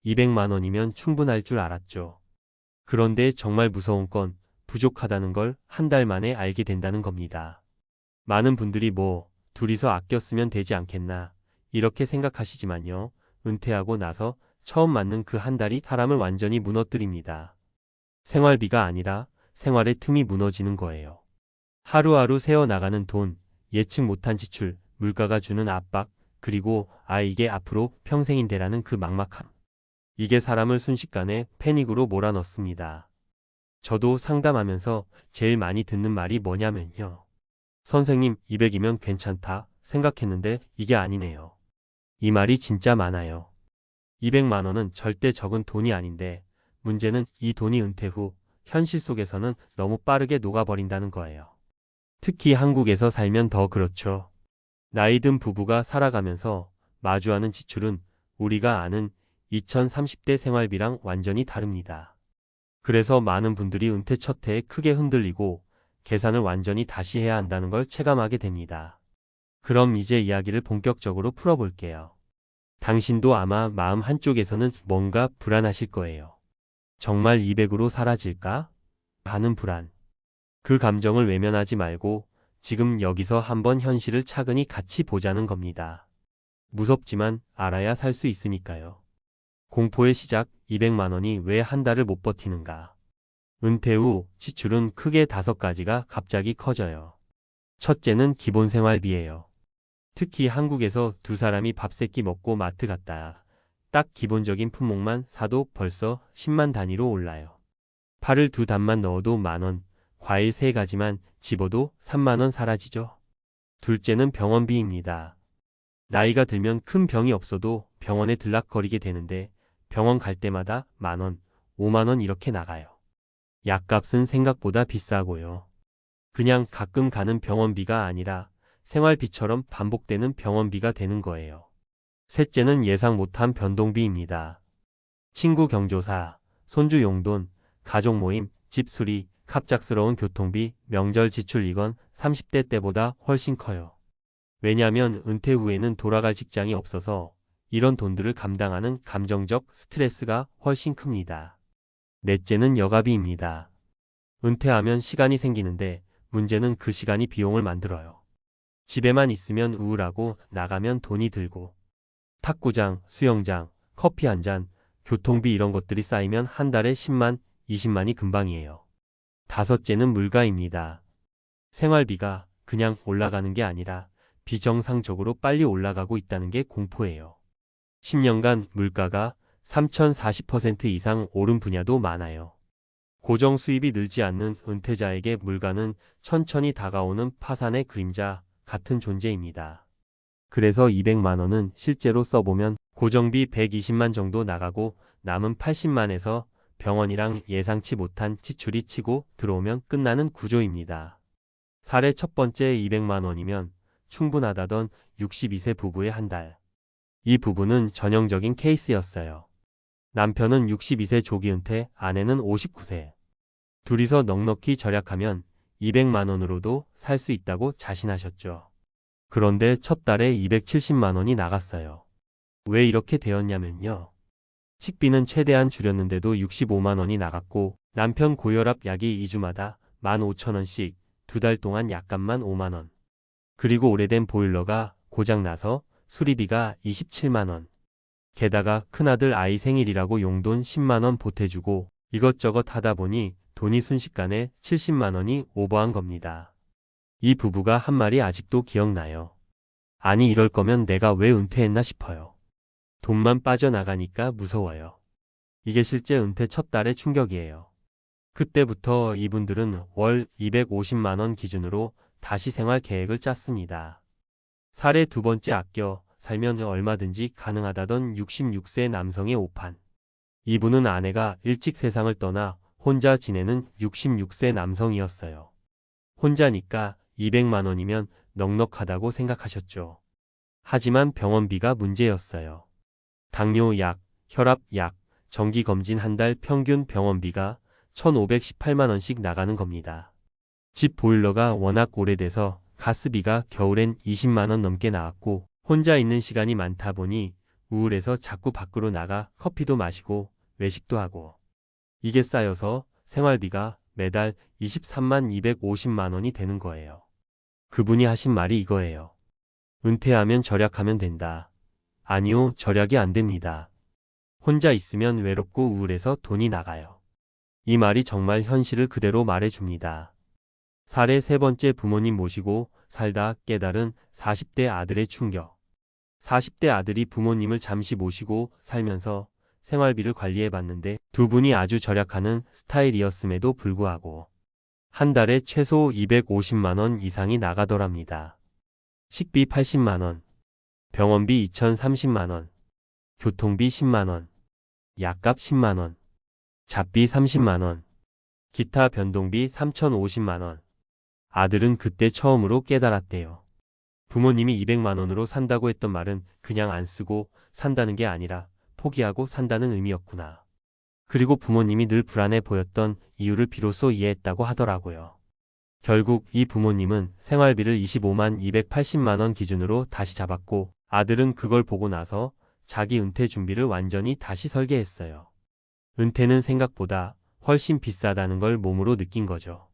200만 원이면 충분할 줄 알았죠. 그런데 정말 무서운 건 부족하다는 걸 한 달 만에 알게 된다는 겁니다. 많은 분들이 둘이서 아껴 쓰면 되지 않겠나 이렇게 생각하시지만요. 은퇴하고 나서 처음 맞는 그 한 달이 사람을 완전히 무너뜨립니다. 생활비가 아니라 생활의 틈이 무너지는 거예요. 하루하루 새어나가는 돈, 예측 못한 지출, 물가가 주는 압박, 그리고 이게 앞으로 평생인데라는 그 막막함. 이게 사람을 순식간에 패닉으로 몰아넣습니다. 저도 상담하면서 제일 많이 듣는 말이 뭐냐면요. 선생님, 200이면 괜찮다 생각했는데 이게 아니네요. 이 말이 진짜 많아요. 200만 원은 절대 적은 돈이 아닌데 문제는 이 돈이 은퇴 후 현실 속에서는 너무 빠르게 녹아버린다는 거예요. 특히 한국에서 살면 더 그렇죠. 나이 든 부부가 살아가면서 마주하는 지출은 우리가 아는 2030대 생활비랑 완전히 다릅니다. 그래서 많은 분들이 은퇴 첫 해에 크게 흔들리고 계산을 완전히 다시 해야 한다는 걸 체감하게 됩니다. 그럼 이제 이야기를 본격적으로 풀어볼게요. 당신도 아마 마음 한쪽에서는 뭔가 불안하실 거예요. 정말 200으로 사라질까? 하는 불안. 그 감정을 외면하지 말고 지금 여기서 한번 현실을 차근히 같이 보자는 겁니다. 무섭지만 알아야 살 수 있으니까요. 공포의 시작, 200만 원이 왜 한 달을 못 버티는가? 은퇴 후 지출은 크게 5가지가 갑자기 커져요. 첫째는 기본 생활비예요. 특히 한국에서 두 사람이 밥 세 끼 먹고 마트 갔다. 딱 기본적인 품목만 사도 벌써 10만 단위로 올라요. 파를 두 단만 넣어도 만원, 과일 3가지만 집어도 3만 원 사라지죠. 둘째는 병원비입니다. 나이가 들면 큰 병이 없어도 병원에 들락거리게 되는데 병원 갈 때마다 만원, 5만 원 이렇게 나가요. 약값은 생각보다 비싸고요. 그냥 가끔 가는 병원비가 아니라 생활비처럼 반복되는 병원비가 되는 거예요. 셋째는 예상 못한 변동비입니다. 친구 경조사, 손주 용돈, 가족 모임, 집 수리, 갑작스러운 교통비, 명절 지출 이건 30대 때보다 훨씬 커요. 왜냐하면 은퇴 후에는 돌아갈 직장이 없어서 이런 돈들을 감당하는 감정적 스트레스가 훨씬 큽니다. 넷째는 여가비입니다. 은퇴하면 시간이 생기는데 문제는 그 시간이 비용을 만들어요. 집에만 있으면 우울하고 나가면 돈이 들고 탁구장, 수영장, 커피 한 잔, 교통비 이런 것들이 쌓이면 한 달에 10만, 20만이 금방이에요. 다섯째는 물가입니다. 생활비가 그냥 올라가는 게 아니라 비정상적으로 빨리 올라가고 있다는 게 공포예요. 10년간 물가가 3040% 이상 오른 분야도 많아요. 고정 수입이 늘지 않는 은퇴자에게 물가는 천천히 다가오는 파산의 그림자 같은 존재입니다. 그래서 200만 원은 실제로 써보면 고정비 120만 정도 나가고 남은 80만에서 병원이랑 예상치 못한 지출이 치고 들어오면 끝나는 구조입니다. 사례 첫 번째 200만 원이면 충분하다던 62세 부부의 한 달. 이 부부는 전형적인 케이스였어요. 남편은 62세 조기 은퇴, 아내는 59세. 둘이서 넉넉히 절약하면 200만 원으로도 살 수 있다고 자신하셨죠. 그런데 첫 달에 270만 원이 나갔어요. 왜 이렇게 되었냐면요. 식비는 최대한 줄였는데도 65만 원이 나갔고 남편 고혈압 약이 2주마다 15,000원씩 2달 동안 약값만 5만 원. 그리고 오래된 보일러가 고장나서 수리비가 27만 원. 게다가 큰아들 아이 생일이라고 용돈 10만 원 보태주고 이것저것 하다 보니 돈이 순식간에 70만 원이 오버한 겁니다. 이 부부가 한 말이 아직도 기억나요. 아니 이럴 거면 내가 왜 은퇴했나 싶어요. 돈만 빠져나가니까 무서워요. 이게 실제 은퇴 첫 달의 충격이에요. 그때부터 이분들은 월 250만 원 기준으로 다시 생활 계획을 짰습니다. 사례 두 번째 아껴 살면 얼마든지 가능하다던 66세 남성의 오판. 이분은 아내가 일찍 세상을 떠나 혼자 지내는 66세 남성이었어요. 혼자니까 200만 원이면 넉넉하다고 생각하셨죠. 하지만 병원비가 문제였어요. 당뇨 약, 혈압 약, 정기검진 한 달 평균 병원비가 1,518만 원씩 나가는 겁니다. 집 보일러가 워낙 오래돼서 가스비가 겨울엔 20만 원 넘게 나왔고 혼자 있는 시간이 많다 보니 우울해서 자꾸 밖으로 나가 커피도 마시고 외식도 하고. 이게 쌓여서 생활비가 매달 23만 250만 원이 되는 거예요. 그분이 하신 말이 이거예요. 은퇴하면 절약하면 된다. 아니요, 절약이 안 됩니다. 혼자 있으면 외롭고 우울해서 돈이 나가요. 이 말이 정말 현실을 그대로 말해줍니다. 사례 세 번째, 부모님 모시고 살다 깨달은 40대 아들의 충격. 40대 아들이 부모님을 잠시 모시고 살면서 생활비를 관리해봤는데 두 분이 아주 절약하는 스타일이었음에도 불구하고 한 달에 최소 250만 원 이상이 나가더랍니다. 식비 80만 원, 병원비 2030만 원, 교통비 10만 원, 약값 10만 원, 잡비 30만 원, 기타 변동비 3,050만 원. 아들은 그때 처음으로 깨달았대요. 부모님이 200만 원으로 산다고 했던 말은 그냥 안 쓰고 산다는 게 아니라 포기하고 산다는 의미였구나. 그리고 부모님이 늘 불안해 보였던 이유를 비로소 이해했다고 하더라고요. 결국 이 부모님은 생활비를 25만 280만 원 기준으로 다시 잡았고 아들은 그걸 보고 나서 자기 은퇴 준비를 완전히 다시 설계했어요. 은퇴는 생각보다 훨씬 비싸다는 걸 몸으로 느낀 거죠.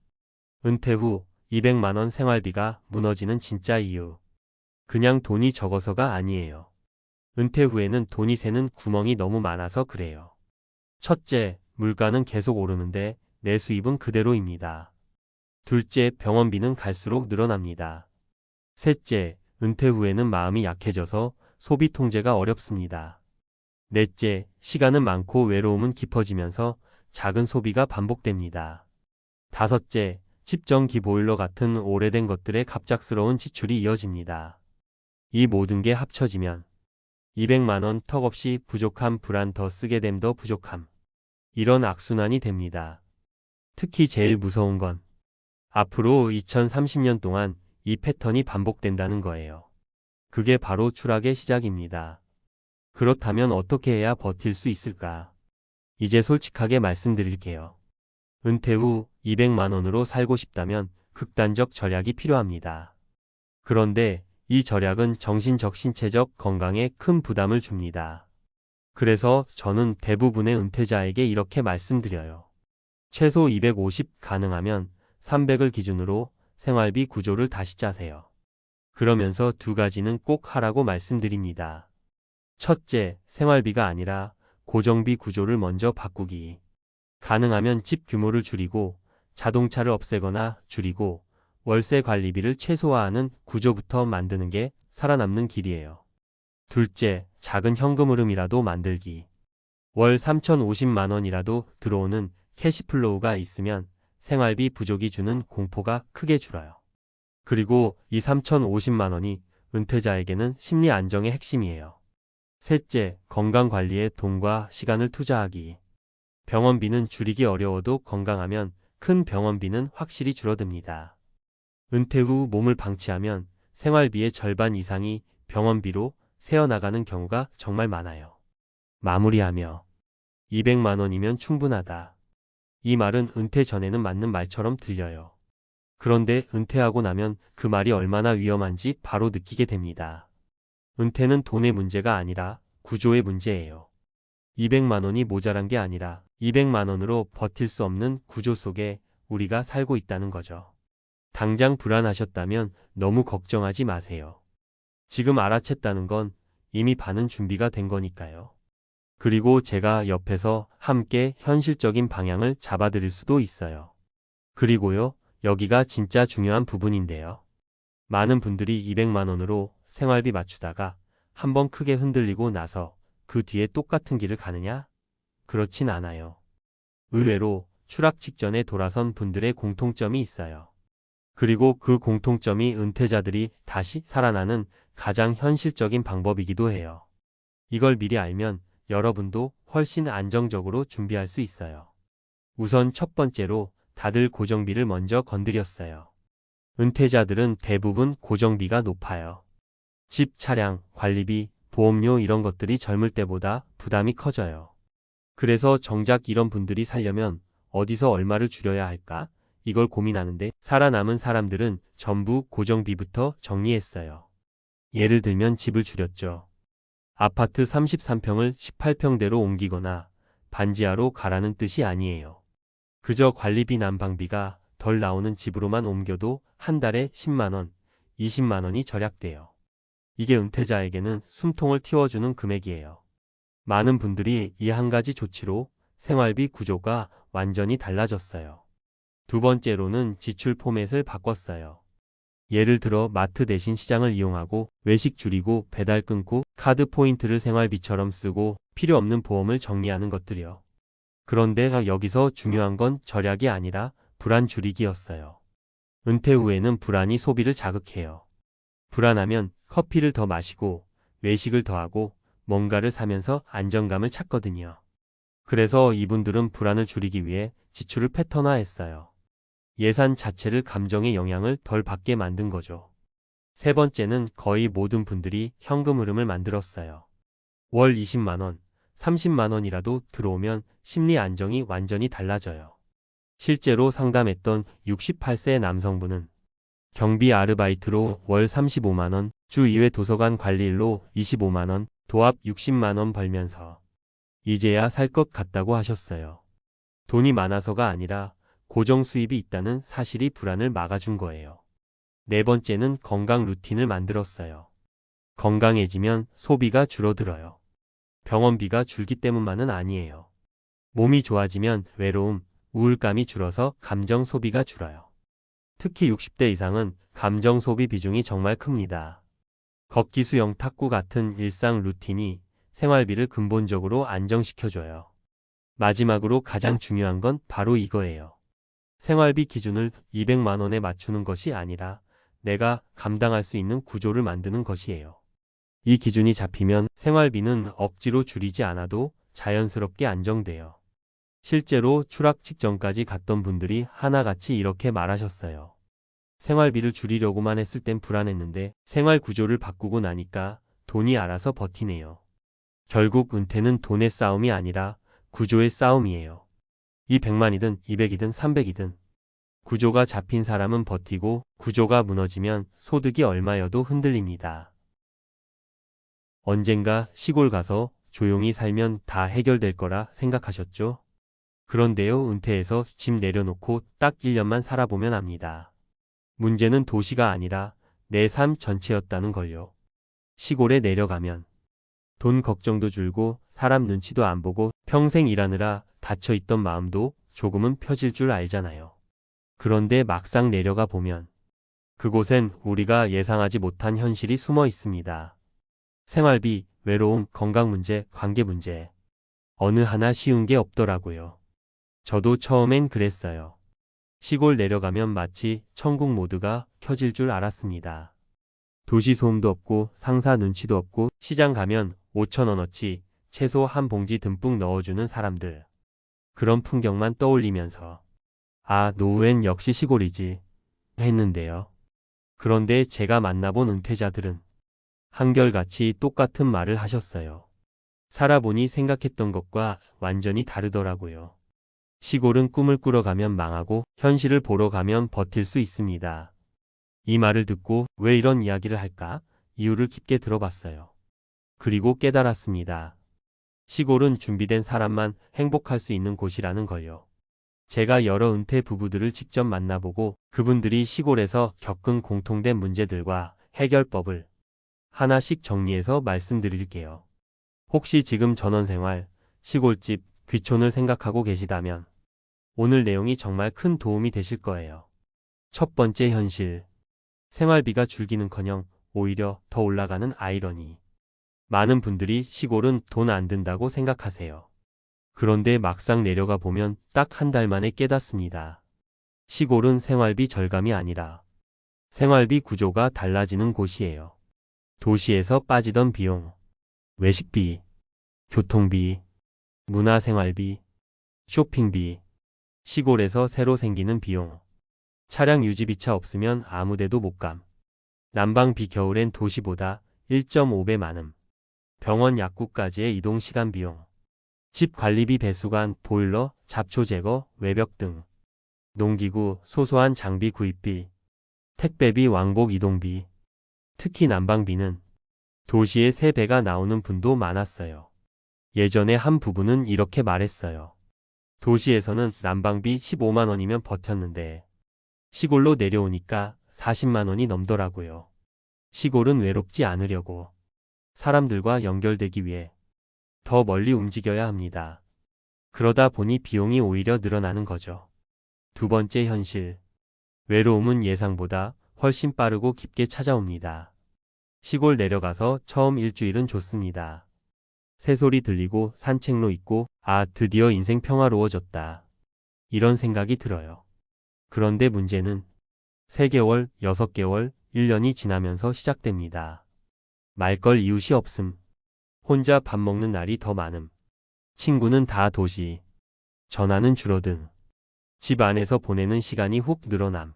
은퇴 후 200만 원 생활비가 무너지는 진짜 이유. 그냥 돈이 적어서가 아니에요. 은퇴 후에는 돈이 새는 구멍이 너무 많아서 그래요. 첫째, 물가는 계속 오르는데 내 수입은 그대로입니다. 둘째, 병원비는 갈수록 늘어납니다. 셋째, 은퇴 후에는 마음이 약해져서 소비 통제가 어렵습니다. 넷째, 시간은 많고 외로움은 깊어지면서 작은 소비가 반복됩니다. 다섯째, 집 전기 보일러 같은 오래된 것들의 갑작스러운 지출이 이어집니다. 이 모든 게 합쳐지면 200만 원 턱없이 부족함, 불안, 더 쓰게 됨, 더 부족함. 이런 악순환이 됩니다. 특히 제일 무서운 건 앞으로 2030년 동안 이 패턴이 반복된다는 거예요. 그게 바로 추락의 시작입니다. 그렇다면 어떻게 해야 버틸 수 있을까? 이제 솔직하게 말씀드릴게요. 은퇴 후 200만 원으로 살고 싶다면 극단적 절약이 필요합니다. 그런데 이 절약은 정신적, 신체적 건강에 큰 부담을 줍니다. 그래서 저는 대부분의 은퇴자에게 이렇게 말씀드려요. 최소 250, 가능하면 300을 기준으로 생활비 구조를 다시 짜세요. 그러면서 두 가지는 꼭 하라고 말씀드립니다. 첫째, 생활비가 아니라 고정비 구조를 먼저 바꾸기. 가능하면 집 규모를 줄이고 자동차를 없애거나 줄이고 월세 관리비를 최소화하는 구조부터 만드는 게 살아남는 길이에요. 둘째, 작은 현금 흐름이라도 만들기. 월 3,050만 원이라도 들어오는 캐시플로우가 있으면 생활비 부족이 주는 공포가 크게 줄어요. 그리고 이 3,050만 원이 은퇴자에게는 심리 안정의 핵심이에요. 셋째, 건강관리에 돈과 시간을 투자하기. 병원비는 줄이기 어려워도 건강하면 큰 병원비는 확실히 줄어듭니다. 은퇴 후 몸을 방치하면 생활비의 절반 이상이 병원비로 새어나가는 경우가 정말 많아요. 마무리하며 200만 원이면 충분하다. 이 말은 은퇴 전에는 맞는 말처럼 들려요. 그런데 은퇴하고 나면 그 말이 얼마나 위험한지 바로 느끼게 됩니다. 은퇴는 돈의 문제가 아니라 구조의 문제예요. 200만 원이 모자란 게 아니라 200만 원으로 버틸 수 없는 구조 속에 우리가 살고 있다는 거죠. 당장 불안하셨다면 너무 걱정하지 마세요. 지금 알아챘다는 건 이미 반은 준비가 된 거니까요. 그리고 제가 옆에서 함께 현실적인 방향을 잡아드릴 수도 있어요. 그리고요, 여기가 진짜 중요한 부분인데요. 많은 분들이 200만 원으로 생활비 맞추다가 한번 크게 흔들리고 나서 그 뒤에 똑같은 길을 가느냐? 그렇진 않아요. 의외로 추락 직전에 돌아선 분들의 공통점이 있어요. 그리고 그 공통점이 은퇴자들이 다시 살아나는 가장 현실적인 방법이기도 해요. 이걸 미리 알면 여러분도 훨씬 안정적으로 준비할 수 있어요. 우선 첫 번째로 다들 고정비를 먼저 건드렸어요. 은퇴자들은 대부분 고정비가 높아요. 집, 차량, 관리비, 보험료 이런 것들이 젊을 때보다 부담이 커져요. 그래서 정작 이런 분들이 살려면 어디서 얼마를 줄여야 할까? 이걸 고민하는데 살아남은 사람들은 전부 고정비부터 정리했어요. 예를 들면 집을 줄였죠. 아파트 33평을 18평대로 옮기거나 반지하로 가라는 뜻이 아니에요. 그저 관리비 난방비가 덜 나오는 집으로만 옮겨도 한 달에 10만 원, 20만 원이 절약돼요. 이게 은퇴자에게는 숨통을 틔워주는 금액이에요. 많은 분들이 이 한 가지 조치로 생활비 구조가 완전히 달라졌어요. 두 번째로는 지출 포맷을 바꿨어요. 예를 들어 마트 대신 시장을 이용하고 외식 줄이고 배달 끊고 카드 포인트를 생활비처럼 쓰고 필요 없는 보험을 정리하는 것들이요. 그런데 여기서 중요한 건 절약이 아니라 불안 줄이기였어요. 은퇴 후에는 불안이 소비를 자극해요. 불안하면 커피를 더 마시고 외식을 더 하고 뭔가를 사면서 안정감을 찾거든요. 그래서 이분들은 불안을 줄이기 위해 지출을 패턴화했어요. 예산 자체를 감정의 영향을 덜 받게 만든 거죠. 세 번째는 거의 모든 분들이 현금 흐름을 만들었어요. 월 20만 원, 30만 원이라도 들어오면 심리 안정이 완전히 달라져요. 실제로 상담했던 68세 남성분은 경비 아르바이트로 월 35만 원, 주 2회 도서관 관리 일로 25만 원, 도합 60만 원 벌면서 이제야 살 것 같다고 하셨어요. 돈이 많아서가 아니라 고정 수입이 있다는 사실이 불안을 막아준 거예요. 네 번째는 건강 루틴을 만들었어요. 건강해지면 소비가 줄어들어요. 병원비가 줄기 때문만은 아니에요. 몸이 좋아지면 외로움, 우울감이 줄어서 감정 소비가 줄어요. 특히 60대 이상은 감정 소비 비중이 정말 큽니다. 걷기, 수영, 탁구 같은 일상 루틴이 생활비를 근본적으로 안정시켜줘요. 마지막으로 가장 중요한 건 바로 이거예요. 생활비 기준을 200만 원에 맞추는 것이 아니라 내가 감당할 수 있는 구조를 만드는 것이에요. 이 기준이 잡히면 생활비는 억지로 줄이지 않아도 자연스럽게 안정돼요. 실제로 추락 직전까지 갔던 분들이 하나같이 이렇게 말하셨어요. 생활비를 줄이려고만 했을 땐 불안했는데 생활 구조를 바꾸고 나니까 돈이 알아서 버티네요. 결국 은퇴는 돈의 싸움이 아니라 구조의 싸움이에요. 이 100만이든 200이든 300이든 구조가 잡힌 사람은 버티고 구조가 무너지면 소득이 얼마여도 흔들립니다. 언젠가 시골 가서 조용히 살면 다 해결될 거라 생각하셨죠? 그런데요, 은퇴해서 집 내려놓고 딱 1년만 살아보면 압니다. 문제는 도시가 아니라 내 삶 전체였다는 걸요. 시골에 내려가면 돈 걱정도 줄고 사람 눈치도 안 보고 평생 일하느라 닫혀있던 마음도 조금은 펴질 줄 알잖아요. 그런데 막상 내려가 보면 그곳엔 우리가 예상하지 못한 현실이 숨어 있습니다. 생활비, 외로움, 건강 문제, 관계 문제. 어느 하나 쉬운 게 없더라고요. 저도 처음엔 그랬어요. 시골 내려가면 마치 천국 모드가 켜질 줄 알았습니다. 도시 소음도 없고 상사 눈치도 없고 시장 가면 5,000원어치 채소 한 봉지 듬뿍 넣어주는 사람들. 그런 풍경만 떠올리면서 아, 노후엔 역시 시골이지 했는데요. 그런데 제가 만나본 은퇴자들은 한결같이 똑같은 말을 하셨어요. 살아보니 생각했던 것과 완전히 다르더라고요. 시골은 꿈을 꾸러가면 망하고 현실을 보러 가면 버틸 수 있습니다. 이 말을 듣고 왜 이런 이야기를 할까? 이유를 깊게 들어봤어요. 그리고 깨달았습니다. 시골은 준비된 사람만 행복할 수 있는 곳이라는 걸요. 제가 여러 은퇴 부부들을 직접 만나보고 그분들이 시골에서 겪은 공통된 문제들과 해결법을 하나씩 정리해서 말씀드릴게요. 혹시 지금 전원생활, 시골집, 귀촌을 생각하고 계시다면 오늘 내용이 정말 큰 도움이 되실 거예요. 첫 번째 현실. 생활비가 줄기는커녕 오히려 더 올라가는 아이러니. 많은 분들이 시골은 돈 안 든다고 생각하세요. 그런데 막상 내려가 보면 딱 한 달 만에 깨닫습니다. 시골은 생활비 절감이 아니라 생활비 구조가 달라지는 곳이에요. 도시에서 빠지던 비용, 외식비, 교통비, 문화생활비, 쇼핑비, 시골에서 새로 생기는 비용, 차량 유지비차 없으면 아무데도 못 감, 난방비 겨울엔 도시보다 1.5배 많음, 병원 약국까지의 이동시간 비용, 집 관리비 배수관, 보일러, 잡초 제거, 외벽 등, 농기구, 소소한 장비 구입비, 택배비, 왕복 이동비, 특히 난방비는 도시에 3배가 나오는 분도 많았어요. 예전에 한 부부는 이렇게 말했어요. 도시에서는 난방비 15만 원이면 버텼는데 시골로 내려오니까 40만 원이 넘더라고요. 시골은 외롭지 않으려고 사람들과 연결되기 위해 더 멀리 움직여야 합니다. 그러다 보니 비용이 오히려 늘어나는 거죠. 두 번째 현실. 외로움은 예상보다 훨씬 빠르고 깊게 찾아옵니다. 시골 내려가서 처음 일주일은 좋습니다. 새소리 들리고 산책로 있고 드디어 인생 평화로워졌다. 이런 생각이 들어요. 그런데 문제는 3개월, 6개월, 1년이 지나면서 시작됩니다. 말걸 이웃이 없음. 혼자 밥 먹는 날이 더 많음. 친구는 다 도시. 전화는 줄어든. 집 안에서 보내는 시간이 훅 늘어남.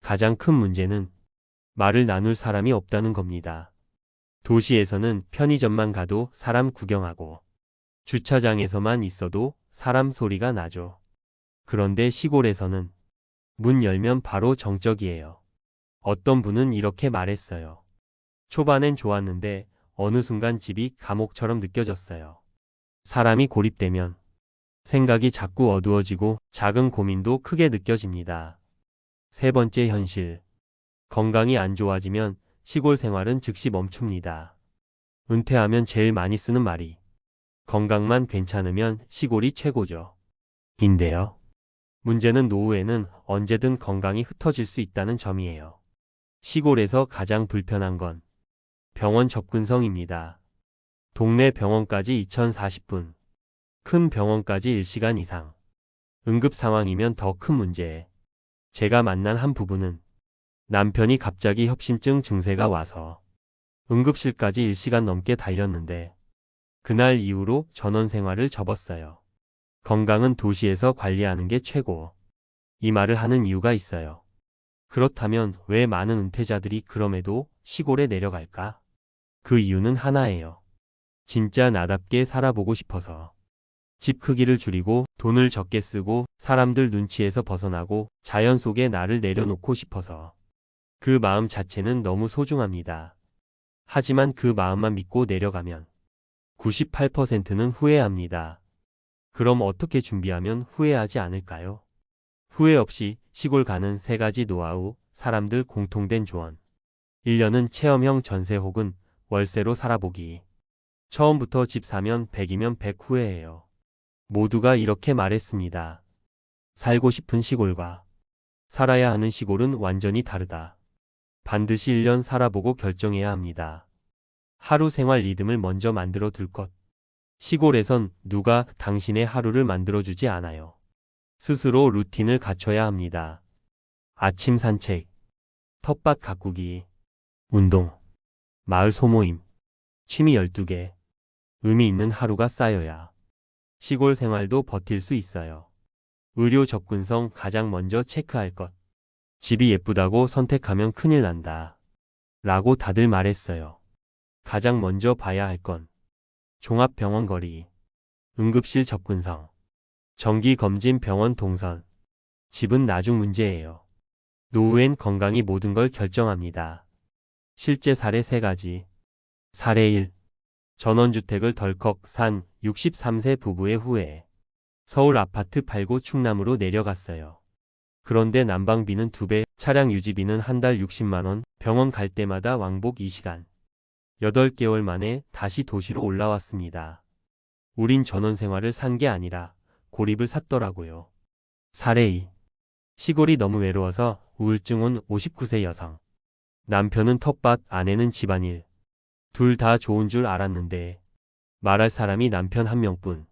가장 큰 문제는 말을 나눌 사람이 없다는 겁니다. 도시에서는 편의점만 가도 사람 구경하고 주차장에서만 있어도 사람 소리가 나죠. 그런데 시골에서는 문 열면 바로 정적이에요. 어떤 분은 이렇게 말했어요. 초반엔 좋았는데 어느 순간 집이 감옥처럼 느껴졌어요. 사람이 고립되면 생각이 자꾸 어두워지고 작은 고민도 크게 느껴집니다. 세 번째 현실. 건강이 안 좋아지면 시골 생활은 즉시 멈춥니다. 은퇴하면 제일 많이 쓰는 말이 건강만 괜찮으면 시골이 최고죠. 인데요. 문제는 노후에는 언제든 건강이 흩어질 수 있다는 점이에요. 시골에서 가장 불편한 건 병원 접근성입니다. 동네 병원까지 2040분, 큰 병원까지 1시간 이상. 응급 상황이면 더 큰 문제. 제가 만난 한 부부는 남편이 갑자기 협심증 증세가 와서 응급실까지 1시간 넘게 달렸는데 그날 이후로 전원 생활을 접었어요. 건강은 도시에서 관리하는 게 최고. 이 말을 하는 이유가 있어요. 그렇다면 왜 많은 은퇴자들이 그럼에도 시골에 내려갈까? 그 이유는 하나예요. 진짜 나답게 살아보고 싶어서. 집 크기를 줄이고 돈을 적게 쓰고 사람들 눈치에서 벗어나고 자연 속에 나를 내려놓고 싶어서. 그 마음 자체는 너무 소중합니다. 하지만 그 마음만 믿고 내려가면 98%는 후회합니다. 그럼 어떻게 준비하면 후회하지 않을까요? 후회 없이 시골 가는 3가지 노하우, 사람들 공통된 조언. 1년은 체험형 전세 혹은 월세로 살아보기. 처음부터 집 사면 100이면 100 후회해요. 모두가 이렇게 말했습니다. 살고 싶은 시골과 살아야 하는 시골은 완전히 다르다. 반드시 1년 살아보고 결정해야 합니다. 하루 생활 리듬을 먼저 만들어 둘 것. 시골에선 누가 당신의 하루를 만들어주지 않아요. 스스로 루틴을 갖춰야 합니다. 아침 산책, 텃밭 가꾸기, 운동, 마을 소모임, 취미 12개. 의미 있는 하루가 쌓여야 시골 생활도 버틸 수 있어요. 의료 접근성 가장 먼저 체크할 것. 집이 예쁘다고 선택하면 큰일 난다. 라고 다들 말했어요. 가장 먼저 봐야 할 건 종합병원 거리, 응급실 접근성, 정기검진 병원 동선. 집은 나중 문제예요. 노후엔 건강이 모든 걸 결정합니다. 실제 사례 3가지. 사례 1. 전원주택을 덜컥 산 63세 부부의 후회. 서울 아파트 팔고 충남으로 내려갔어요. 그런데 난방비는 2배, 차량 유지비는 한 달 60만 원, 병원 갈 때마다 왕복 2시간. 8개월 만에 다시 도시로 올라왔습니다. 우린 전원 생활을 산 게 아니라 고립을 샀더라고요. 사례 2. 시골이 너무 외로워서 우울증 온 59세 여성. 남편은 텃밭, 아내는 집안일. 둘 다 좋은 줄 알았는데 말할 사람이 남편 한 명뿐.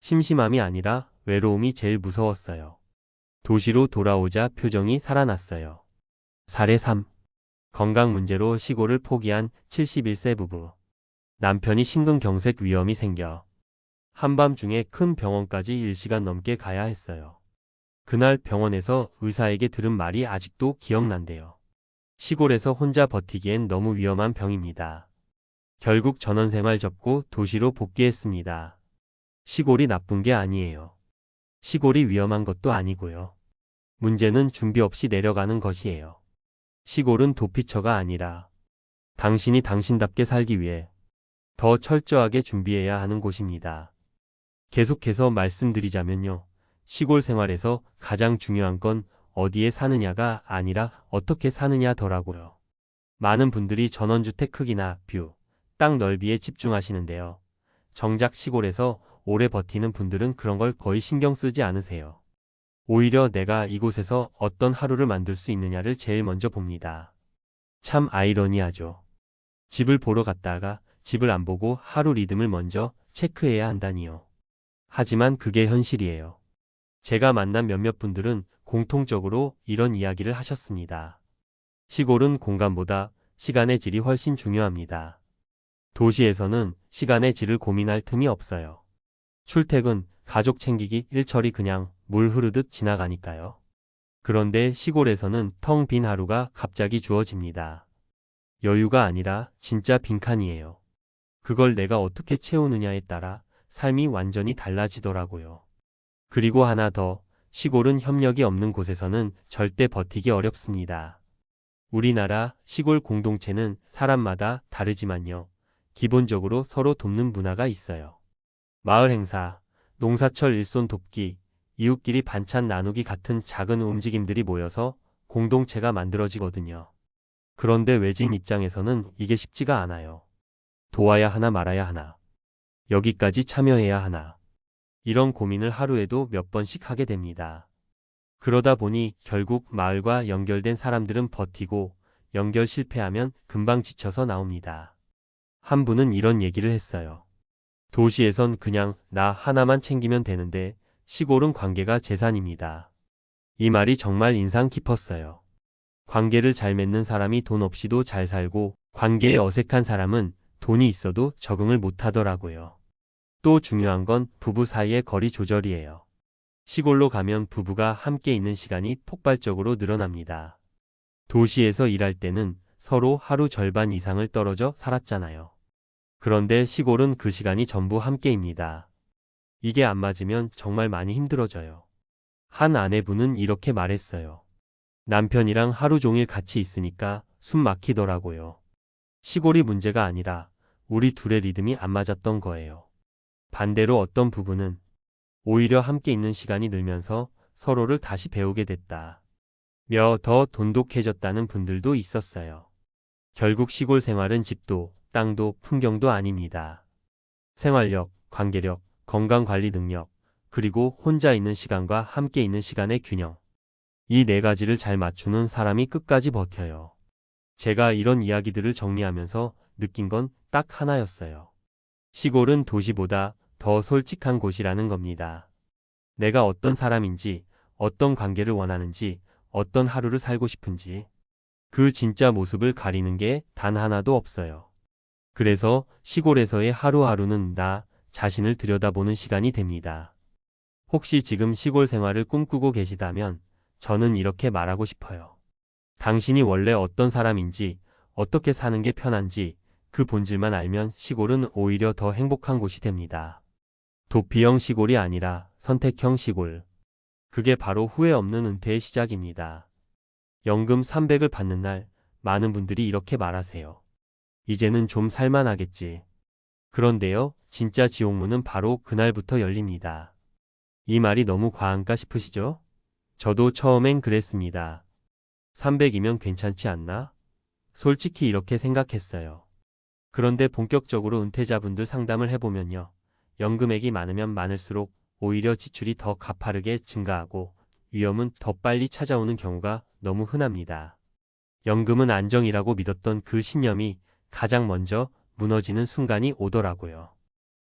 심심함이 아니라 외로움이 제일 무서웠어요. 도시로 돌아오자 표정이 살아났어요. 사례 3. 건강 문제로 시골을 포기한 71세 부부. 남편이 심근경색 위험이 생겨 한밤중에 큰 병원까지 1시간 넘게 가야 했어요. 그날 병원에서 의사에게 들은 말이 아직도 기억난대요. 시골에서 혼자 버티기엔 너무 위험한 병입니다. 결국 전원생활 접고 도시로 복귀했습니다. 시골이 나쁜 게 아니에요. 시골이 위험한 것도 아니고요. 문제는 준비 없이 내려가는 것이에요. 시골은 도피처가 아니라 당신이 당신답게 살기 위해 더 철저하게 준비해야 하는 곳입니다. 계속해서 말씀드리자면요. 시골 생활에서 가장 중요한 건 어디에 사느냐가 아니라 어떻게 사느냐더라고요. 많은 분들이 전원주택 크기나 뷰, 땅 넓이에 집중하시는데요. 정작 시골에서 오래 버티는 분들은 그런 걸 거의 신경 쓰지 않으세요. 오히려 내가 이곳에서 어떤 하루를 만들 수 있느냐를 제일 먼저 봅니다. 참 아이러니하죠. 집을 보러 갔다가 집을 안 보고 하루 리듬을 먼저 체크해야 한다니요. 하지만 그게 현실이에요. 제가 만난 몇몇 분들은 공통적으로 이런 이야기를 하셨습니다. 시골은 공간보다 시간의 질이 훨씬 중요합니다. 도시에서는 시간의 질을 고민할 틈이 없어요. 출퇴근, 가족 챙기기, 일처리 그냥 물 흐르듯 지나가니까요. 그런데 시골에서는 텅 빈 하루가 갑자기 주어집니다. 여유가 아니라 진짜 빈칸이에요. 그걸 내가 어떻게 채우느냐에 따라 삶이 완전히 달라지더라고요. 그리고 하나 더, 시골은 협력이 없는 곳에서는 절대 버티기 어렵습니다. 우리나라 시골 공동체는 사람마다 다르지만요. 기본적으로 서로 돕는 문화가 있어요. 마을 행사, 농사철 일손 돕기, 이웃끼리 반찬 나누기 같은 작은 움직임들이 모여서 공동체가 만들어지거든요. 그런데 외지인 입장에서는 이게 쉽지가 않아요. 도와야 하나 말아야 하나. 여기까지 참여해야 하나. 이런 고민을 하루에도 몇 번씩 하게 됩니다. 그러다 보니 결국 마을과 연결된 사람들은 버티고 연결 실패하면 금방 지쳐서 나옵니다. 한 분은 이런 얘기를 했어요. 도시에선 그냥 나 하나만 챙기면 되는데 시골은 관계가 재산입니다. 이 말이 정말 인상 깊었어요. 관계를 잘 맺는 사람이 돈 없이도 잘 살고 관계에 어색한 사람은 돈이 있어도 적응을 못 하더라고요. 또 중요한 건 부부 사이의 거리 조절이에요. 시골로 가면 부부가 함께 있는 시간이 폭발적으로 늘어납니다. 도시에서 일할 때는 서로 하루 절반 이상을 떨어져 살았잖아요. 그런데 시골은 그 시간이 전부 함께입니다. 이게 안 맞으면 정말 많이 힘들어져요. 한 아내분은 이렇게 말했어요. 남편이랑 하루 종일 같이 있으니까 숨 막히더라고요. 시골이 문제가 아니라 우리 둘의 리듬이 안 맞았던 거예요. 반대로 어떤 부부는 오히려 함께 있는 시간이 늘면서 서로를 다시 배우게 됐다. 더 돈독해졌다는 분들도 있었어요. 결국 시골 생활은 집도, 땅도, 풍경도 아닙니다. 생활력, 관계력, 건강관리 능력, 그리고 혼자 있는 시간과 함께 있는 시간의 균형. 이 네 가지를 잘 맞추는 사람이 끝까지 버텨요. 제가 이런 이야기들을 정리하면서 느낀 건 딱 하나였어요. 시골은 도시보다 더 솔직한 곳이라는 겁니다. 내가 어떤 사람인지, 어떤 관계를 원하는지, 어떤 하루를 살고 싶은지, 그 진짜 모습을 가리는 게 단 하나도 없어요. 그래서 시골에서의 하루하루는 나 자신을 들여다보는 시간이 됩니다. 혹시 지금 시골 생활을 꿈꾸고 계시다면 저는 이렇게 말하고 싶어요. 당신이 원래 어떤 사람인지, 어떻게 사는 게 편한지 그 본질만 알면 시골은 오히려 더 행복한 곳이 됩니다. 도피형 시골이 아니라 선택형 시골. 그게 바로 후회 없는 은퇴의 시작입니다. 연금 300을 받는 날 많은 분들이 이렇게 말하세요. 이제는 좀 살만하겠지. 그런데요, 진짜 지옥문은 바로 그날부터 열립니다. 이 말이 너무 과한가 싶으시죠? 저도 처음엔 그랬습니다. 300이면 괜찮지 않나? 솔직히 이렇게 생각했어요. 그런데 본격적으로 은퇴자분들 상담을 해보면요. 연금액이 많으면 많을수록 오히려 지출이 더 가파르게 증가하고 위험은 더 빨리 찾아오는 경우가 너무 흔합니다. 연금은 안정이라고 믿었던 그 신념이 가장 먼저 무너지는 순간이 오더라고요.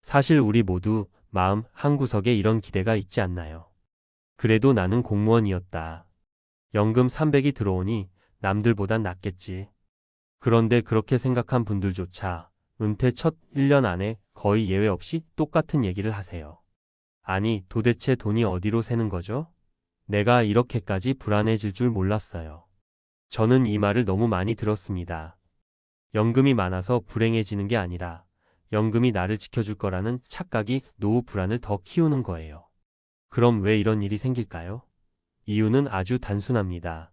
사실 우리 모두 마음 한구석에 이런 기대가 있지 않나요? 그래도 나는 공무원이었다. 연금 300이 들어오니 남들보단 낫겠지. 그런데 그렇게 생각한 분들조차 은퇴 첫 1년 안에 거의 예외 없이 똑같은 얘기를 하세요. 아니, 도대체 돈이 어디로 새는 거죠? 내가 이렇게까지 불안해질 줄 몰랐어요. 저는 이 말을 너무 많이 들었습니다. 연금이 많아서 불행해지는 게 아니라 연금이 나를 지켜줄 거라는 착각이 노후 불안을 더 키우는 거예요. 그럼 왜 이런 일이 생길까요? 이유는 아주 단순합니다.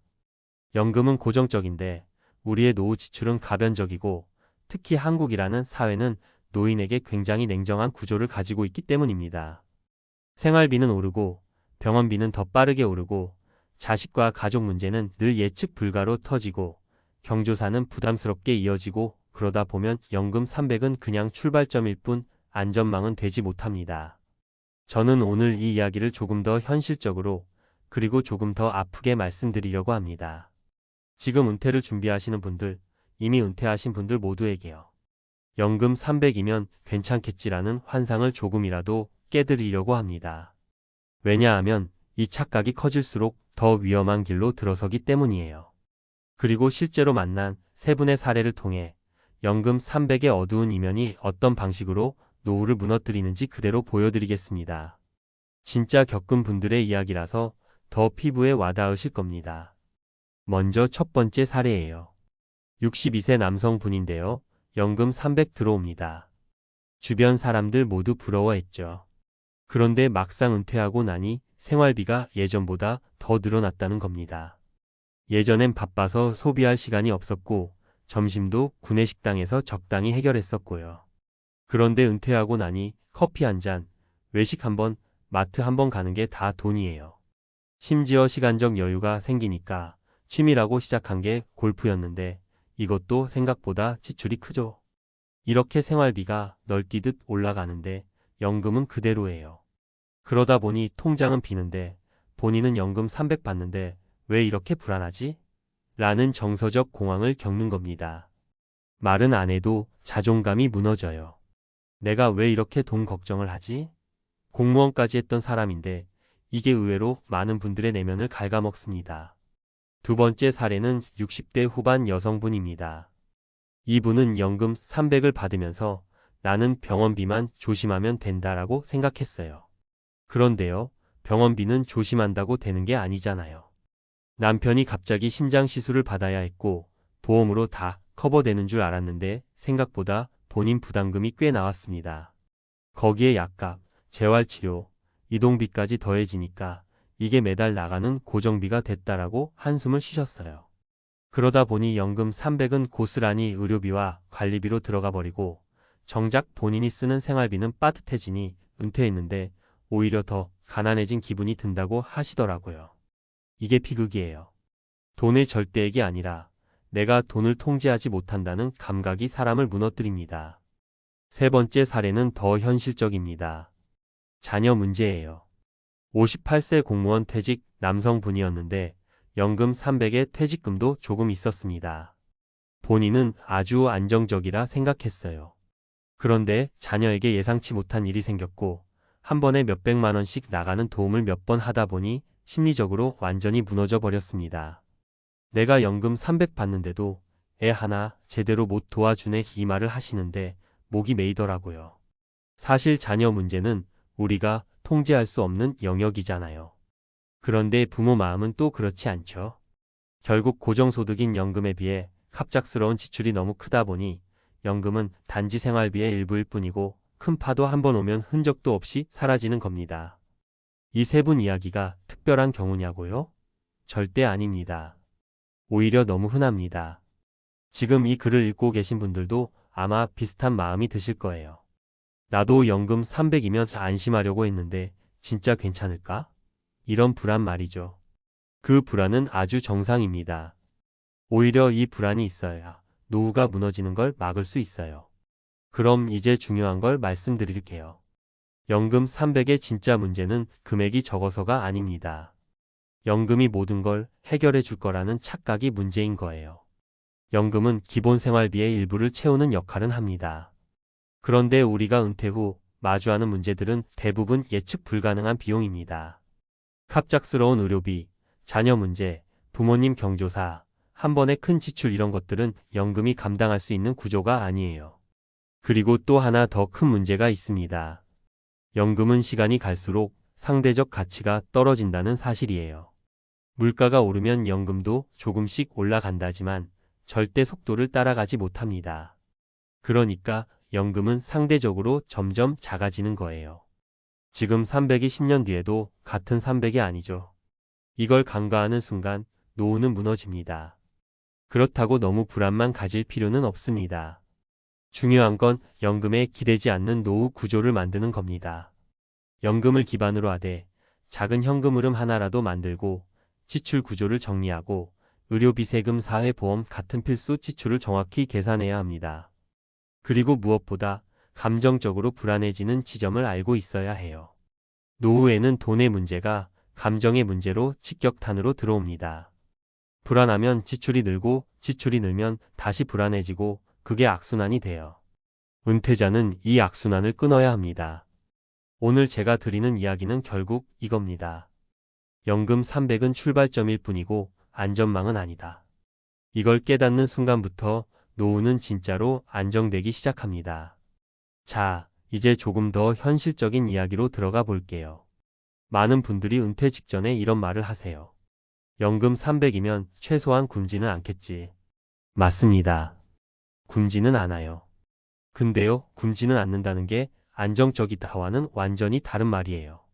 연금은 고정적인데 우리의 노후 지출은 가변적이고 특히 한국이라는 사회는 노인에게 굉장히 냉정한 구조를 가지고 있기 때문입니다. 생활비는 오르고 병원비는 더 빠르게 오르고 자식과 가족 문제는 늘 예측 불가로 터지고 경조사는 부담스럽게 이어지고 그러다 보면 연금 300은 그냥 출발점일 뿐 안전망은 되지 못합니다. 저는 오늘 이 이야기를 조금 더 현실적으로 그리고 조금 더 아프게 말씀드리려고 합니다. 지금 은퇴를 준비하시는 분들, 이미 은퇴하신 분들 모두에게요. 연금 300이면 괜찮겠지라는 환상을 조금이라도 깨드리려고 합니다. 왜냐하면 이 착각이 커질수록 더 위험한 길로 들어서기 때문이에요. 그리고 실제로 만난 세 분의 사례를 통해 연금 300의 어두운 이면이 어떤 방식으로 노후를 무너뜨리는지 그대로 보여드리겠습니다. 진짜 겪은 분들의 이야기라서 더 피부에 와닿으실 겁니다. 먼저 첫 번째 사례예요. 62세 남성분인데요. 연금 300 들어옵니다. 주변 사람들 모두 부러워했죠. 그런데 막상 은퇴하고 나니 생활비가 예전보다 더 늘어났다는 겁니다. 예전엔 바빠서 소비할 시간이 없었고 점심도 구내식당에서 적당히 해결했었고요. 그런데 은퇴하고 나니 커피 한 잔, 외식 한 번, 마트 한 번 가는 게 다 돈이에요. 심지어 시간적 여유가 생기니까 취미라고 시작한 게 골프였는데 이것도 생각보다 지출이 크죠. 이렇게 생활비가 널뛰듯 올라가는데 연금은 그대로예요. 그러다 보니 통장은 비는데 본인은 연금 300 받는데 왜 이렇게 불안하지? 라는 정서적 공황을 겪는 겁니다. 말은 안 해도 자존감이 무너져요. 내가 왜 이렇게 돈 걱정을 하지? 공무원까지 했던 사람인데 이게 의외로 많은 분들의 내면을 갉아먹습니다. 두 번째 사례는 60대 후반 여성분입니다. 이분은 연금 300을 받으면서 나는 병원비만 조심하면 된다라고 생각했어요. 그런데요, 병원비는 조심한다고 되는 게 아니잖아요. 남편이 갑자기 심장 시술을 받아야 했고 보험으로 다 커버되는 줄 알았는데 생각보다 본인 부담금이 꽤 나왔습니다. 거기에 약값, 재활치료, 이동비까지 더해지니까 이게 매달 나가는 고정비가 됐다라고 한숨을 쉬셨어요. 그러다 보니 연금 300은 고스란히 의료비와 관리비로 들어가 버리고 정작 본인이 쓰는 생활비는 빠듯해지니 은퇴했는데 오히려 더 가난해진 기분이 든다고 하시더라고요. 이게 비극이에요. 돈의 절대액이 아니라 내가 돈을 통제하지 못한다는 감각이 사람을 무너뜨립니다. 세 번째 사례는 더 현실적입니다. 자녀 문제예요. 58세 공무원 퇴직 남성분이었는데 연금 300에 퇴직금도 조금 있었습니다. 본인은 아주 안정적이라 생각했어요. 그런데 자녀에게 예상치 못한 일이 생겼고 한 번에 몇백만 원씩 나가는 도움을 몇 번 하다 보니 심리적으로 완전히 무너져 버렸습니다. 내가 연금 300 받는데도 애 하나 제대로 못 도와주네 이 말을 하시는데 목이 메이더라고요. 사실 자녀 문제는 우리가 통제할 수 없는 영역이잖아요. 그런데 부모 마음은 또 그렇지 않죠. 결국 고정소득인 연금에 비해 갑작스러운 지출이 너무 크다 보니 연금은 단지 생활비의 일부일 뿐이고 큰 파도 한 번 오면 흔적도 없이 사라지는 겁니다. 이 세 분 이야기가 특별한 경우냐고요? 절대 아닙니다. 오히려 너무 흔합니다. 지금 이 글을 읽고 계신 분들도 아마 비슷한 마음이 드실 거예요. 나도 연금 300이면 안심하려고 했는데 진짜 괜찮을까? 이런 불안 말이죠. 그 불안은 아주 정상입니다. 오히려 이 불안이 있어야 노후가 무너지는 걸 막을 수 있어요. 그럼 이제 중요한 걸 말씀드릴게요. 연금 300의 진짜 문제는 금액이 적어서가 아닙니다. 연금이 모든 걸 해결해 줄 거라는 착각이 문제인 거예요. 연금은 기본 생활비의 일부를 채우는 역할은 합니다. 그런데 우리가 은퇴 후 마주하는 문제들은 대부분 예측 불가능한 비용입니다. 갑작스러운 의료비, 자녀 문제, 부모님 경조사, 한 번에 큰 지출 이런 것들은 연금이 감당할 수 있는 구조가 아니에요. 그리고 또 하나 더 큰 문제가 있습니다. 연금은 시간이 갈수록 상대적 가치가 떨어진다는 사실이에요. 물가가 오르면 연금도 조금씩 올라간다지만 절대 속도를 따라가지 못합니다. 그러니까 연금은 상대적으로 점점 작아지는 거예요. 지금 300이 10년 뒤에도 같은 300이 아니죠. 이걸 간과하는 순간 노후는 무너집니다. 그렇다고 너무 불안만 가질 필요는 없습니다. 중요한 건 연금에 기대지 않는 노후 구조를 만드는 겁니다. 연금을 기반으로 하되 작은 현금 흐름 하나라도 만들고 지출 구조를 정리하고 의료비, 세금, 사회보험 같은 필수 지출을 정확히 계산해야 합니다. 그리고 무엇보다 감정적으로 불안해지는 지점을 알고 있어야 해요. 노후에는 돈의 문제가 감정의 문제로 직격탄으로 들어옵니다. 불안하면 지출이 늘고 지출이 늘면 다시 불안해지고 그게 악순환이 돼요. 은퇴자는 이 악순환을 끊어야 합니다. 오늘 제가 드리는 이야기는 결국 이겁니다. 연금 300은 출발점일 뿐이고 안전망은 아니다. 이걸 깨닫는 순간부터 노후는 진짜로 안정되기 시작합니다. 자, 이제 조금 더 현실적인 이야기로 들어가 볼게요. 많은 분들이 은퇴 직전에 이런 말을 하세요. 연금 300이면 최소한 굶지는 않겠지. 맞습니다. 굶지는 않아요. 근데요, 굶지는 않는다는 게 안정적이다와는 완전히 다른 말이에요.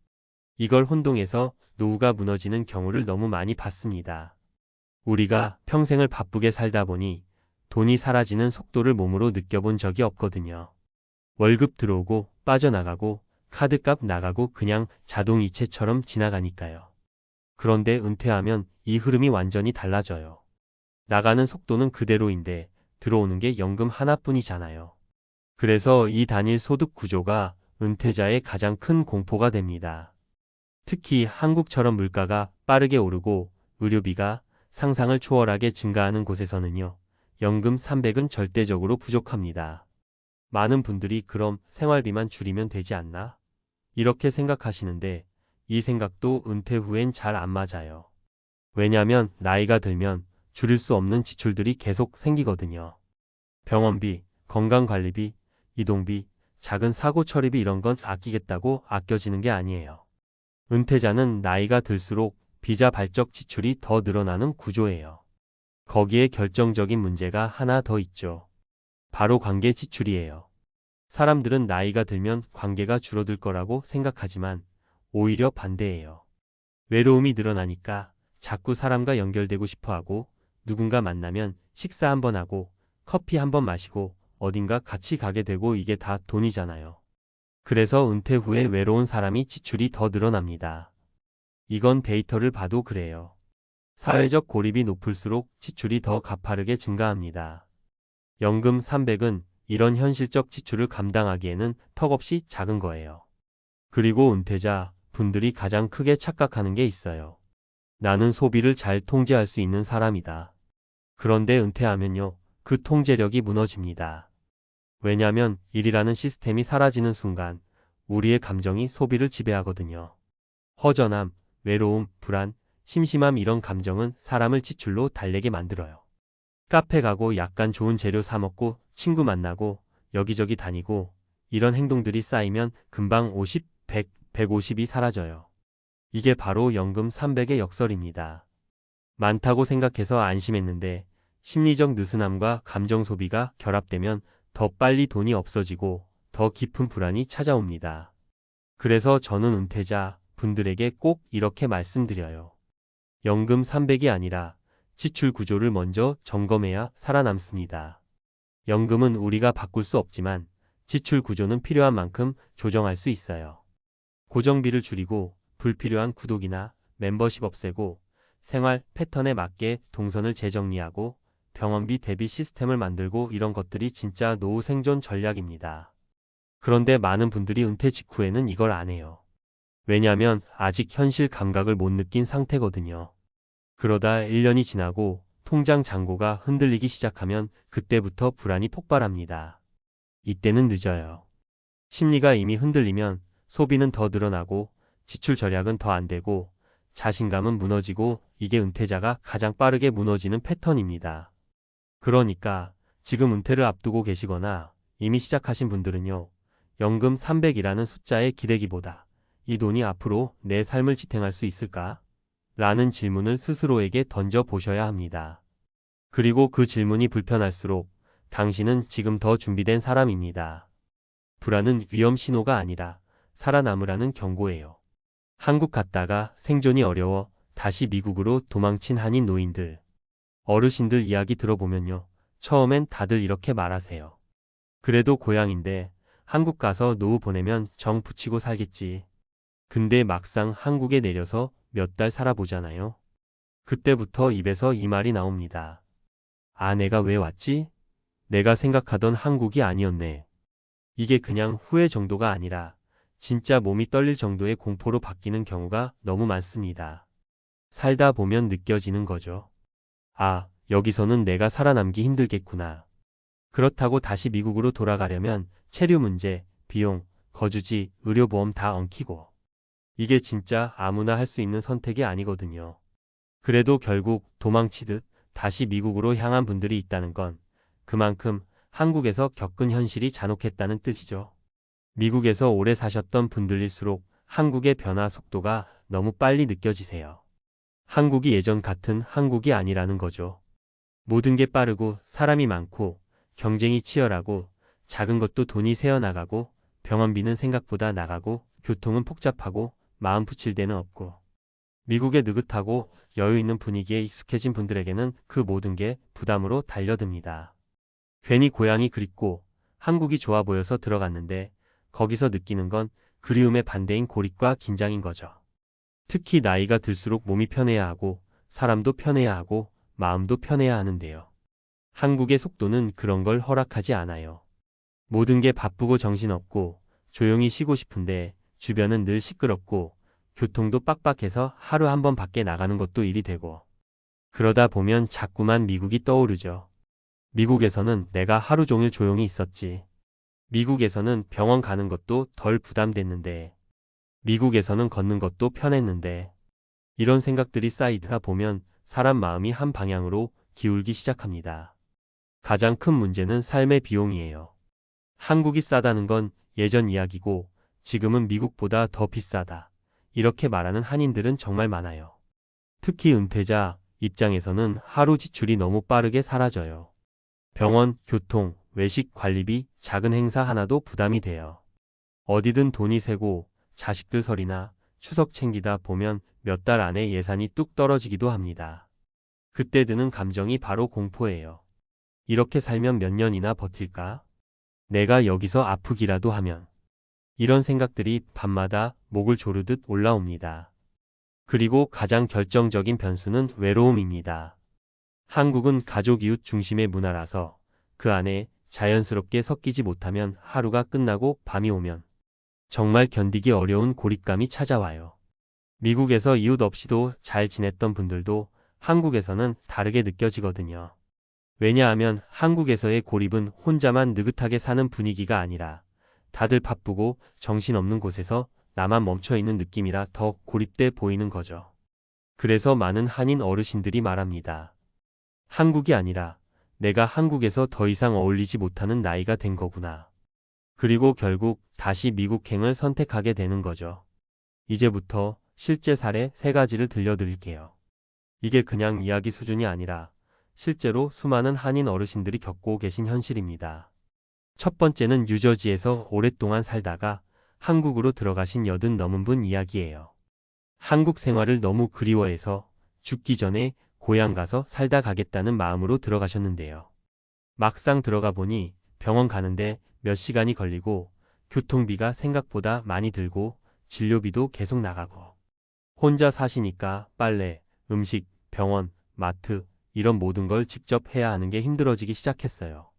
이걸 혼동해서 노후가 무너지는 경우를 너무 많이 봤습니다. 우리가 평생을 바쁘게 살다 보니 돈이 사라지는 속도를 몸으로 느껴본 적이 없거든요. 월급 들어오고 빠져나가고 카드값 나가고 그냥 자동이체처럼 지나가니까요. 그런데 은퇴하면 이 흐름이 완전히 달라져요. 나가는 속도는 그대로인데 들어오는 게 연금 하나뿐이잖아요. 그래서 이 단일 소득 구조가 은퇴자의 가장 큰 공포가 됩니다. 특히 한국처럼 물가가 빠르게 오르고 의료비가 상상을 초월하게 증가하는 곳에서는요. 연금 300은 절대적으로 부족합니다. 많은 분들이 그럼 생활비만 줄이면 되지 않나? 이렇게 생각하시는데 이 생각도 은퇴 후엔 잘 안 맞아요. 왜냐면 나이가 들면 줄일 수 없는 지출들이 계속 생기거든요. 병원비, 건강관리비, 이동비, 작은 사고 처리비 이런 건 아끼겠다고 아껴지는 게 아니에요. 은퇴자는 나이가 들수록 비자발적 지출이 더 늘어나는 구조예요. 거기에 결정적인 문제가 하나 더 있죠. 바로 관계 지출이에요. 사람들은 나이가 들면 관계가 줄어들 거라고 생각하지만 오히려 반대예요. 외로움이 늘어나니까 자꾸 사람과 연결되고 싶어 하고 누군가 만나면 식사 한번 하고 커피 한번 마시고 어딘가 같이 가게 되고 이게 다 돈이잖아요. 그래서 은퇴 후에 외로운 사람이 지출이 더 늘어납니다. 이건 데이터를 봐도 그래요. 사회적 고립이 높을수록 지출이 더 가파르게 증가합니다. 연금 300은 이런 현실적 지출을 감당하기에는 턱없이 작은 거예요. 그리고 은퇴자 분들이 가장 크게 착각하는 게 있어요. 나는 소비를 잘 통제할 수 있는 사람이다. 그런데 은퇴하면요, 그 통제력이 무너집니다. 왜냐면 일이라는 시스템이 사라지는 순간 우리의 감정이 소비를 지배하거든요. 허전함, 외로움, 불안, 심심함 이런 감정은 사람을 지출로 달래게 만들어요. 카페 가고 약간 좋은 재료 사 먹고 친구 만나고 여기저기 다니고 이런 행동들이 쌓이면 금방 50, 100, 150이 사라져요. 이게 바로 연금 300의 역설입니다. 많다고 생각해서 안심했는데 심리적 느슨함과 감정 소비가 결합되면 더 빨리 돈이 없어지고 더 깊은 불안이 찾아옵니다. 그래서 저는 은퇴자 분들에게 꼭 이렇게 말씀드려요. 연금 300이 아니라 지출 구조를 먼저 점검해야 살아남습니다. 연금은 우리가 바꿀 수 없지만 지출 구조는 필요한 만큼 조정할 수 있어요. 고정비를 줄이고 불필요한 구독이나 멤버십 없애고 생활 패턴에 맞게 동선을 재정리하고 병원비 대비 시스템을 만들고 이런 것들이 진짜 노후 생존 전략입니다. 그런데 많은 분들이 은퇴 직후에는 이걸 안 해요. 왜냐면 아직 현실 감각을 못 느낀 상태거든요. 그러다 1년이 지나고 통장 잔고가 흔들리기 시작하면 그때부터 불안이 폭발합니다. 이때는 늦어요. 심리가 이미 흔들리면 소비는 더 늘어나고 지출 절약은 더 안 되고 자신감은 무너지고 이게 은퇴자가 가장 빠르게 무너지는 패턴입니다. 그러니까 지금 은퇴를 앞두고 계시거나 이미 시작하신 분들은요. 연금 300이라는 숫자에 기대기보다 이 돈이 앞으로 내 삶을 지탱할 수 있을까? 라는 질문을 스스로에게 던져보셔야 합니다. 그리고 그 질문이 불편할수록 당신은 지금 더 준비된 사람입니다. 불안은 위험 신호가 아니라 살아남으라는 경고예요. 한국 갔다가 생존이 어려워 다시 미국으로 도망친 한인 노인들. 어르신들 이야기 들어보면요. 처음엔 다들 이렇게 말하세요. 그래도 고향인데 한국 가서 노후 보내면 정 붙이고 살겠지. 근데 막상 한국에 내려서 몇 달 살아보잖아요. 그때부터 입에서 이 말이 나옵니다. 아, 내가 왜 왔지? 내가 생각하던 한국이 아니었네. 이게 그냥 후회 정도가 아니라 진짜 몸이 떨릴 정도의 공포로 바뀌는 경우가 너무 많습니다. 살다 보면 느껴지는 거죠. 아, 여기서는 내가 살아남기 힘들겠구나. 그렇다고 다시 미국으로 돌아가려면 체류 문제, 비용, 거주지, 의료보험 다 엉키고. 이게 진짜 아무나 할 수 있는 선택이 아니거든요. 그래도 결국 도망치듯 다시 미국으로 향한 분들이 있다는 건 그만큼 한국에서 겪은 현실이 잔혹했다는 뜻이죠. 미국에서 오래 사셨던 분들일수록 한국의 변화 속도가 너무 빨리 느껴지세요. 한국이 예전 같은 한국이 아니라는 거죠. 모든 게 빠르고 사람이 많고 경쟁이 치열하고 작은 것도 돈이 새어나가고 병원비는 생각보다 나가고 교통은 복잡하고 마음 붙일 데는 없고 미국의 느긋하고 여유 있는 분위기에 익숙해진 분들에게는 그 모든 게 부담으로 달려듭니다. 괜히 고향이 그립고 한국이 좋아 보여서 들어갔는데 거기서 느끼는 건 그리움의 반대인 고립과 긴장인 거죠. 특히 나이가 들수록 몸이 편해야 하고 사람도 편해야 하고 마음도 편해야 하는데요. 한국의 속도는 그런 걸 허락하지 않아요. 모든 게 바쁘고 정신없고 조용히 쉬고 싶은데 주변은 늘 시끄럽고 교통도 빡빡해서 하루 한 번 밖에 나가는 것도 일이 되고 그러다 보면 자꾸만 미국이 떠오르죠. 미국에서는 내가 하루 종일 조용히 있었지. 미국에서는 병원 가는 것도 덜 부담됐는데 미국에서는 걷는 것도 편했는데 이런 생각들이 쌓이다 보면 사람 마음이 한 방향으로 기울기 시작합니다. 가장 큰 문제는 삶의 비용이에요. 한국이 싸다는 건 예전 이야기고 지금은 미국보다 더 비싸다. 이렇게 말하는 한인들은 정말 많아요. 특히 은퇴자 입장에서는 하루 지출이 너무 빠르게 사라져요. 병원, 교통, 외식, 관리비, 작은 행사 하나도 부담이 돼요. 어디든 돈이 새고 자식들 설이나 추석 챙기다 보면 몇 달 안에 예산이 뚝 떨어지기도 합니다. 그때 드는 감정이 바로 공포예요. 이렇게 살면 몇 년이나 버틸까? 내가 여기서 아프기라도 하면. 이런 생각들이 밤마다 목을 조르듯 올라옵니다. 그리고 가장 결정적인 변수는 외로움입니다. 한국은 가족 이웃 중심의 문화라서 그 안에 자연스럽게 섞이지 못하면 하루가 끝나고 밤이 오면 정말 견디기 어려운 고립감이 찾아와요. 미국에서 이웃 없이도 잘 지냈던 분들도 한국에서는 다르게 느껴지거든요. 왜냐하면 한국에서의 고립은 혼자만 느긋하게 사는 분위기가 아니라 다들 바쁘고 정신없는 곳에서 나만 멈춰있는 느낌이라 더 고립돼 보이는 거죠. 그래서 많은 한인 어르신들이 말합니다. 한국이 아니라 내가 한국에서 더 이상 어울리지 못하는 나이가 된 거구나. 그리고 결국 다시 미국행을 선택하게 되는 거죠. 이제부터 실제 사례 3가지를 들려드릴게요. 이게 그냥 이야기 수준이 아니라 실제로 수많은 한인 어르신들이 겪고 계신 현실입니다. 첫 번째는 뉴저지에서 오랫동안 살다가 한국으로 들어가신 80 넘은 분 이야기예요. 한국 생활을 너무 그리워해서 죽기 전에 고향 가서 살다 가겠다는 마음으로 들어가셨는데요. 막상 들어가 보니 병원 가는데 몇 시간이 걸리고 교통비가 생각보다 많이 들고 진료비도 계속 나가고 혼자 사시니까 빨래, 음식, 병원, 마트 이런 모든 걸 직접 해야 하는 게 힘들어지기 시작했어요.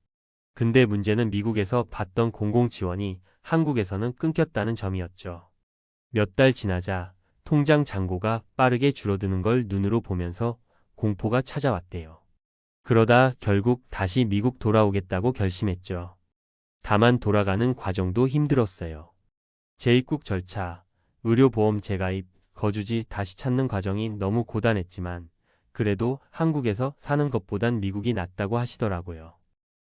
근데 문제는 미국에서 받던 공공 지원이 한국에서는 끊겼다는 점이었죠. 몇 달 지나자 통장 잔고가 빠르게 줄어드는 걸 눈으로 보면서 공포가 찾아왔대요. 그러다 결국 다시 미국 돌아오겠다고 결심했죠. 다만 돌아가는 과정도 힘들었어요. 재입국 절차, 의료보험 재가입, 거주지 다시 찾는 과정이 너무 고단했지만 그래도 한국에서 사는 것보단 미국이 낫다고 하시더라고요.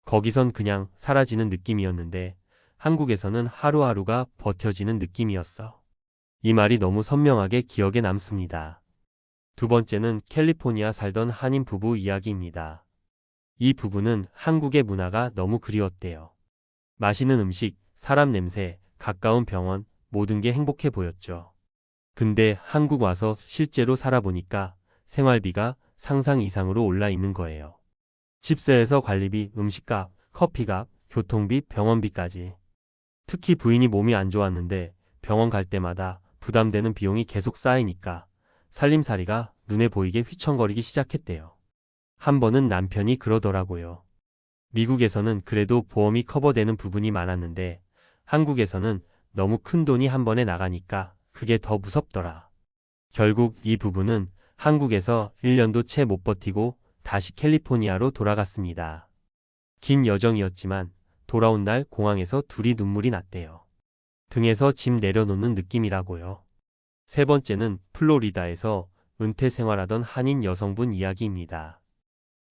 거기선 그냥 사라지는 느낌이었는데 한국에서는 하루하루가 버텨지는 느낌이었어. 이 말이 너무 선명하게 기억에 남습니다. 두 번째는 캘리포니아 살던 한인 부부 이야기입니다. 이 부부는 한국의 문화가 너무 그리웠대요. 맛있는 음식, 사람 냄새, 가까운 병원, 모든 게 행복해 보였죠. 근데 한국 와서 실제로 살아보니까 생활비가 상상 이상으로 올라 있는 거예요. 집세에서 관리비, 음식값, 커피값, 교통비, 병원비까지. 특히 부인이 몸이 안 좋았는데 병원 갈 때마다 부담되는 비용이 계속 쌓이니까 살림살이가 눈에 보이게 휘청거리기 시작했대요. 한 번은 남편이 그러더라고요. 미국에서는 그래도 보험이 커버되는 부분이 많았는데 한국에서는 너무 큰 돈이 한 번에 나가니까 그게 더 무섭더라. 결국 이 부부는 한국에서 1년도 채 못 버티고 다시 캘리포니아로 돌아갔습니다. 긴 여정이었지만 돌아온 날 공항에서 둘이 눈물이 났대요. 등에서 짐 내려놓는 느낌이라고요. 세 번째는 플로리다에서 은퇴 생활하던 한인 여성분 이야기입니다.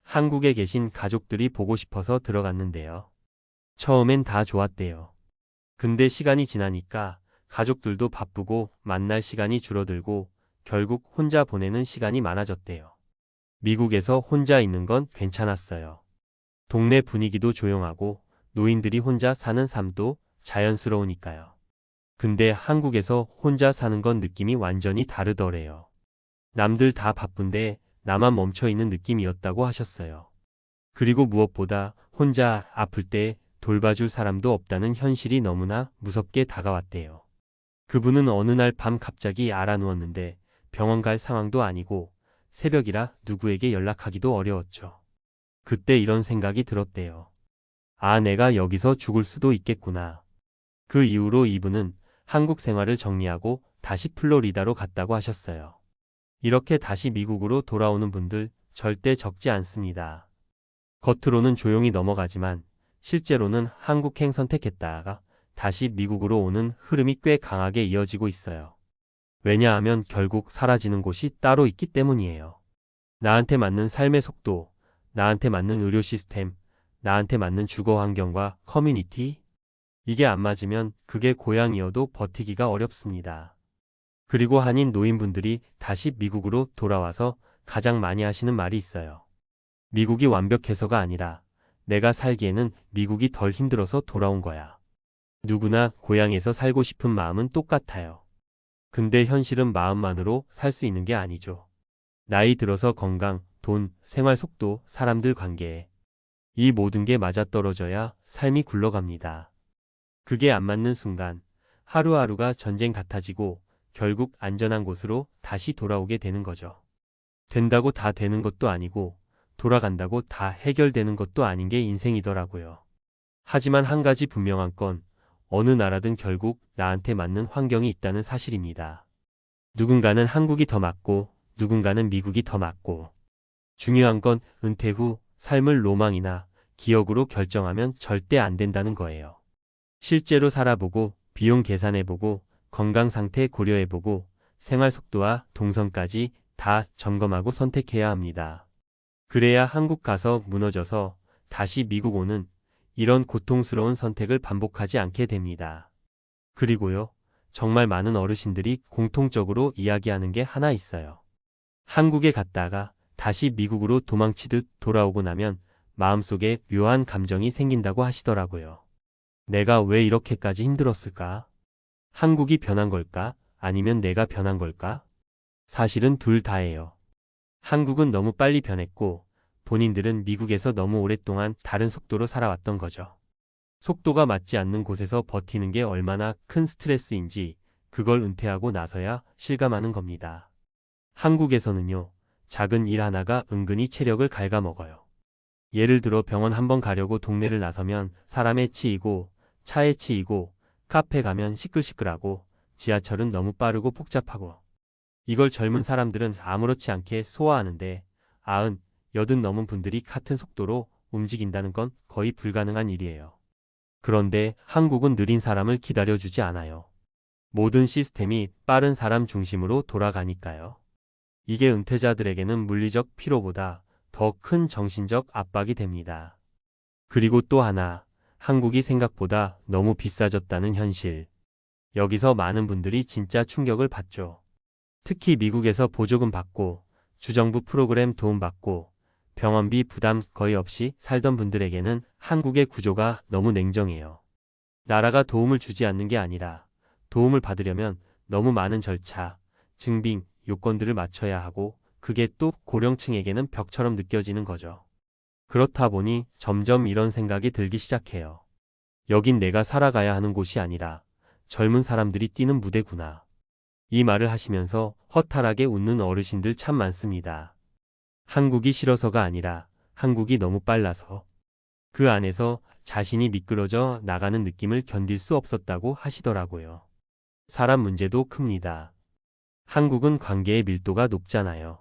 한국에 계신 가족들이 보고 싶어서 들어갔는데요. 처음엔 다 좋았대요. 근데 시간이 지나니까 가족들도 바쁘고 만날 시간이 줄어들고 결국 혼자 보내는 시간이 많아졌대요. 미국에서 혼자 있는 건 괜찮았어요. 동네 분위기도 조용하고 노인들이 혼자 사는 삶도 자연스러우니까요. 근데 한국에서 혼자 사는 건 느낌이 완전히 다르더래요. 남들 다 바쁜데 나만 멈춰 있는 느낌이었다고 하셨어요. 그리고 무엇보다 혼자 아플 때 돌봐줄 사람도 없다는 현실이 너무나 무섭게 다가왔대요. 그분은 어느 날 밤 갑자기 알아누웠는데 병원 갈 상황도 아니고 새벽이라 누구에게 연락하기도 어려웠죠. 그때 이런 생각이 들었대요. 아, 내가 여기서 죽을 수도 있겠구나. 그 이후로 이분은 한국 생활을 정리하고 다시 플로리다로 갔다고 하셨어요. 이렇게 다시 미국으로 돌아오는 분들 절대 적지 않습니다. 겉으로는 조용히 넘어가지만 실제로는 한국행 선택했다가 다시 미국으로 오는 흐름이 꽤 강하게 이어지고 있어요. 왜냐하면 결국 사라지는 곳이 따로 있기 때문이에요. 나한테 맞는 삶의 속도, 나한테 맞는 의료 시스템, 나한테 맞는 주거 환경과 커뮤니티? 이게 안 맞으면 그게 고향이어도 버티기가 어렵습니다. 그리고 한인 노인분들이 다시 미국으로 돌아와서 가장 많이 하시는 말이 있어요. 미국이 완벽해서가 아니라 내가 살기에는 미국이 덜 힘들어서 돌아온 거야. 누구나 고향에서 살고 싶은 마음은 똑같아요. 근데 현실은 마음만으로 살 수 있는 게 아니죠. 나이 들어서 건강, 돈, 생활 속도, 사람들 관계. 이 모든 게 맞아떨어져야 삶이 굴러갑니다. 그게 안 맞는 순간 하루하루가 전쟁 같아지고 결국 안전한 곳으로 다시 돌아오게 되는 거죠. 된다고 다 되는 것도 아니고 돌아간다고 다 해결되는 것도 아닌 게 인생이더라고요. 하지만 한 가지 분명한 건 어느 나라든 결국 나한테 맞는 환경이 있다는 사실입니다. 누군가는 한국이 더 맞고 누군가는 미국이 더 맞고 중요한 건 은퇴 후 삶을 로망이나 기억으로 결정하면 절대 안 된다는 거예요. 실제로 살아보고 비용 계산해보고 건강 상태 고려해보고 생활 속도와 동선까지 다 점검하고 선택해야 합니다. 그래야 한국 가서 무너져서 다시 미국 오는 이런 고통스러운 선택을 반복하지 않게 됩니다. 그리고요, 정말 많은 어르신들이 공통적으로 이야기하는 게 하나 있어요. 한국에 갔다가 다시 미국으로 도망치듯 돌아오고 나면 마음속에 묘한 감정이 생긴다고 하시더라고요. 내가 왜 이렇게까지 힘들었을까? 한국이 변한 걸까? 아니면 내가 변한 걸까? 사실은 둘 다예요. 한국은 너무 빨리 변했고 본인들은 미국에서 너무 오랫동안 다른 속도로 살아왔던 거죠. 속도가 맞지 않는 곳에서 버티는 게 얼마나 큰 스트레스인지 그걸 은퇴하고 나서야 실감하는 겁니다. 한국에서는요, 작은 일 하나가 은근히 체력을 갉아먹어요. 예를 들어 병원 한번 가려고 동네를 나서면 사람에 치이고 차에 치이고 카페 가면 시끌시끌하고 지하철은 너무 빠르고 복잡하고 이걸 젊은 사람들은 아무렇지 않게 소화하는데 90, 80 넘은 분들이 같은 속도로 움직인다는 건 거의 불가능한 일이에요. 그런데 한국은 느린 사람을 기다려주지 않아요. 모든 시스템이 빠른 사람 중심으로 돌아가니까요. 이게 은퇴자들에게는 물리적 피로보다 더 큰 정신적 압박이 됩니다. 그리고 또 하나, 한국이 생각보다 너무 비싸졌다는 현실. 여기서 많은 분들이 진짜 충격을 받죠. 특히 미국에서 보조금 받고 주정부 프로그램 도움 받고 병원비 부담 거의 없이 살던 분들에게는 한국의 구조가 너무 냉정해요. 나라가 도움을 주지 않는 게 아니라 도움을 받으려면 너무 많은 절차, 증빙, 요건들을 맞춰야 하고 그게 또 고령층에게는 벽처럼 느껴지는 거죠. 그렇다 보니 점점 이런 생각이 들기 시작해요. 여긴 내가 살아가야 하는 곳이 아니라 젊은 사람들이 뛰는 무대구나. 이 말을 하시면서 허탈하게 웃는 어르신들 참 많습니다. 한국이 싫어서가 아니라 한국이 너무 빨라서 그 안에서 자신이 미끄러져 나가는 느낌을 견딜 수 없었다고 하시더라고요. 사람 문제도 큽니다. 한국은 관계의 밀도가 높잖아요.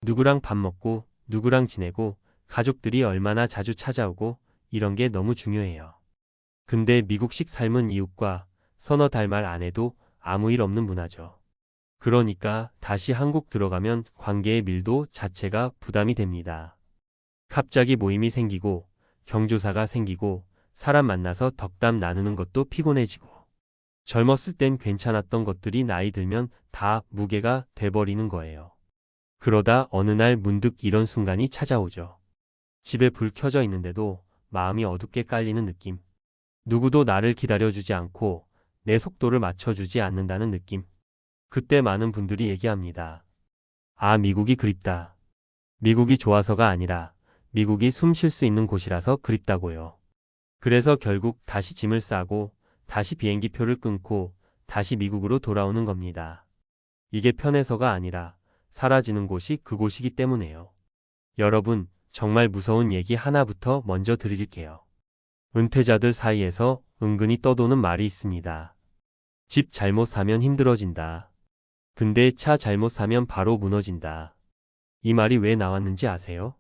누구랑 밥 먹고 누구랑 지내고 가족들이 얼마나 자주 찾아오고 이런 게 너무 중요해요. 근데 미국식 삶은 이웃과 서너 달 말 안 해도 아무 일 없는 문화죠. 그러니까 다시 한국 들어가면 관계의 밀도 자체가 부담이 됩니다. 갑자기 모임이 생기고 경조사가 생기고 사람 만나서 덕담 나누는 것도 피곤해지고 젊었을 땐 괜찮았던 것들이 나이 들면 다 무게가 돼버리는 거예요. 그러다 어느 날 문득 이런 순간이 찾아오죠. 집에 불 켜져 있는데도 마음이 어둡게 깔리는 느낌. 누구도 나를 기다려주지 않고 내 속도를 맞춰주지 않는다는 느낌. 그때 많은 분들이 얘기합니다. 아, 미국이 그립다. 미국이 좋아서가 아니라 미국이 숨 쉴 수 있는 곳이라서 그립다고요. 그래서 결국 다시 짐을 싸고 다시 비행기 표를 끊고 다시 미국으로 돌아오는 겁니다. 이게 편해서가 아니라 사라지는 곳이 그곳이기 때문에요. 여러분, 정말 무서운 얘기 하나부터 먼저 드릴게요. 은퇴자들 사이에서 은근히 떠도는 말이 있습니다. 집 잘못 사면 힘들어진다. 근데 차 잘못 사면 바로 무너진다. 이 말이 왜 나왔는지 아세요?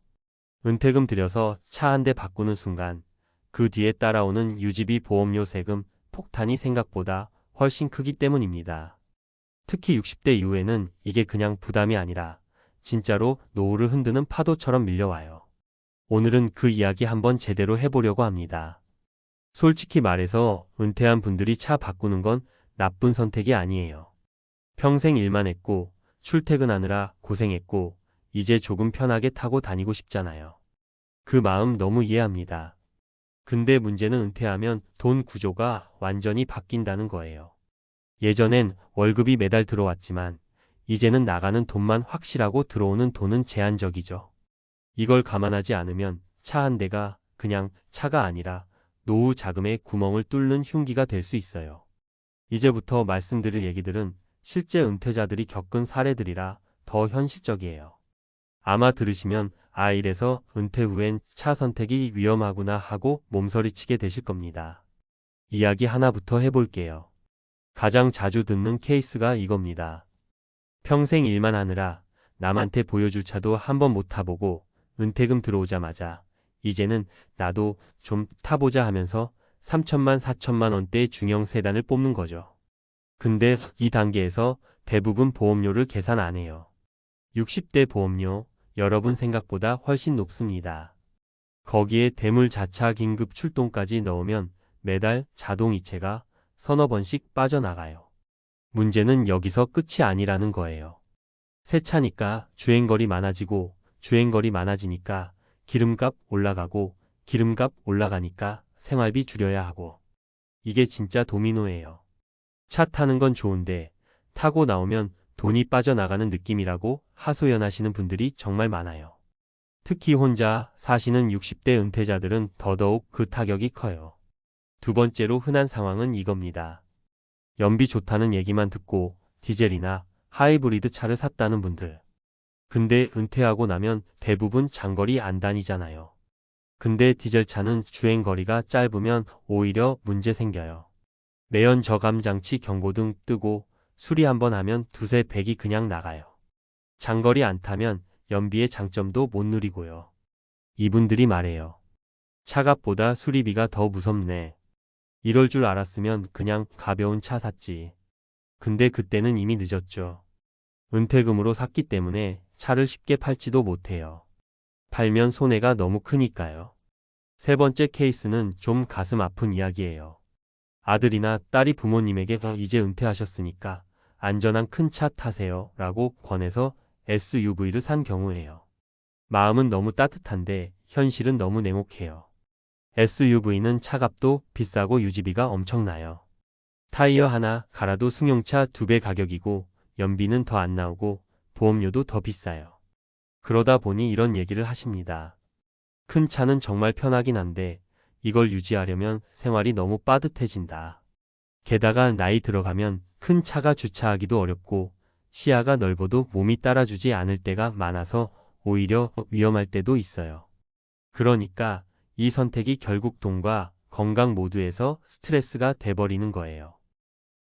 은퇴금 들여서 차 한 대 바꾸는 순간 그 뒤에 따라오는 유지비 보험료 세금 폭탄이 생각보다 훨씬 크기 때문입니다. 특히 60대 이후에는 이게 그냥 부담이 아니라 진짜로 노후를 흔드는 파도처럼 밀려와요. 오늘은 그 이야기 한번 제대로 해보려고 합니다. 솔직히 말해서 은퇴한 분들이 차 바꾸는 건 나쁜 선택이 아니에요. 평생 일만 했고 출퇴근하느라 고생했고 이제 조금 편하게 타고 다니고 싶잖아요. 그 마음 너무 이해합니다. 근데 문제는 은퇴하면 돈 구조가 완전히 바뀐다는 거예요. 예전엔 월급이 매달 들어왔지만 이제는 나가는 돈만 확실하고 들어오는 돈은 제한적이죠. 이걸 감안하지 않으면 차 한 대가 그냥 차가 아니라 노후 자금의 구멍을 뚫는 흉기가 될 수 있어요. 이제부터 말씀드릴 얘기들은 실제 은퇴자들이 겪은 사례들이라 더 현실적이에요. 아마 들으시면 아, 이래서 은퇴 후엔 차 선택이 위험하구나 하고 몸서리치게 되실 겁니다. 이야기 하나부터 해볼게요. 가장 자주 듣는 케이스가 이겁니다. 평생 일만 하느라 남한테 보여줄 차도 한번 못 타보고 은퇴금 들어오자마자 이제는 나도 좀 타보자 하면서 3천만 4천만 원대의 중형 세단을 뽑는 거죠. 근데 이 단계에서 대부분 보험료를 계산 안 해요. 60대 보험료 여러분 생각보다 훨씬 높습니다. 거기에 대물자차 긴급 출동까지 넣으면 매달 자동이체가 서너 번씩 빠져나가요. 문제는 여기서 끝이 아니라는 거예요. 새 차니까 주행거리 많아지고 주행거리 많아지니까 기름값 올라가고 기름값 올라가니까 생활비 줄여야 하고 이게 진짜 도미노예요. 차 타는 건 좋은데 타고 나오면 돈이 빠져나가는 느낌이라고 하소연하시는 분들이 정말 많아요. 특히 혼자 사시는 60대 은퇴자들은 더더욱 그 타격이 커요. 두 번째로 흔한 상황은 이겁니다. 연비 좋다는 얘기만 듣고 디젤이나 하이브리드 차를 샀다는 분들. 근데 은퇴하고 나면 대부분 장거리 안 다니잖아요. 근데 디젤차는 주행거리가 짧으면 오히려 문제 생겨요. 매연 저감 장치 경고등 뜨고 수리 한번 하면 두세 백이 그냥 나가요. 장거리 안 타면 연비의 장점도 못 누리고요. 이분들이 말해요. 차값보다 수리비가 더 무섭네. 이럴 줄 알았으면 그냥 가벼운 차 샀지. 근데 그때는 이미 늦었죠. 은퇴금으로 샀기 때문에 차를 쉽게 팔지도 못해요. 팔면 손해가 너무 크니까요. 세 번째 케이스는 좀 가슴 아픈 이야기예요. 아들이나 딸이 부모님에게 이제 은퇴하셨으니까 안전한 큰 차 타세요 라고 권해서 SUV를 산 경우예요. 마음은 너무 따뜻한데 현실은 너무 냉혹해요. SUV는 차값도 비싸고 유지비가 엄청나요. 타이어 하나 갈아도 승용차 2배 가격이고 연비는 더 안 나오고 보험료도 더 비싸요. 그러다 보니 이런 얘기를 하십니다. 큰 차는 정말 편하긴 한데 이걸 유지하려면 생활이 너무 빠듯해진다. 게다가 나이 들어가면 큰 차가 주차하기도 어렵고 시야가 넓어도 몸이 따라주지 않을 때가 많아서 오히려 위험할 때도 있어요. 그러니까 이 선택이 결국 돈과 건강 모두에서 스트레스가 돼버리는 거예요.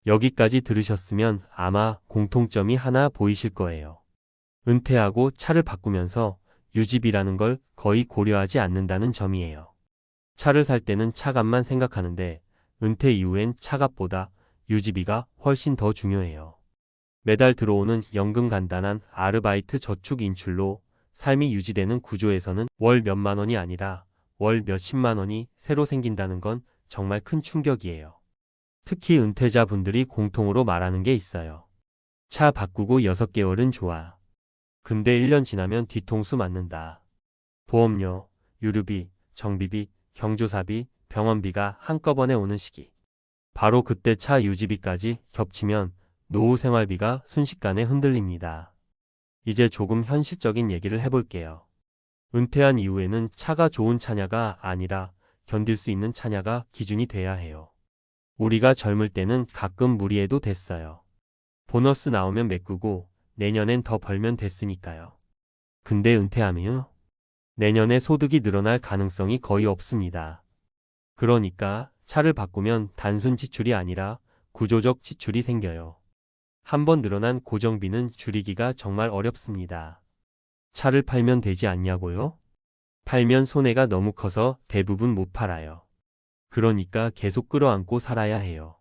여기까지 들으셨으면 아마 공통점이 하나 보이실 거예요. 은퇴하고 차를 바꾸면서 유지비라는 걸 거의 고려하지 않는다는 점이에요. 차를 살 때는 차값만 생각하는데 은퇴 이후엔 차값보다 유지비가 훨씬 더 중요해요. 매달 들어오는 연금 간단한 아르바이트 저축 인출로 삶이 유지되는 구조에서는 월 몇만 원이 아니라 월 몇십만 원이 새로 생긴다는 건 정말 큰 충격이에요. 특히 은퇴자분들이 공통으로 말하는 게 있어요. 차 바꾸고 6개월은 좋아. 근데 1년 지나면 뒤통수 맞는다. 보험료, 유류비, 정비비, 경조사비, 병원비가 한꺼번에 오는 시기. 바로 그때 차 유지비까지 겹치면 노후 생활비가 순식간에 흔들립니다. 이제 조금 현실적인 얘기를 해볼게요. 은퇴한 이후에는 차가 좋은 차냐가 아니라 견딜 수 있는 차냐가 기준이 돼야 해요. 우리가 젊을 때는 가끔 무리해도 됐어요. 보너스 나오면 메꾸고 내년엔 더 벌면 됐으니까요. 근데 은퇴하면요? 내년에 소득이 늘어날 가능성이 거의 없습니다. 그러니까 차를 바꾸면 단순 지출이 아니라 구조적 지출이 생겨요. 한번 늘어난 고정비는 줄이기가 정말 어렵습니다. 차를 팔면 되지 않냐고요? 팔면 손해가 너무 커서 대부분 못 팔아요. 그러니까 계속 끌어안고 살아야 해요.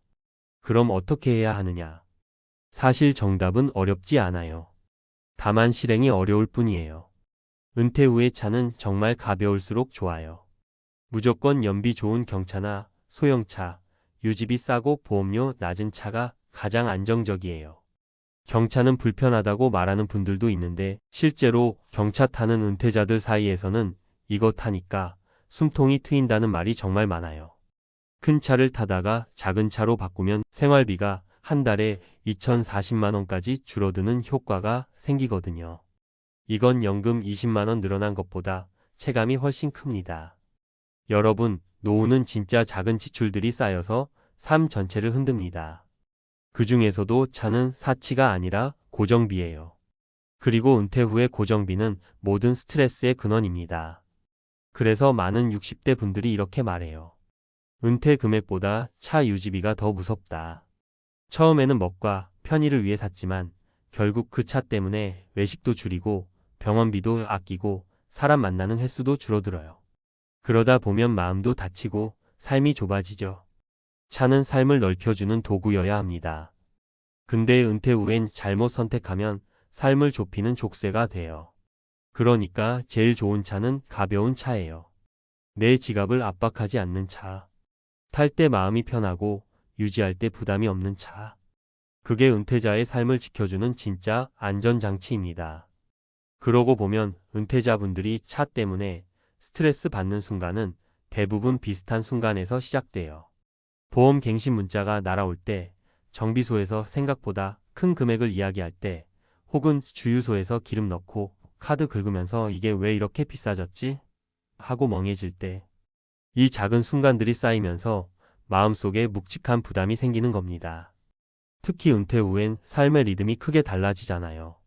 그럼 어떻게 해야 하느냐? 사실 정답은 어렵지 않아요. 다만 실행이 어려울 뿐이에요. 은퇴 후의 차는 정말 가벼울수록 좋아요. 무조건 연비 좋은 경차나 소형차, 유지비 싸고 보험료 낮은 차가 가장 안정적이에요. 경차는 불편하다고 말하는 분들도 있는데 실제로 경차 타는 은퇴자들 사이에서는 이거 타니까 숨통이 트인다는 말이 정말 많아요. 큰 차를 타다가 작은 차로 바꾸면 생활비가 한 달에 2,040만 원까지 줄어드는 효과가 생기거든요. 이건 연금 20만 원 늘어난 것보다 체감이 훨씬 큽니다. 여러분, 노후는 진짜 작은 지출들이 쌓여서 삶 전체를 흔듭니다. 그 중에서도 차는 사치가 아니라 고정비예요. 그리고 은퇴 후의 고정비는 모든 스트레스의 근원입니다. 그래서 많은 60대 분들이 이렇게 말해요. 은퇴 금액보다 차 유지비가 더 무섭다. 처음에는 멋과 편의를 위해 샀지만 결국 그 차 때문에 외식도 줄이고 병원비도 아끼고 사람 만나는 횟수도 줄어들어요. 그러다 보면 마음도 다치고 삶이 좁아지죠. 차는 삶을 넓혀주는 도구여야 합니다. 근데 은퇴 후엔 잘못 선택하면 삶을 좁히는 족쇄가 돼요. 그러니까 제일 좋은 차는 가벼운 차예요. 내 지갑을 압박하지 않는 차. 탈 때 마음이 편하고 유지할 때 부담이 없는 차. 그게 은퇴자의 삶을 지켜주는 진짜 안전장치입니다. 그러고 보면 은퇴자분들이 차 때문에 스트레스 받는 순간은 대부분 비슷한 순간에서 시작돼요. 보험 갱신 문자가 날아올 때, 정비소에서 생각보다 큰 금액을 이야기할 때, 혹은 주유소에서 기름 넣고 카드 긁으면서 이게 왜 이렇게 비싸졌지? 하고 멍해질 때, 이 작은 순간들이 쌓이면서 마음속에 묵직한 부담이 생기는 겁니다. 특히 은퇴 후엔 삶의 리듬이 크게 달라지잖아요.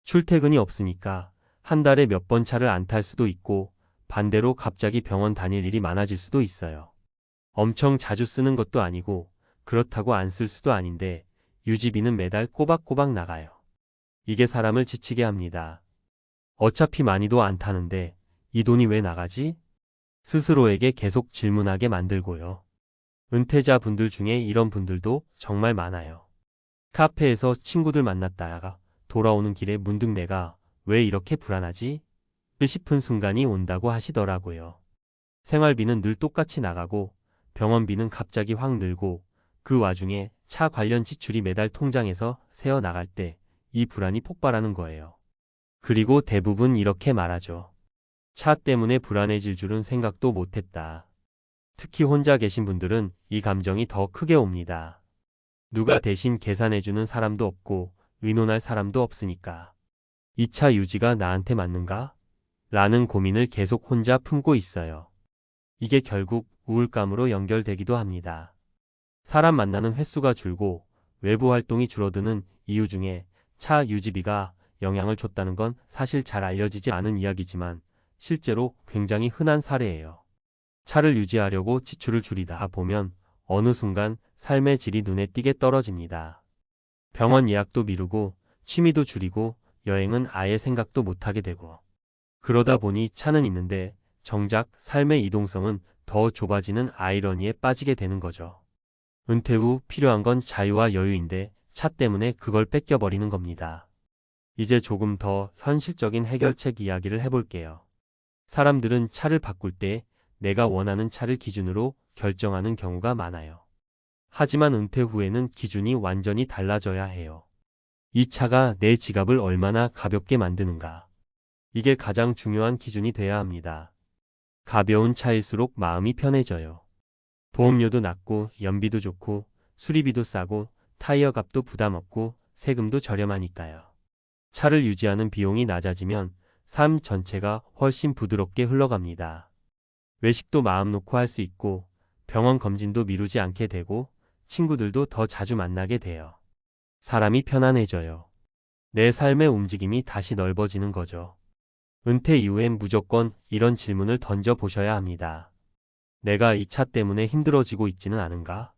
출퇴근이 없으니까 한 달에 몇 번 차를 안 탈 수도 있고 반대로 갑자기 병원 다닐 일이 많아질 수도 있어요. 엄청 자주 쓰는 것도 아니고 그렇다고 안 쓸 수도 아닌데 유지비는 매달 꼬박꼬박 나가요. 이게 사람을 지치게 합니다. 어차피 많이도 안 타는데 이 돈이 왜 나가지? 스스로에게 계속 질문하게 만들고요. 은퇴자 분들 중에 이런 분들도 정말 많아요. 카페에서 친구들 만났다가 돌아오는 길에 문득 내가 왜 이렇게 불안하지? 싶은 순간이 온다고 하시더라고요. 생활비는 늘 똑같이 나가고 병원비는 갑자기 확 늘고 그 와중에 차 관련 지출이 매달 통장에서 새어 나갈 때 이 불안이 폭발하는 거예요. 그리고 대부분 이렇게 말하죠. 차 때문에 불안해질 줄은 생각도 못했다. 특히 혼자 계신 분들은 이 감정이 더 크게 옵니다. 누가 대신 계산해주는 사람도 없고 의논할 사람도 없으니까. 이 차 유지가 나한테 맞는가? 라는 고민을 계속 혼자 품고 있어요. 이게 결국 우울감으로 연결되기도 합니다. 사람 만나는 횟수가 줄고 외부 활동이 줄어드는 이유 중에 차 유지비가 영향을 줬다는 건 사실 잘 알려지지 않은 이야기지만 실제로 굉장히 흔한 사례예요. 차를 유지하려고 지출을 줄이다 보면 어느 순간 삶의 질이 눈에 띄게 떨어집니다. 병원 예약도 미루고 취미도 줄이고 여행은 아예 생각도 못하게 되고 그러다 보니 차는 있는데 정작 삶의 이동성은 더 좁아지는 아이러니에 빠지게 되는 거죠. 은퇴 후 필요한 건 자유와 여유인데 차 때문에 그걸 뺏겨버리는 겁니다. 이제 조금 더 현실적인 해결책 이야기를 해볼게요. 사람들은 차를 바꿀 때 내가 원하는 차를 기준으로 결정하는 경우가 많아요. 하지만 은퇴 후에는 기준이 완전히 달라져야 해요. 이 차가 내 지갑을 얼마나 가볍게 만드는가. 이게 가장 중요한 기준이 돼야 합니다. 가벼운 차일수록 마음이 편해져요. 보험료도 낮고 연비도 좋고 수리비도 싸고 타이어 값도 부담 없고 세금도 저렴하니까요. 차를 유지하는 비용이 낮아지면 삶 전체가 훨씬 부드럽게 흘러갑니다. 외식도 마음 놓고 할 수 있고 병원 검진도 미루지 않게 되고 친구들도 더 자주 만나게 돼요. 사람이 편안해져요. 내 삶의 움직임이 다시 넓어지는 거죠. 은퇴 이후엔 무조건 이런 질문을 던져 보셔야 합니다. 내가 이 차 때문에 힘들어지고 있지는 않은가?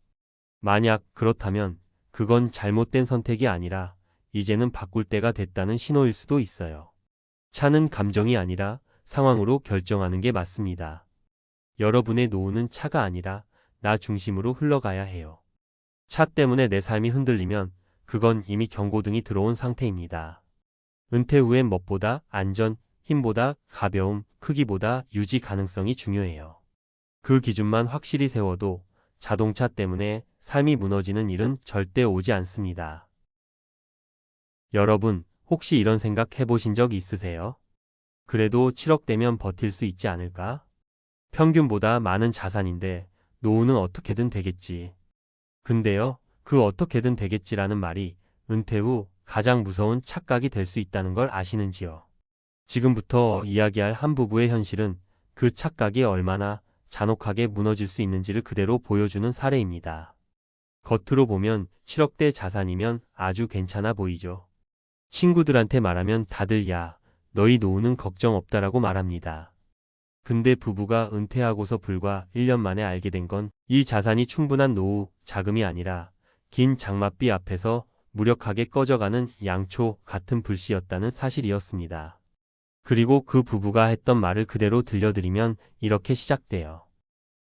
만약 그렇다면 그건 잘못된 선택이 아니라 이제는 바꿀 때가 됐다는 신호일 수도 있어요. 차는 감정이 아니라 상황으로 결정하는 게 맞습니다. 여러분의 노후는 차가 아니라 나 중심으로 흘러가야 해요. 차 때문에 내 삶이 흔들리면 그건 이미 경고등이 들어온 상태입니다. 은퇴 후엔 멋보다 안전, 힘보다 가벼움, 크기보다 유지 가능성이 중요해요. 그 기준만 확실히 세워도 자동차 때문에 삶이 무너지는 일은 절대 오지 않습니다. 여러분, 혹시 이런 생각 해보신 적 있으세요? 그래도 7억 되면 버틸 수 있지 않을까? 평균보다 많은 자산인데 노후는 어떻게든 되겠지. 근데요, 그 어떻게든 되겠지라는 말이 은퇴 후 가장 무서운 착각이 될 수 있다는 걸 아시는지요? 지금부터 이야기할 한 부부의 현실은 그 착각이 얼마나 잔혹하게 무너질 수 있는지를 그대로 보여주는 사례입니다. 겉으로 보면 7억대 자산이면 아주 괜찮아 보이죠. 친구들한테 말하면 다들 야, 너희 노후는 걱정 없다라고 말합니다. 근데 부부가 은퇴하고서 불과 1년 만에 알게 된 건 이 자산이 충분한 노후 자금이 아니라 긴 장맛비 앞에서 무력하게 꺼져가는 양초 같은 불씨였다는 사실이었습니다. 그리고 그 부부가 했던 말을 그대로 들려드리면 이렇게 시작돼요.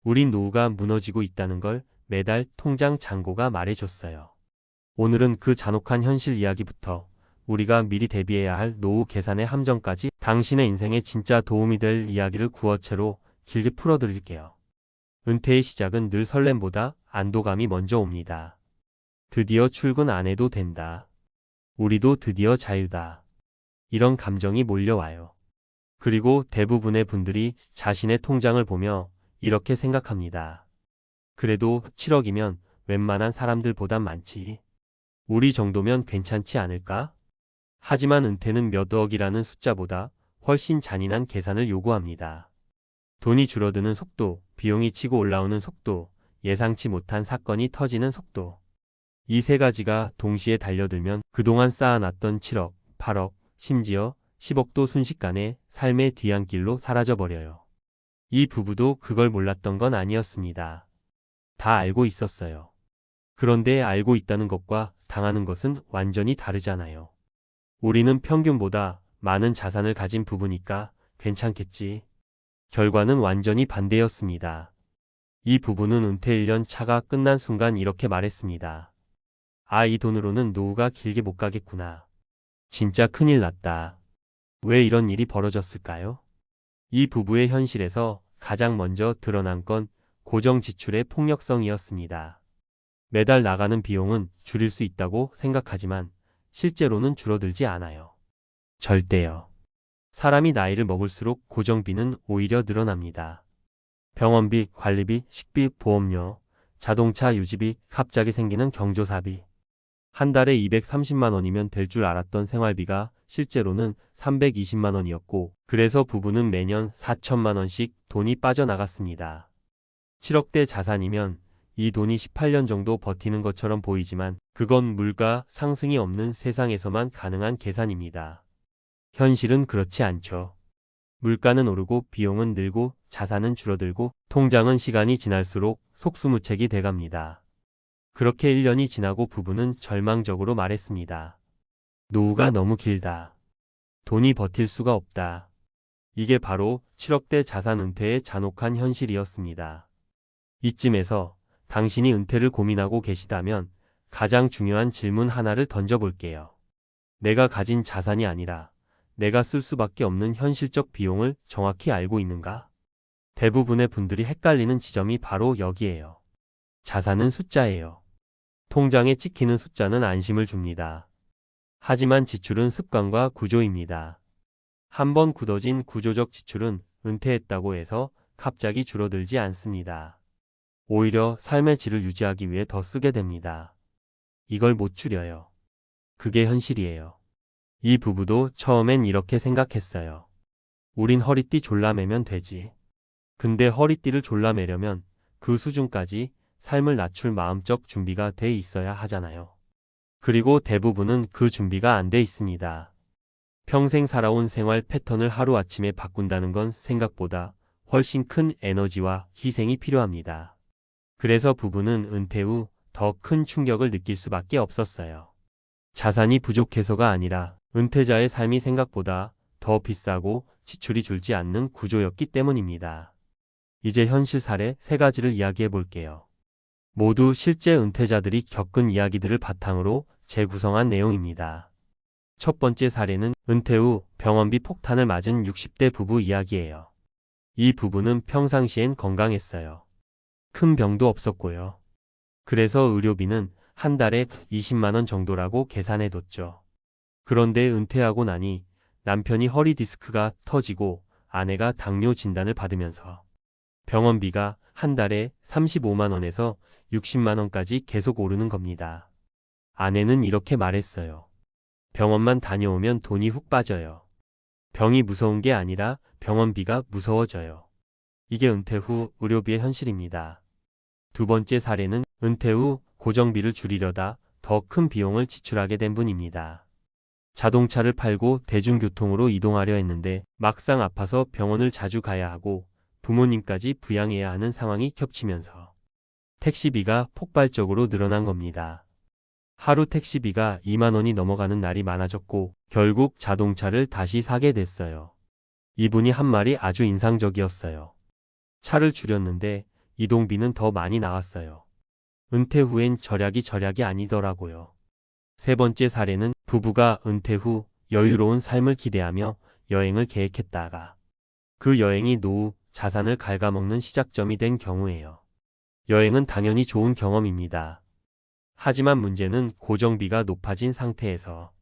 우린 노후가 무너지고 있다는 걸 매달 통장 잔고가 말해줬어요. 오늘은 그 잔혹한 현실 이야기부터 우리가 미리 대비해야 할 노후 계산의 함정까지 당신의 인생에 진짜 도움이 될 이야기를 구어체로 길게 풀어드릴게요. 은퇴의 시작은 늘 설렘보다 안도감이 먼저 옵니다. 드디어 출근 안 해도 된다. 우리도 드디어 자유다. 이런 감정이 몰려와요. 그리고 대부분의 분들이 자신의 통장을 보며 이렇게 생각합니다. 그래도 7억이면 웬만한 사람들보단 많지. 우리 정도면 괜찮지 않을까? 하지만 은퇴는 몇 억이라는 숫자보다 훨씬 잔인한 계산을 요구합니다. 돈이 줄어드는 속도, 비용이 치고 올라오는 속도, 예상치 못한 사건이 터지는 속도. 이 세 가지가 동시에 달려들면 그동안 쌓아놨던 7억, 8억, 심지어 10억도 순식간에 삶의 뒤안길로 사라져버려요. 이 부부도 그걸 몰랐던 건 아니었습니다. 다 알고 있었어요. 그런데 알고 있다는 것과 당하는 것은 완전히 다르잖아요. 우리는 평균보다 많은 자산을 가진 부부니까 괜찮겠지. 결과는 완전히 반대였습니다. 이 부부는 은퇴 1년 차가 끝난 순간 이렇게 말했습니다. 아, 이 돈으로는 노후가 길게 못 가겠구나. 진짜 큰일 났다. 왜 이런 일이 벌어졌을까요? 이 부부의 현실에서 가장 먼저 드러난 건 고정 지출의 폭력성이었습니다. 매달 나가는 비용은 줄일 수 있다고 생각하지만 실제로는 줄어들지 않아요. 절대요. 사람이 나이를 먹을수록 고정비는 오히려 늘어납니다. 병원비, 관리비, 식비, 보험료, 자동차 유지비, 갑자기 생기는 경조사비. 한 달에 230만 원이면 될 줄 알았던 생활비가 실제로는 320만 원이었고, 그래서 부부는 매년 4천만 원씩 돈이 빠져나갔습니다. 7억대 자산이면 이 돈이 18년 정도 버티는 것처럼 보이지만 그건 물가 상승이 없는 세상에서만 가능한 계산입니다. 현실은 그렇지 않죠. 물가는 오르고 비용은 늘고 자산은 줄어들고 통장은 시간이 지날수록 속수무책이 돼갑니다. 그렇게 1년이 지나고 부부는 절망적으로 말했습니다. 노후가 너무 길다. 돈이 버틸 수가 없다. 이게 바로 7억대 자산 은퇴의 잔혹한 현실이었습니다. 이쯤에서 당신이 은퇴를 고민하고 계시다면 가장 중요한 질문 하나를 던져볼게요. 내가 가진 자산이 아니라 내가 쓸 수밖에 없는 현실적 비용을 정확히 알고 있는가? 대부분의 분들이 헷갈리는 지점이 바로 여기예요. 자산은 숫자예요. 통장에 찍히는 숫자는 안심을 줍니다. 하지만 지출은 습관과 구조입니다. 한번 굳어진 구조적 지출은 은퇴했다고 해서 갑자기 줄어들지 않습니다. 오히려 삶의 질을 유지하기 위해 더 쓰게 됩니다. 이걸 못 줄여요. 그게 현실이에요. 이 부부도 처음엔 이렇게 생각했어요. 우린 허리띠 졸라매면 되지. 근데 허리띠를 졸라매려면 그 수준까지 삶을 낮출 마음적 준비가 돼 있어야 하잖아요. 그리고 대부분은 그 준비가 안 돼 있습니다. 평생 살아온 생활 패턴을 하루아침에 바꾼다는 건 생각보다 훨씬 큰 에너지와 희생이 필요합니다. 그래서 부부는 은퇴 후 더 큰 충격을 느낄 수밖에 없었어요. 자산이 부족해서가 아니라 은퇴자의 삶이 생각보다 더 비싸고 지출이 줄지 않는 구조였기 때문입니다. 이제 현실 사례 3가지를 이야기해 볼게요. 모두 실제 은퇴자들이 겪은 이야기들을 바탕으로 재구성한 내용입니다. 첫 번째 사례는 은퇴 후 병원비 폭탄을 맞은 60대 부부 이야기예요. 이 부부는 평상시엔 건강했어요. 큰 병도 없었고요. 그래서 의료비는 한 달에 20만 원 정도라고 계산해뒀죠. 그런데 은퇴하고 나니 남편이 허리 디스크가 터지고 아내가 당뇨 진단을 받으면서 병원비가 한 달에 35만 원에서 60만 원까지 계속 오르는 겁니다. 아내는 이렇게 말했어요. 병원만 다녀오면 돈이 훅 빠져요. 병이 무서운 게 아니라 병원비가 무서워져요. 이게 은퇴 후 의료비의 현실입니다. 두 번째 사례는 은퇴 후 고정비를 줄이려다 더 큰 비용을 지출하게 된 분입니다. 자동차를 팔고 대중교통으로 이동하려 했는데 막상 아파서 병원을 자주 가야 하고 부모님까지 부양해야 하는 상황이 겹치면서 택시비가 폭발적으로 늘어난 겁니다. 하루 택시비가 2만 원이 넘어가는 날이 많아졌고 결국 자동차를 다시 사게 됐어요. 이분이 한 말이 아주 인상적이었어요. 차를 줄였는데 이동비는 더 많이 나왔어요. 은퇴 후엔 절약이 아니더라고요. 세 번째 사례는 부부가 은퇴 후 여유로운 삶을 기대하며 여행을 계획했다가 그 여행이 노후 자산을 갉아먹는 시작점이 된 경우예요. 여행은 당연히 좋은 경험입니다. 하지만 문제는 고정비가 높아진 상태에서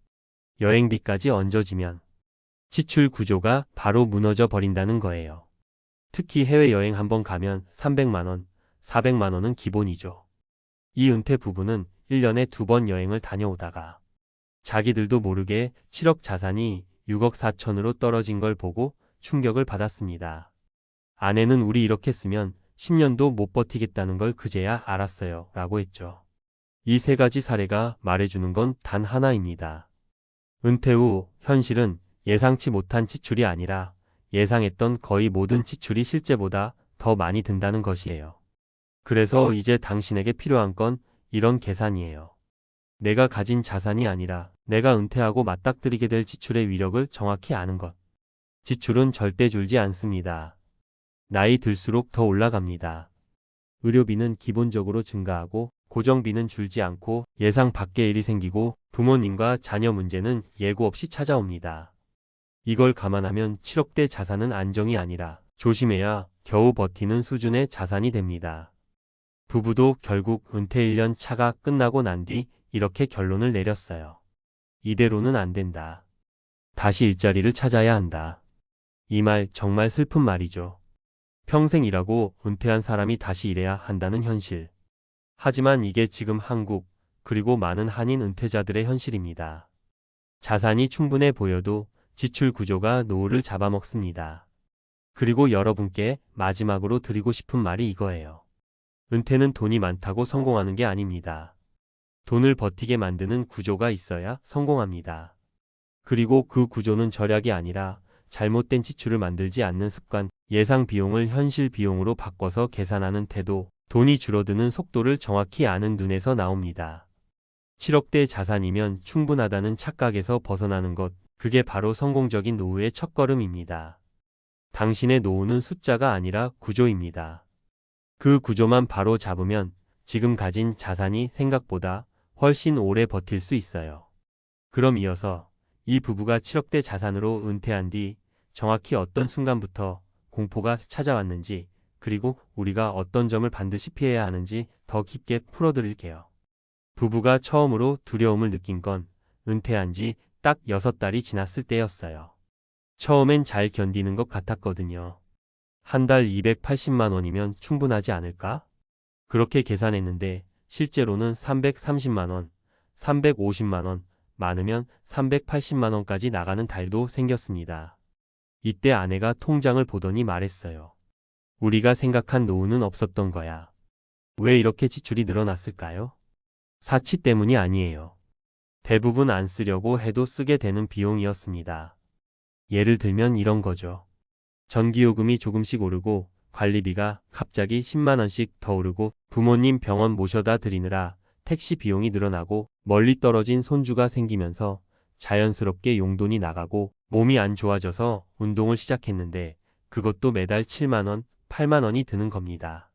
여행비까지 얹어지면 지출 구조가 바로 무너져 버린다는 거예요. 특히 해외여행 한번 가면 300만 원, 400만 원은 기본이죠. 이 은퇴 부부는 1년에 2번 여행을 다녀오다가 자기들도 모르게 7억 자산이 6억 4천으로 떨어진 걸 보고 충격을 받았습니다. 아내는 우리 이렇게 쓰면 10년도 못 버티겠다는 걸 그제야 알았어요 라고 했죠. 이 3가지 사례가 말해주는 건 단 하나입니다. 은퇴 후 현실은 예상치 못한 지출이 아니라 예상했던 거의 모든 지출이 실제보다 더 많이 든다는 것이에요. 그래서 이제 당신에게 필요한 건 이런 계산이에요. 내가 가진 자산이 아니라 내가 은퇴하고 맞닥뜨리게 될 지출의 위력을 정확히 아는 것. 지출은 절대 줄지 않습니다. 나이 들수록 더 올라갑니다. 의료비는 기본적으로 증가하고 고정비는 줄지 않고 예상 밖의 일이 생기고 부모님과 자녀 문제는 예고 없이 찾아옵니다. 이걸 감안하면 7억대 자산은 안정이 아니라 조심해야 겨우 버티는 수준의 자산이 됩니다. 부부도 결국 은퇴 1년 차가 끝나고 난 뒤 이렇게 결론을 내렸어요. 이대로는 안 된다. 다시 일자리를 찾아야 한다. 이 말 정말 슬픈 말이죠. 평생 일하고 은퇴한 사람이 다시 일해야 한다는 현실. 하지만 이게 지금 한국, 그리고 많은 한인 은퇴자들의 현실입니다. 자산이 충분해 보여도 지출 구조가 노후를 잡아먹습니다. 그리고 여러분께 마지막으로 드리고 싶은 말이 이거예요. 은퇴는 돈이 많다고 성공하는 게 아닙니다. 돈을 버티게 만드는 구조가 있어야 성공합니다. 그리고 그 구조는 절약이 아니라 잘못된 지출을 만들지 않는 습관, 예상 비용을 현실 비용으로 바꿔서 계산하는 태도, 돈이 줄어드는 속도를 정확히 아는 눈에서 나옵니다. 7억대 자산이면 충분하다는 착각에서 벗어나는 것, 그게 바로 성공적인 노후의 첫걸음입니다. 당신의 노후는 숫자가 아니라 구조입니다. 그 구조만 바로 잡으면 지금 가진 자산이 생각보다 훨씬 오래 버틸 수 있어요. 그럼 이어서 이 부부가 7억대 자산으로 은퇴한 뒤 정확히 어떤 순간부터 공포가 찾아왔는지, 그리고 우리가 어떤 점을 반드시 피해야 하는지 더 깊게 풀어드릴게요. 부부가 처음으로 두려움을 느낀 건 은퇴한 지 딱 6달이 지났을 때였어요. 처음엔 잘 견디는 것 같았거든요. 한 달 280만 원이면 충분하지 않을까? 그렇게 계산했는데 실제로는 330만 원, 350만 원, 많으면 380만 원까지 나가는 달도 생겼습니다. 이때 아내가 통장을 보더니 말했어요. 우리가 생각한 노후는 없었던 거야. 왜 이렇게 지출이 늘어났을까요? 사치 때문이 아니에요. 대부분 안 쓰려고 해도 쓰게 되는 비용이었습니다. 예를 들면 이런 거죠. 전기요금이 조금씩 오르고 관리비가 갑자기 10만 원씩 더 오르고 부모님 병원 모셔다 드리느라 택시 비용이 늘어나고 멀리 떨어진 손주가 생기면서 자연스럽게 용돈이 나가고 몸이 안 좋아져서 운동을 시작했는데 그것도 매달 7만 원, 8만 원이 드는 겁니다.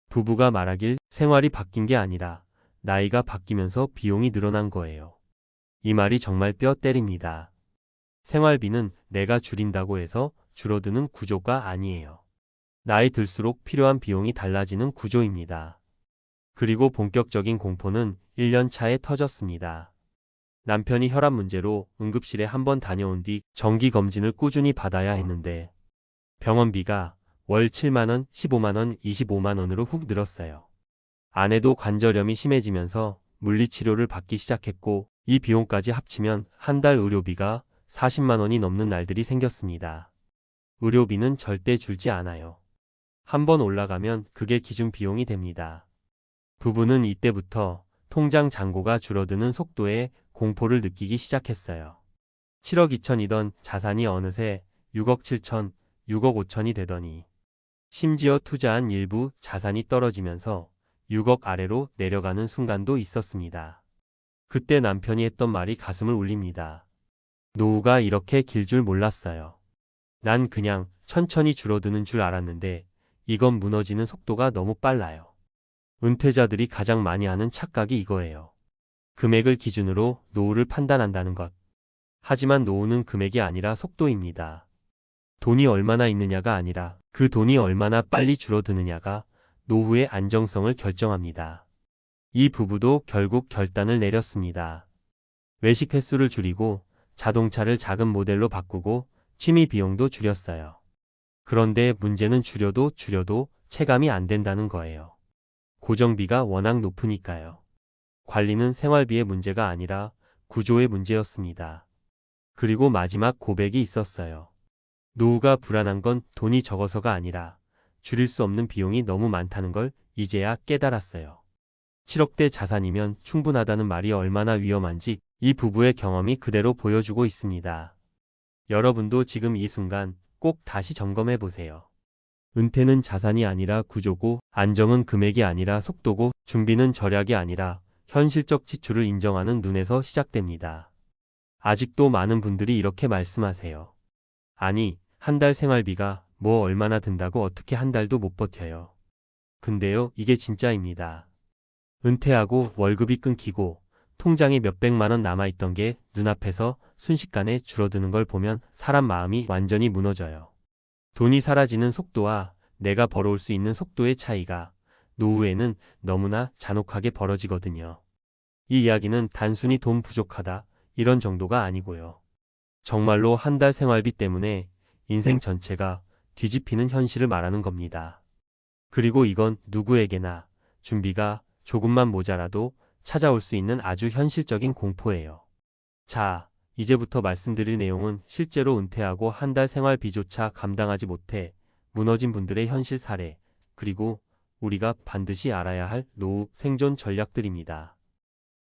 부부가 말하길 생활이 바뀐 게 아니라 나이가 바뀌면서 비용이 늘어난 거예요. 이 말이 정말 뼈 때립니다. 생활비는 내가 줄인다고 해서 줄어드는 구조가 아니에요. 나이 들수록 필요한 비용이 달라지는 구조입니다. 그리고 본격적인 공포는 1년 차에 터졌습니다. 남편이 혈압 문제로 응급실에 한번 다녀온 뒤 정기검진을 꾸준히 받아야 했는데 병원비가 월 7만 원, 15만 원, 25만 원으로 훅 늘었어요. 아내도 관절염이 심해지면서 물리치료를 받기 시작했고 이 비용까지 합치면 한 달 의료비가 40만 원이 넘는 날들이 생겼습니다. 의료비는 절대 줄지 않아요. 한번 올라가면 그게 기준 비용이 됩니다. 부부는 이때부터 통장 잔고가 줄어드는 속도에 공포를 느끼기 시작했어요. 7억 2천이던 자산이 어느새 6억 7천, 6억 5천이 되더니 심지어 투자한 일부 자산이 떨어지면서 6억 아래로 내려가는 순간도 있었습니다. 그때 남편이 했던 말이 가슴을 울립니다. 노후가 이렇게 길 줄 몰랐어요. 난 그냥 천천히 줄어드는 줄 알았는데 이건 무너지는 속도가 너무 빨라요. 은퇴자들이 가장 많이 하는 착각이 이거예요. 금액을 기준으로 노후를 판단한다는 것. 하지만 노후는 금액이 아니라 속도입니다. 돈이 얼마나 있느냐가 아니라 그 돈이 얼마나 빨리 줄어드느냐가 노후의 안정성을 결정합니다. 이 부부도 결국 결단을 내렸습니다. 외식 횟수를 줄이고 자동차를 작은 모델로 바꾸고 취미 비용도 줄였어요. 그런데 문제는 줄여도 체감이 안 된다는 거예요. 고정비가 워낙 높으니까요. 관리는 생활비의 문제가 아니라 구조의 문제였습니다. 그리고 마지막 고백이 있었어요. 노후가 불안한 건 돈이 적어서가 아니라 줄일 수 없는 비용이 너무 많다는 걸 이제야 깨달았어요. 7억대 자산이면 충분하다는 말이 얼마나 위험한지 이 부부의 경험이 그대로 보여주고 있습니다. 여러분도 지금 이 순간 꼭 다시 점검해 보세요. 은퇴는 자산이 아니라 구조고, 안정은 금액이 아니라 속도고, 준비는 절약이 아니라 현실적 지출을 인정하는 눈에서 시작됩니다. 아직도 많은 분들이 이렇게 말씀하세요. 아니, 한 달 생활비가 뭐 얼마나 든다고 어떻게 한 달도 못 버텨요. 근데요, 이게 진짜입니다. 은퇴하고 월급이 끊기고 통장에 몇백만 원 남아있던 게 눈앞에서 순식간에 줄어드는 걸 보면 사람 마음이 완전히 무너져요. 돈이 사라지는 속도와 내가 벌어올 수 있는 속도의 차이가 노후에는 너무나 잔혹하게 벌어지거든요. 이 이야기는 단순히 돈 부족하다 이런 정도가 아니고요. 정말로 한 달 생활비 때문에 인생 전체가 뒤집히는 현실을 말하는 겁니다. 그리고 이건 누구에게나 준비가 조금만 모자라도 찾아올 수 있는 아주 현실적인 공포예요. 자, 이제부터 말씀드릴 내용은 실제로 은퇴하고 한 달 생활비조차 감당하지 못해 무너진 분들의 현실 사례, 그리고 우리가 반드시 알아야 할 노후 생존 전략들입니다.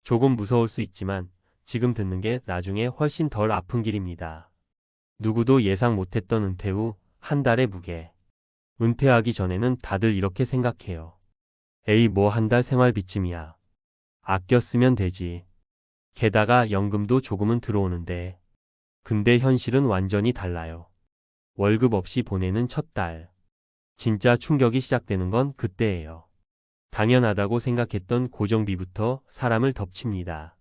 조금 무서울 수 있지만 지금 듣는 게 나중에 훨씬 덜 아픈 길입니다. 누구도 예상 못했던 은퇴 후 한 달의 무게. 은퇴하기 전에는 다들 이렇게 생각해요. 에이, 뭐 한 달 생활비쯤이야. 아껴 쓰면 되지. 게다가 연금도 조금은 들어오는데. 근데 현실은 완전히 달라요. 월급 없이 보내는 첫 달. 진짜 충격이 시작되는 건 그때예요. 당연하다고 생각했던 고정비부터 사람을 덮칩니다.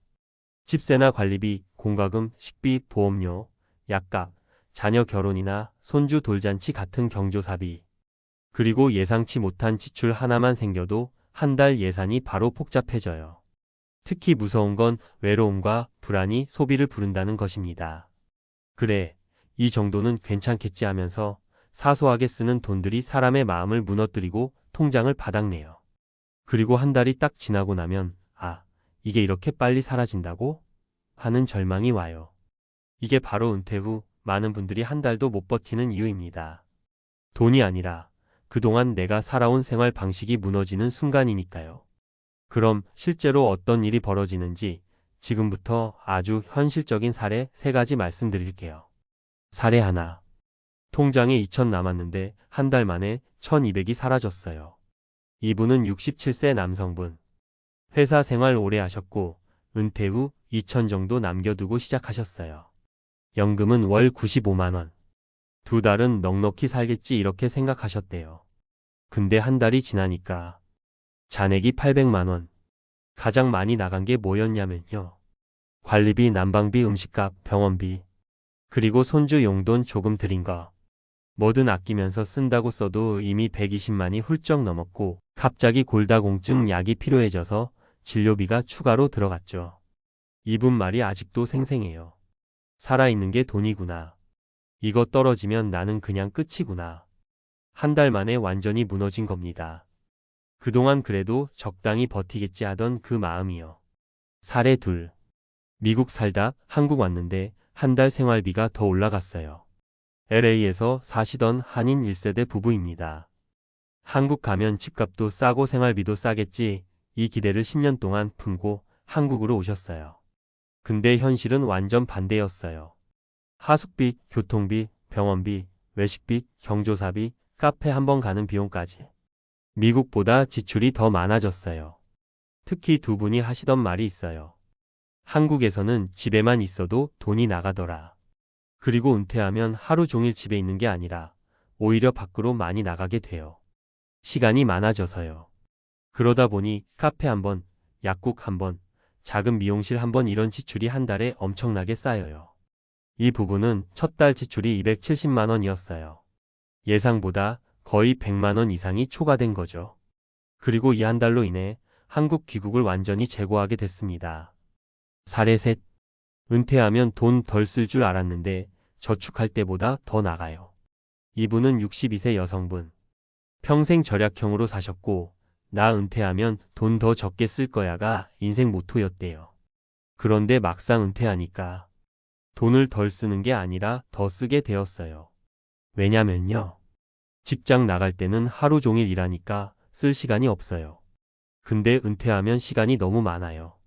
집세나 관리비, 공과금, 식비, 보험료, 약값, 자녀 결혼이나 손주 돌잔치 같은 경조사비. 그리고 예상치 못한 지출 하나만 생겨도 한 달 예산이 바로 복잡해져요. 특히 무서운 건 외로움과 불안이 소비를 부른다는 것입니다. 그래, 이 정도는 괜찮겠지 하면서 사소하게 쓰는 돈들이 사람의 마음을 무너뜨리고 통장을 바닥내요. 그리고 한 달이 딱 지나고 나면 아, 이게 이렇게 빨리 사라진다고? 하는 절망이 와요. 이게 바로 은퇴 후 많은 분들이 한 달도 못 버티는 이유입니다. 돈이 아니라 그동안 내가 살아온 생활 방식이 무너지는 순간이니까요. 그럼 실제로 어떤 일이 벌어지는지 지금부터 아주 현실적인 사례 3가지 말씀드릴게요. 사례 하나. 통장에 2천 남았는데 한 달 만에 1,200이 사라졌어요. 이분은 67세 남성분. 회사 생활 오래 하셨고 은퇴 후 2천 정도 남겨두고 시작하셨어요. 연금은 월 95만 원. 2달은 넉넉히 살겠지 이렇게 생각하셨대요. 근데 한 달이 지나니까 잔액이 800만 원. 가장 많이 나간 게 뭐였냐면요. 관리비, 난방비, 음식값, 병원비. 그리고 손주 용돈 조금 드린 거. 뭐든 아끼면서 쓴다고 써도 이미 120만이 훌쩍 넘었고 갑자기 골다공증 약이 필요해져서 진료비가 추가로 들어갔죠. 이분 말이 아직도 생생해요. 살아있는 게 돈이구나. 이거 떨어지면 나는 그냥 끝이구나. 한 달 만에 완전히 무너진 겁니다. 그동안 그래도 적당히 버티겠지 하던 그 마음이요. 사례 둘. 미국 살다 한국 왔는데 한 달 생활비가 더 올라갔어요. LA에서 사시던 한인 1세대 부부입니다. 한국 가면 집값도 싸고 생활비도 싸겠지, 이 기대를 10년 동안 품고 한국으로 오셨어요. 근데 현실은 완전 반대였어요. 하숙비, 교통비, 병원비, 외식비, 경조사비, 카페 한 번 가는 비용까지. 미국보다 지출이 더 많아졌어요. 특히 두 분이 하시던 말이 있어요. 한국에서는 집에만 있어도 돈이 나가더라. 그리고 은퇴하면 하루 종일 집에 있는 게 아니라 오히려 밖으로 많이 나가게 돼요. 시간이 많아져서요. 그러다 보니 카페 한 번, 약국 한 번, 작은 미용실 한 번 이런 지출이 한 달에 엄청나게 쌓여요. 이 부부는 첫 달 지출이 270만 원이었어요. 예상보다 거의 100만 원 이상이 초과된 거죠. 그리고 이 한 달로 인해 한국 귀국을 완전히 재고하게 됐습니다. 사례 셋. 은퇴하면 돈 덜 쓸 줄 알았는데 저축할 때보다 더 나가요. 이분은 62세 여성분. 평생 절약형으로 사셨고 나 은퇴하면 돈 더 적게 쓸 거야가 인생 모토였대요. 그런데 막상 은퇴하니까 돈을 덜 쓰는 게 아니라 더 쓰게 되었어요. 왜냐면요. 직장 나갈 때는 하루 종일 일하니까 쓸 시간이 없어요. 근데 은퇴하면 시간이 너무 많아요.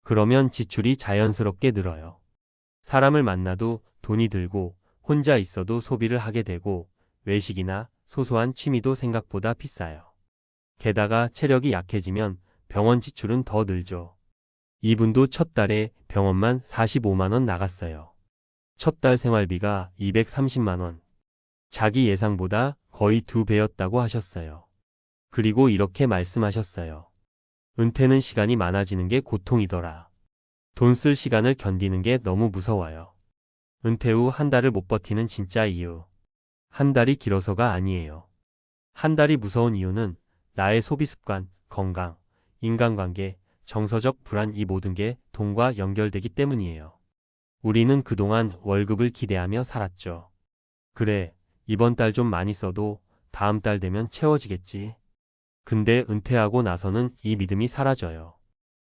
그러면 지출이 자연스럽게 늘어요. 사람을 만나도 돈이 들고 혼자 있어도 소비를 하게 되고 외식이나 소소한 취미도 생각보다 비싸요. 게다가 체력이 약해지면 병원 지출은 더 늘죠. 이분도 첫 달에 병원만 45만 원 나갔어요. 첫 달 생활비가 230만 원. 자기 예상보다 거의 2배였다고 하셨어요. 그리고 이렇게 말씀하셨어요. 은퇴는 시간이 많아지는 게 고통이더라. 돈 쓸 시간을 견디는 게 너무 무서워요. 은퇴 후 한 달을 못 버티는 진짜 이유. 한 달이 길어서가 아니에요. 한 달이 무서운 이유는 나의 소비 습관, 건강, 인간관계, 정서적 불안 이 모든 게 돈과 연결되기 때문이에요. 우리는 그동안 월급을 기대하며 살았죠. 그래, 이번 달 좀 많이 써도 다음 달 되면 채워지겠지. 근데 은퇴하고 나서는 이 믿음이 사라져요.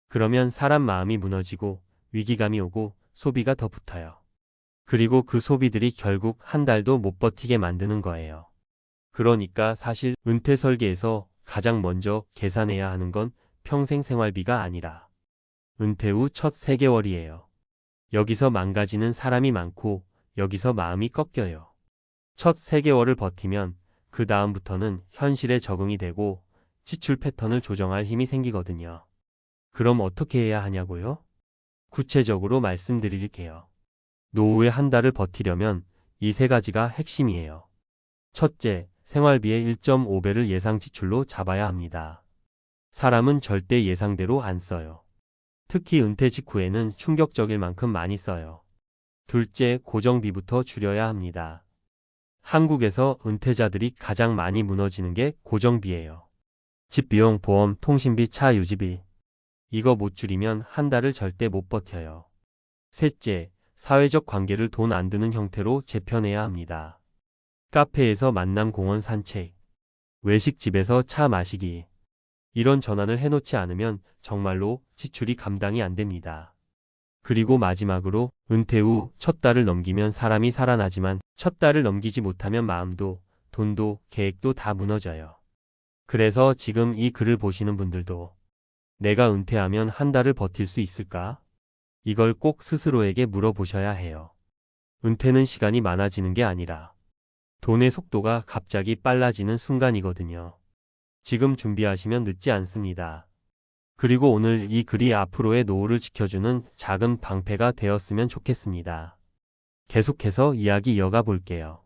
그러면 사람 마음이 무너지고 위기감이 오고 소비가 더 붙어요. 그리고 그 소비들이 결국 한 달도 못 버티게 만드는 거예요. 그러니까 사실 은퇴 설계에서 가장 먼저 계산해야 하는 건 평생 생활비가 아니라 은퇴 후 첫 3개월이에요. 여기서 망가지는 사람이 많고 여기서 마음이 꺾여요. 첫 3개월을 버티면 그 다음부터는 현실에 적응이 되고 지출 패턴을 조정할 힘이 생기거든요. 그럼 어떻게 해야 하냐고요? 구체적으로 말씀드릴게요. 노후에 한 달을 버티려면 이 3가지가 핵심이에요. 첫째, 생활비의 1.5배를 예상 지출로 잡아야 합니다. 사람은 절대 예상대로 안 써요. 특히 은퇴 직후에는 충격적일 만큼 많이 써요. 둘째, 고정비부터 줄여야 합니다. 한국에서 은퇴자들이 가장 많이 무너지는 게 고정비예요. 집비용, 보험, 통신비, 차 유지비. 이거 못 줄이면 한 달을 절대 못 버텨요. 셋째, 사회적 관계를 돈 안 드는 형태로 재편해야 합니다. 카페에서 만남, 공원 산책, 외식집에서 차 마시기. 이런 전환을 해놓지 않으면 정말로 지출이 감당이 안 됩니다. 그리고 마지막으로 은퇴 후 첫 달을 넘기면 사람이 살아나지만 첫 달을 넘기지 못하면 마음도 돈도 계획도 다 무너져요. 그래서 지금 이 글을 보시는 분들도 내가 은퇴하면 한 달을 버틸 수 있을까? 이걸 꼭 스스로에게 물어보셔야 해요. 은퇴는 시간이 많아지는 게 아니라 돈의 속도가 갑자기 빨라지는 순간이거든요. 지금 준비하시면 늦지 않습니다. 그리고 오늘 이 글이 앞으로의 노후를 지켜주는 작은 방패가 되었으면 좋겠습니다. 계속해서 이야기 이어가 볼게요.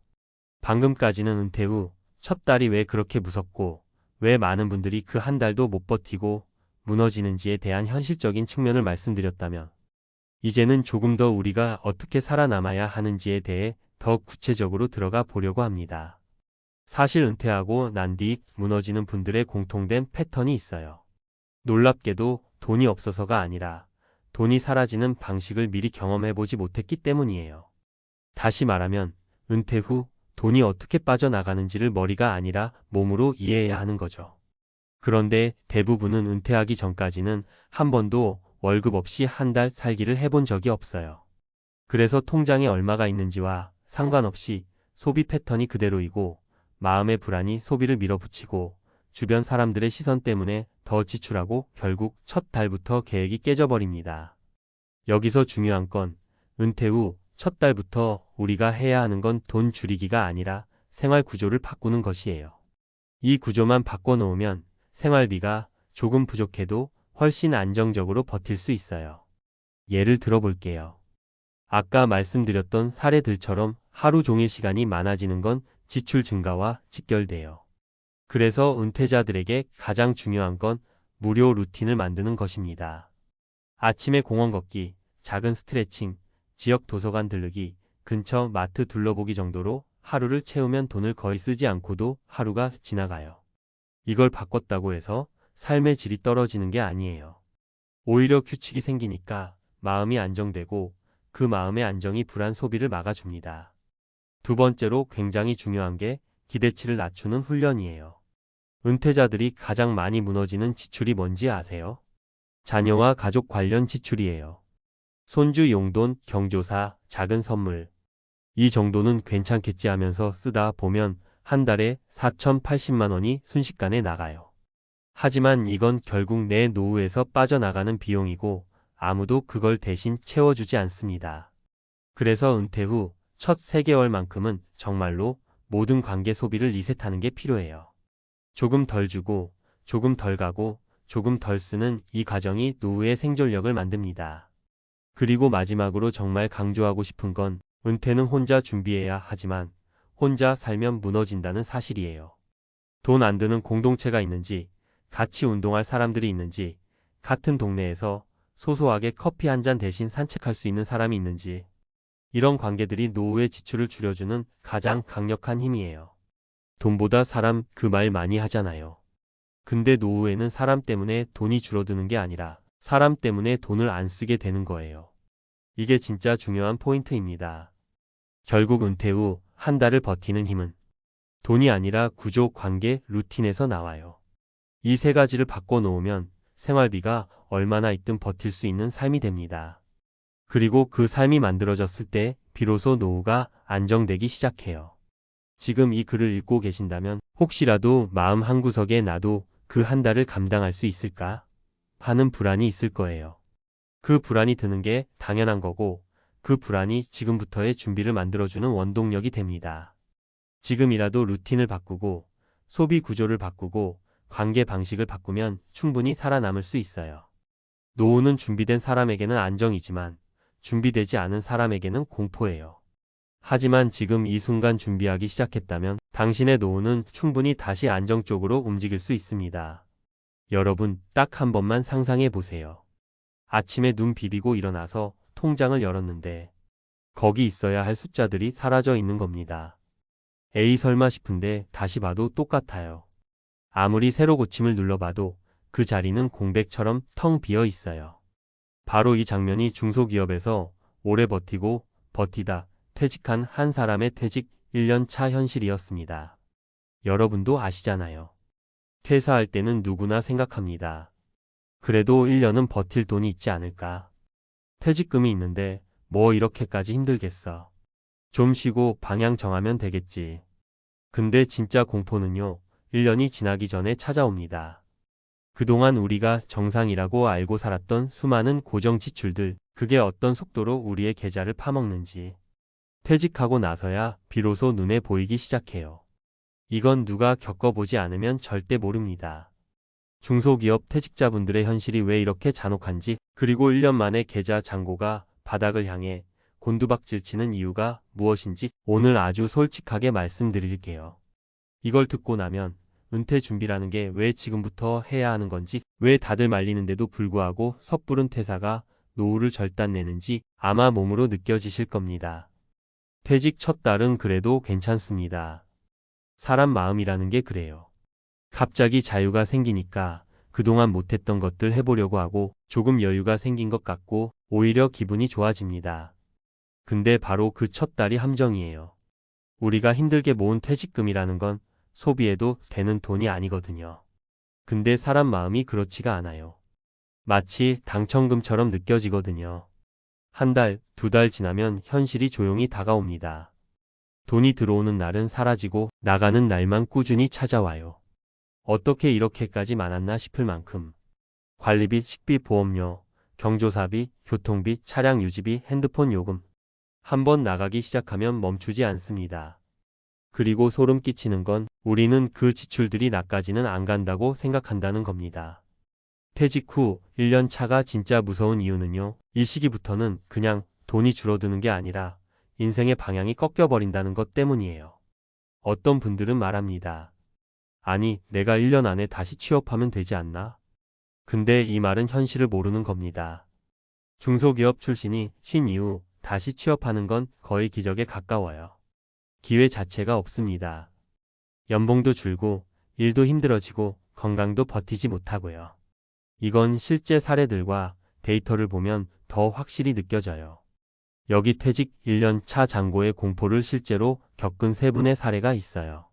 방금까지는 은퇴 후 첫 달이 왜 그렇게 무섭고 왜 많은 분들이 그 한 달도 못 버티고 무너지는지에 대한 현실적인 측면을 말씀드렸다면 이제는 조금 더 우리가 어떻게 살아남아야 하는지에 대해 더 구체적으로 들어가 보려고 합니다. 사실 은퇴하고 난 뒤 무너지는 분들의 공통된 패턴이 있어요. 놀랍게도 돈이 없어서가 아니라 돈이 사라지는 방식을 미리 경험해보지 못했기 때문이에요. 다시 말하면 은퇴 후 돈이 어떻게 빠져나가는지를 머리가 아니라 몸으로 이해해야 하는 거죠. 그런데 대부분은 은퇴하기 전까지는 한 번도 월급 없이 한 달 살기를 해본 적이 없어요. 그래서 통장에 얼마가 있는지와 상관없이 소비 패턴이 그대로이고 마음의 불안이 소비를 밀어붙이고 주변 사람들의 시선 때문에 더 지출하고 결국 첫 달부터 계획이 깨져버립니다. 여기서 중요한 건 은퇴 후 첫 달부터 우리가 해야 하는 건 돈 줄이기가 아니라 생활 구조를 바꾸는 것이에요. 이 구조만 바꿔놓으면 생활비가 조금 부족해도 훨씬 안정적으로 버틸 수 있어요. 예를 들어볼게요. 아까 말씀드렸던 사례들처럼 하루 종일 시간이 많아지는 건 지출 증가와 직결돼요. 그래서 은퇴자들에게 가장 중요한 건 무료 루틴을 만드는 것입니다. 아침에 공원 걷기, 작은 스트레칭, 지역 도서관 들르기, 근처 마트 둘러보기 정도로 하루를 채우면 돈을 거의 쓰지 않고도 하루가 지나가요. 이걸 바꿨다고 해서 삶의 질이 떨어지는 게 아니에요. 오히려 규칙이 생기니까 마음이 안정되고 그 마음의 안정이 불안 소비를 막아줍니다. 두 번째로 굉장히 중요한 게 기대치를 낮추는 훈련이에요. 은퇴자들이 가장 많이 무너지는 지출이 뭔지 아세요? 자녀와 가족 관련 지출이에요. 손주 용돈, 경조사, 작은 선물. 이 정도는 괜찮겠지 하면서 쓰다 보면 한 달에 4,080만 원이 순식간에 나가요. 하지만 이건 결국 내 노후에서 빠져나가는 비용이고 아무도 그걸 대신 채워주지 않습니다. 그래서 은퇴 후 첫 3개월만큼은 정말로 모든 관계 소비를 리셋하는 게 필요해요. 조금 덜 주고, 조금 덜 가고, 조금 덜 쓰는 이 과정이 노후의 생존력을 만듭니다. 그리고 마지막으로 정말 강조하고 싶은 건 은퇴는 혼자 준비해야 하지만 혼자 살면 무너진다는 사실이에요. 돈 안 드는 공동체가 있는지, 같이 운동할 사람들이 있는지, 같은 동네에서 소소하게 커피 한 잔 대신 산책할 수 있는 사람이 있는지, 이런 관계들이 노후의 지출을 줄여주는 가장 강력한 힘이에요. 돈보다 사람 그 말 많이 하잖아요. 근데 노후에는 사람 때문에 돈이 줄어드는 게 아니라 사람 때문에 돈을 안 쓰게 되는 거예요. 이게 진짜 중요한 포인트입니다. 결국 은퇴 후 한 달을 버티는 힘은 돈이 아니라 구조, 관계, 루틴에서 나와요. 이 3가지를 바꿔놓으면 생활비가 얼마나 있든 버틸 수 있는 삶이 됩니다. 그리고 그 삶이 만들어졌을 때 비로소 노후가 안정되기 시작해요. 지금 이 글을 읽고 계신다면 혹시라도 마음 한구석에 나도 그 한 달을 감당할 수 있을까 하는 불안이 있을 거예요. 그 불안이 드는 게 당연한 거고 그 불안이 지금부터의 준비를 만들어주는 원동력이 됩니다. 지금이라도 루틴을 바꾸고 소비 구조를 바꾸고 관계 방식을 바꾸면 충분히 살아남을 수 있어요. 노후는 준비된 사람에게는 안정이지만 준비되지 않은 사람에게는 공포예요. 하지만 지금 이 순간 준비하기 시작했다면 당신의 노후는 충분히 다시 안정 쪽으로 움직일 수 있습니다. 여러분, 딱 한 번만 상상해 보세요. 아침에 눈 비비고 일어나서 통장을 열었는데 거기 있어야 할 숫자들이 사라져 있는 겁니다. 에이 설마 싶은데 다시 봐도 똑같아요. 아무리 새로 고침을 눌러봐도 그 자리는 공백처럼 텅 비어 있어요. 바로 이 장면이 중소기업에서 오래 버티고 버티다 퇴직한 한 사람의 퇴직 1년 차 현실이었습니다. 여러분도 아시잖아요. 퇴사할 때는 누구나 생각합니다. 그래도 1년은 버틸 돈이 있지 않을까. 퇴직금이 있는데 뭐 이렇게까지 힘들겠어. 좀 쉬고 방향 정하면 되겠지. 근데 진짜 공포는요, 1년이 지나기 전에 찾아옵니다. 그동안 우리가 정상이라고 알고 살았던 수많은 고정 지출들, 그게 어떤 속도로 우리의 계좌를 파먹는지 퇴직하고 나서야 비로소 눈에 보이기 시작해요. 이건 누가 겪어보지 않으면 절대 모릅니다. 중소기업 퇴직자분들의 현실이 왜 이렇게 잔혹한지, 그리고 1년 만에 계좌 잔고가 바닥을 향해 곤두박질치는 이유가 무엇인지 오늘 아주 솔직하게 말씀드릴게요. 이걸 듣고 나면 은퇴 준비라는 게 왜 지금부터 해야 하는 건지, 왜 다들 말리는데도 불구하고 섣부른 퇴사가 노후를 절단내는지 아마 몸으로 느껴지실 겁니다. 퇴직 첫 달은 그래도 괜찮습니다. 사람 마음이라는 게 그래요. 갑자기 자유가 생기니까 그동안 못했던 것들 해보려고 하고 조금 여유가 생긴 것 같고 오히려 기분이 좋아집니다. 근데 바로 그 첫 달이 함정이에요. 우리가 힘들게 모은 퇴직금이라는 건 소비해도 되는 돈이 아니거든요. 근데 사람 마음이 그렇지가 않아요. 마치 당첨금처럼 느껴지거든요. 한 달, 두 달 지나면 현실이 조용히 다가옵니다. 돈이 들어오는 날은 사라지고 나가는 날만 꾸준히 찾아와요. 어떻게 이렇게까지 많았나 싶을 만큼 관리비, 식비, 보험료, 경조사비, 교통비, 차량 유지비, 핸드폰 요금. 한번 나가기 시작하면 멈추지 않습니다. 그리고 소름 끼치는 건 우리는 그 지출들이 나까지는 안 간다고 생각한다는 겁니다. 퇴직 후 1년 차가 진짜 무서운 이유는요, 이 시기부터는 그냥 돈이 줄어드는 게 아니라 인생의 방향이 꺾여버린다는 것 때문이에요. 어떤 분들은 말합니다. 아니, 내가 1년 안에 다시 취업하면 되지 않나? 근데 이 말은 현실을 모르는 겁니다. 중소기업 출신이 쉰 이후 다시 취업하는 건 거의 기적에 가까워요. 기회 자체가 없습니다. 연봉도 줄고 일도 힘들어지고 건강도 버티지 못하고요. 이건 실제 사례들과 데이터를 보면 더 확실히 느껴져요. 여기 퇴직 1년 차 잔고의 공포를 실제로 겪은 세 분의 사례가 있어요.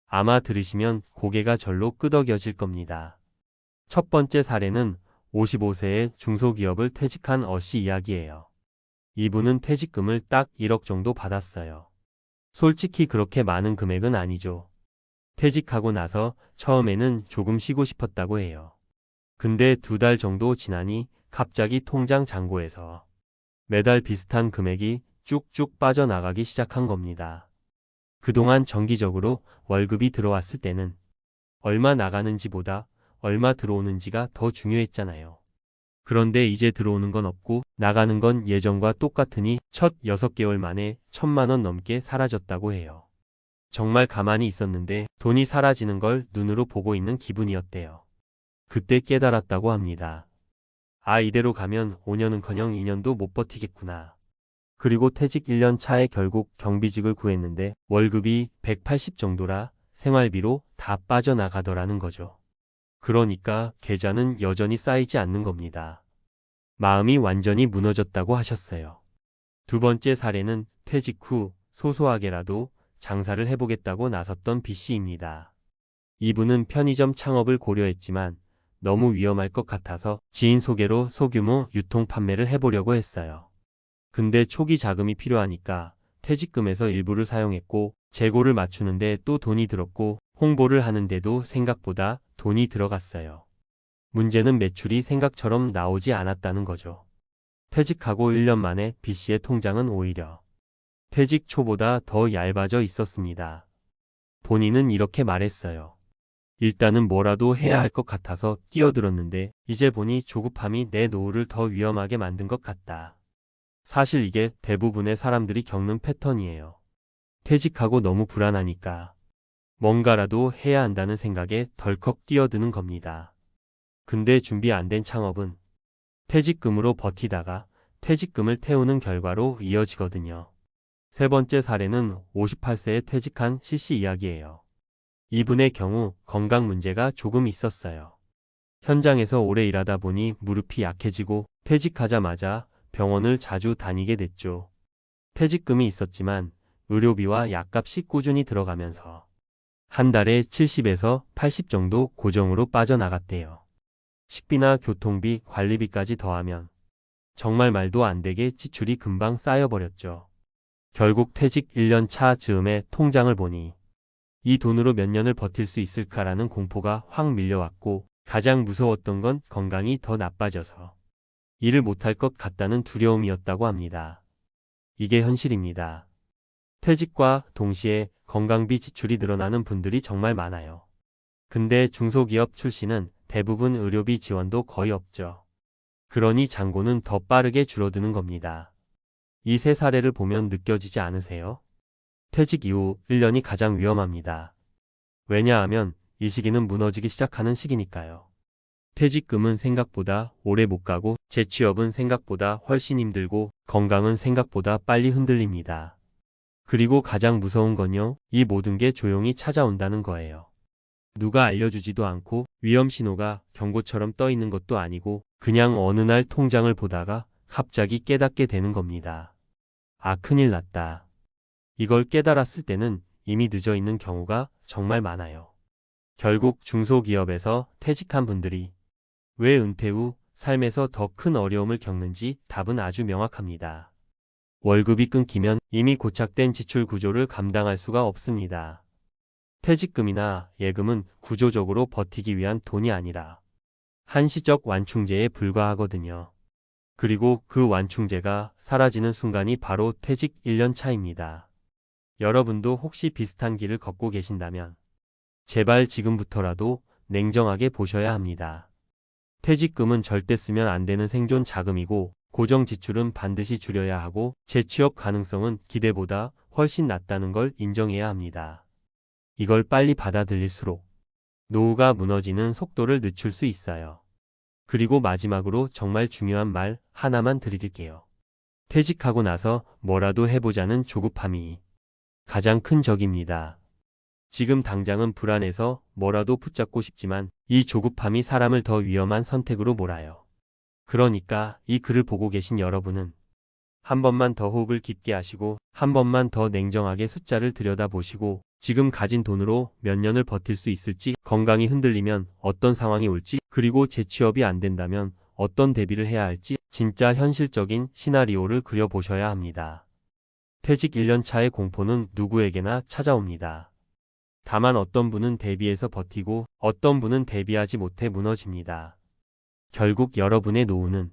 아마 들으시면 고개가 절로 끄덕여질 겁니다. 첫 번째 사례는 55세의 중소기업을 퇴직한 어씨 이야기예요. 이분은 퇴직금을 딱 1억 정도 받았어요. 솔직히 그렇게 많은 금액은 아니죠. 퇴직하고 나서 처음에는 조금 쉬고 싶었다고 해요. 근데 두 달 정도 지나니 갑자기 통장 잔고에서 매달 비슷한 금액이 쭉쭉 빠져나가기 시작한 겁니다. 그동안 정기적으로 월급이 들어왔을 때는 얼마 나가는지보다 얼마 들어오는지가 더 중요했잖아요. 그런데 이제 들어오는 건 없고 나가는 건 예전과 똑같으니 첫 6개월 만에 1,000만 원 넘게 사라졌다고 해요. 정말 가만히 있었는데 돈이 사라지는 걸 눈으로 보고 있는 기분이었대요. 그때 깨달았다고 합니다. 아, 이대로 가면 5년은커녕 2년도 못 버티겠구나. 그리고 퇴직 1년 차에 결국 경비직을 구했는데 월급이 180 정도라 생활비로 다 빠져나가더라는 거죠. 그러니까 계좌는 여전히 쌓이지 않는 겁니다. 마음이 완전히 무너졌다고 하셨어요. 두 번째 사례는 퇴직 후 소소하게라도 장사를 해보겠다고 나섰던 B씨입니다. 이분은 편의점 창업을 고려했지만 너무 위험할 것 같아서 지인 소개로 소규모 유통 판매를 해보려고 했어요. 근데 초기 자금이 필요하니까 퇴직금에서 일부를 사용했고 재고를 맞추는데 또 돈이 들었고 홍보를 하는데도 생각보다 돈이 들어갔어요. 문제는 매출이 생각처럼 나오지 않았다는 거죠. 퇴직하고 1년 만에 B씨의 통장은 오히려 퇴직 초보다 더 얇아져 있었습니다. 본인은 이렇게 말했어요. 일단은 뭐라도 해야 할 것 같아서 뛰어들었는데 이제 보니 조급함이 내 노후를 더 위험하게 만든 것 같다. 사실 이게 대부분의 사람들이 겪는 패턴이에요. 퇴직하고 너무 불안하니까 뭔가라도 해야 한다는 생각에 덜컥 뛰어드는 겁니다. 근데 준비 안 된 창업은 퇴직금으로 버티다가 퇴직금을 태우는 결과로 이어지거든요. 세 번째 사례는 58세에 퇴직한 C씨 이야기예요. 이분의 경우 건강 문제가 조금 있었어요. 현장에서 오래 일하다 보니 무릎이 약해지고 퇴직하자마자 병원을 자주 다니게 됐죠. 퇴직금이 있었지만 의료비와 약값이 꾸준히 들어가면서 한 달에 70에서 80 정도 고정으로 빠져나갔대요. 식비나 교통비, 관리비까지 더하면 정말 말도 안 되게 지출이 금방 쌓여버렸죠. 결국 퇴직 1년 차 즈음에 통장을 보니 이 돈으로 몇 년을 버틸 수 있을까라는 공포가 확 밀려왔고 가장 무서웠던 건 건강이 더 나빠져서 일을 못할 것 같다는 두려움이었다고 합니다. 이게 현실입니다. 퇴직과 동시에 건강비 지출이 늘어나는 분들이 정말 많아요. 근데 중소기업 출신은 대부분 의료비 지원도 거의 없죠. 그러니 잔고는 더 빠르게 줄어드는 겁니다. 이 세 사례를 보면 느껴지지 않으세요? 퇴직 이후 1년이 가장 위험합니다. 왜냐하면 이 시기는 무너지기 시작하는 시기니까요. 퇴직금은 생각보다 오래 못 가고 재취업은 생각보다 훨씬 힘들고 건강은 생각보다 빨리 흔들립니다. 그리고 가장 무서운 건요, 이 모든 게 조용히 찾아온다는 거예요. 누가 알려주지도 않고 위험 신호가 경고처럼 떠 있는 것도 아니고 그냥 어느 날 통장을 보다가 갑자기 깨닫게 되는 겁니다. 아, 큰일 났다. 이걸 깨달았을 때는 이미 늦어 있는 경우가 정말 많아요. 결국 중소기업에서 퇴직한 분들이 왜 은퇴 후 삶에서 더 큰 어려움을 겪는지 답은 아주 명확합니다. 월급이 끊기면 이미 고착된 지출 구조를 감당할 수가 없습니다. 퇴직금이나 예금은 구조적으로 버티기 위한 돈이 아니라 한시적 완충제에 불과하거든요. 그리고 그 완충제가 사라지는 순간이 바로 퇴직 1년 차입니다. 여러분도 혹시 비슷한 길을 걷고 계신다면 제발 지금부터라도 냉정하게 보셔야 합니다. 퇴직금은 절대 쓰면 안 되는 생존 자금이고 고정 지출은 반드시 줄여야 하고 재취업 가능성은 기대보다 훨씬 낮다는 걸 인정해야 합니다. 이걸 빨리 받아들일수록 노후가 무너지는 속도를 늦출 수 있어요. 그리고 마지막으로 정말 중요한 말 하나만 드릴게요. 퇴직하고 나서 뭐라도 해보자는 조급함이 가장 큰 적입니다. 지금 당장은 불안해서 뭐라도 붙잡고 싶지만 이 조급함이 사람을 더 위험한 선택으로 몰아요. 그러니까 이 글을 보고 계신 여러분은 한 번만 더 호흡을 깊게 하시고 한 번만 더 냉정하게 숫자를 들여다보시고 지금 가진 돈으로 몇 년을 버틸 수 있을지, 건강이 흔들리면 어떤 상황이 올지, 그리고 재취업이 안 된다면 어떤 대비를 해야 할지 진짜 현실적인 시나리오를 그려보셔야 합니다. 퇴직 1년 차의 공포는 누구에게나 찾아옵니다. 다만 어떤 분은 대비해서 버티고 어떤 분은 대비하지 못해 무너집니다. 결국 여러분의 노후는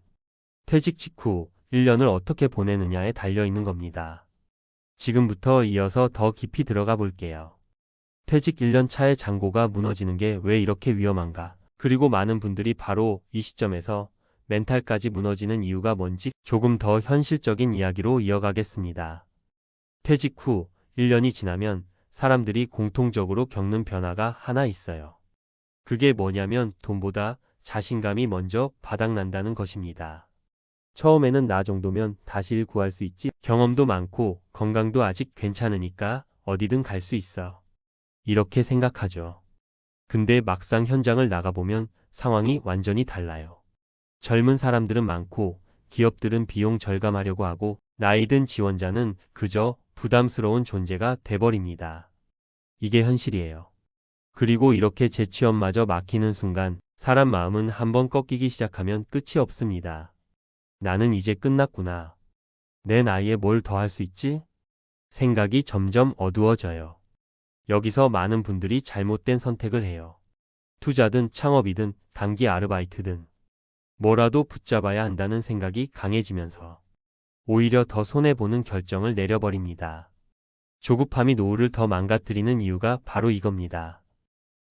퇴직 직후 1년을 어떻게 보내느냐에 달려있는 겁니다. 지금부터 이어서 더 깊이 들어가 볼게요. 퇴직 1년 차의 잔고가 무너지는 게 왜 이렇게 위험한가? 그리고 많은 분들이 바로 이 시점에서 멘탈까지 무너지는 이유가 뭔지 조금 더 현실적인 이야기로 이어가겠습니다. 퇴직 후 1년이 지나면 사람들이 공통적으로 겪는 변화가 하나 있어요. 그게 뭐냐면 돈보다 자신감이 먼저 바닥난다는 것입니다. 처음에는 나 정도면 다시 일 구할 수 있지, 경험도 많고 건강도 아직 괜찮으니까 어디든 갈 수 있어, 이렇게 생각하죠. 근데 막상 현장을 나가보면 상황이 완전히 달라요. 젊은 사람들은 많고 기업들은 비용 절감하려고 하고 나이 든 지원자는 그저 부담스러운 존재가 돼버립니다. 이게 현실이에요. 그리고 이렇게 재취업마저 막히는 순간 사람 마음은 한번 꺾이기 시작하면 끝이 없습니다. 나는 이제 끝났구나. 내 나이에 뭘 더 할 수 있지? 생각이 점점 어두워져요. 여기서 많은 분들이 잘못된 선택을 해요. 투자든 창업이든 단기 아르바이트든 뭐라도 붙잡아야 한다는 생각이 강해지면서 오히려 더 손해보는 결정을 내려버립니다. 조급함이 노후를 더 망가뜨리는 이유가 바로 이겁니다.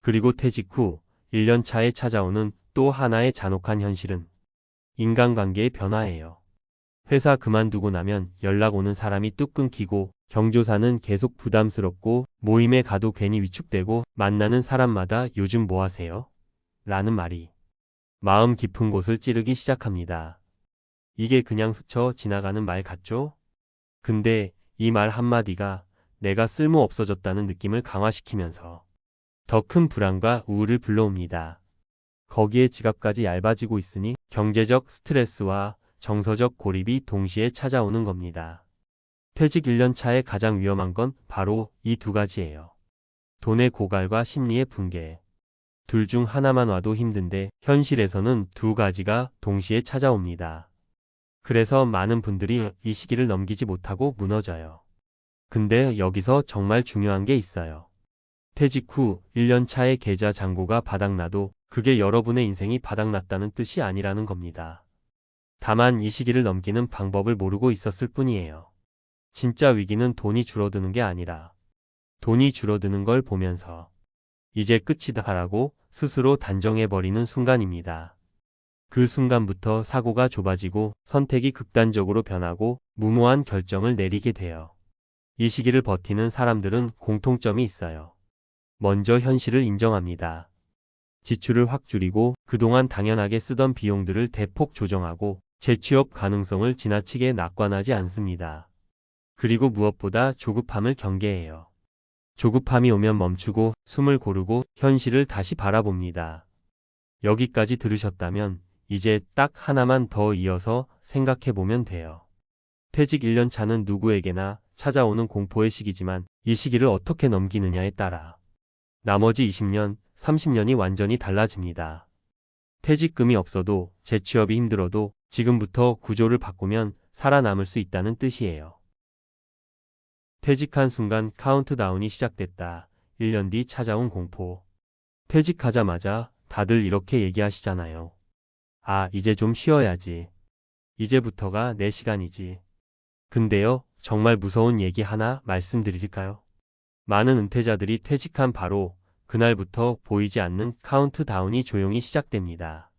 그리고 퇴직 후 1년 차에 찾아오는 또 하나의 잔혹한 현실은 인간관계의 변화예요. 회사 그만두고 나면 연락 오는 사람이 뚝 끊기고 경조사는 계속 부담스럽고 모임에 가도 괜히 위축되고 만나는 사람마다 요즘 뭐 하세요? 라는 말이 마음 깊은 곳을 찌르기 시작합니다. 이게 그냥 스쳐 지나가는 말 같죠? 근데 이 말 한마디가 내가 쓸모 없어졌다는 느낌을 강화시키면서 더 큰 불안과 우울을 불러옵니다. 거기에 지갑까지 얇아지고 있으니 경제적 스트레스와 정서적 고립이 동시에 찾아오는 겁니다. 퇴직 1년 차에 가장 위험한 건 바로 이 두 가지예요. 돈의 고갈과 심리의 붕괴. 둘 중 하나만 와도 힘든데 현실에서는 두 가지가 동시에 찾아옵니다. 그래서 많은 분들이 이 시기를 넘기지 못하고 무너져요. 근데 여기서 정말 중요한 게 있어요. 퇴직 후 1년 차에 계좌 잔고가 바닥나도 그게 여러분의 인생이 바닥났다는 뜻이 아니라는 겁니다. 다만 이 시기를 넘기는 방법을 모르고 있었을 뿐이에요. 진짜 위기는 돈이 줄어드는 게 아니라 돈이 줄어드는 걸 보면서 이제 끝이다라고 스스로 단정해버리는 순간입니다. 그 순간부터 사고가 좁아지고 선택이 극단적으로 변하고 무모한 결정을 내리게 돼요. 이 시기를 버티는 사람들은 공통점이 있어요. 먼저 현실을 인정합니다. 지출을 확 줄이고 그동안 당연하게 쓰던 비용들을 대폭 조정하고 재취업 가능성을 지나치게 낙관하지 않습니다. 그리고 무엇보다 조급함을 경계해요. 조급함이 오면 멈추고 숨을 고르고 현실을 다시 바라봅니다. 여기까지 들으셨다면 이제 딱 하나만 더 이어서 생각해 보면 돼요. 퇴직 1년 차는 누구에게나 찾아오는 공포의 시기지만 이 시기를 어떻게 넘기느냐에 따라 나머지 20년, 30년이 완전히 달라집니다. 퇴직금이 없어도 재취업이 힘들어도 지금부터 구조를 바꾸면 살아남을 수 있다는 뜻이에요. 퇴직한 순간 카운트다운이 시작됐다. 1년 뒤 찾아온 공포. 퇴직하자마자 다들 이렇게 얘기하시잖아요. 아, 이제 좀 쉬어야지. 이제부터가 내 시간이지. 근데요, 정말 무서운 얘기 하나 말씀드릴까요? 많은 은퇴자들이 퇴직한 바로 그날부터 보이지 않는 카운트다운이 조용히 시작됩니다.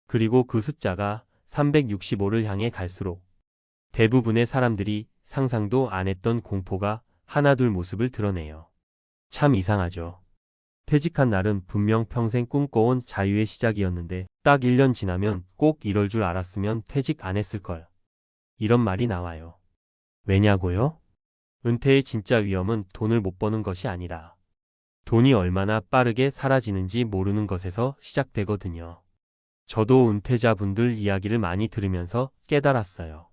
그리고 그 숫자가 365를 향해 갈수록 대부분의 사람들이 상상도 안 했던 공포가 하나둘 모습을 드러내요. 참 이상하죠. 퇴직한 날은 분명 평생 꿈꿔온 자유의 시작이었는데 딱 1년 지나면 꼭 이럴 줄 알았으면 퇴직 안 했을걸. 이런 말이 나와요. 왜냐고요? 은퇴의 진짜 위험은 돈을 못 버는 것이 아니라 돈이 얼마나 빠르게 사라지는지 모르는 것에서 시작되거든요. 저도 은퇴자분들 이야기를 많이 들으면서 깨달았어요.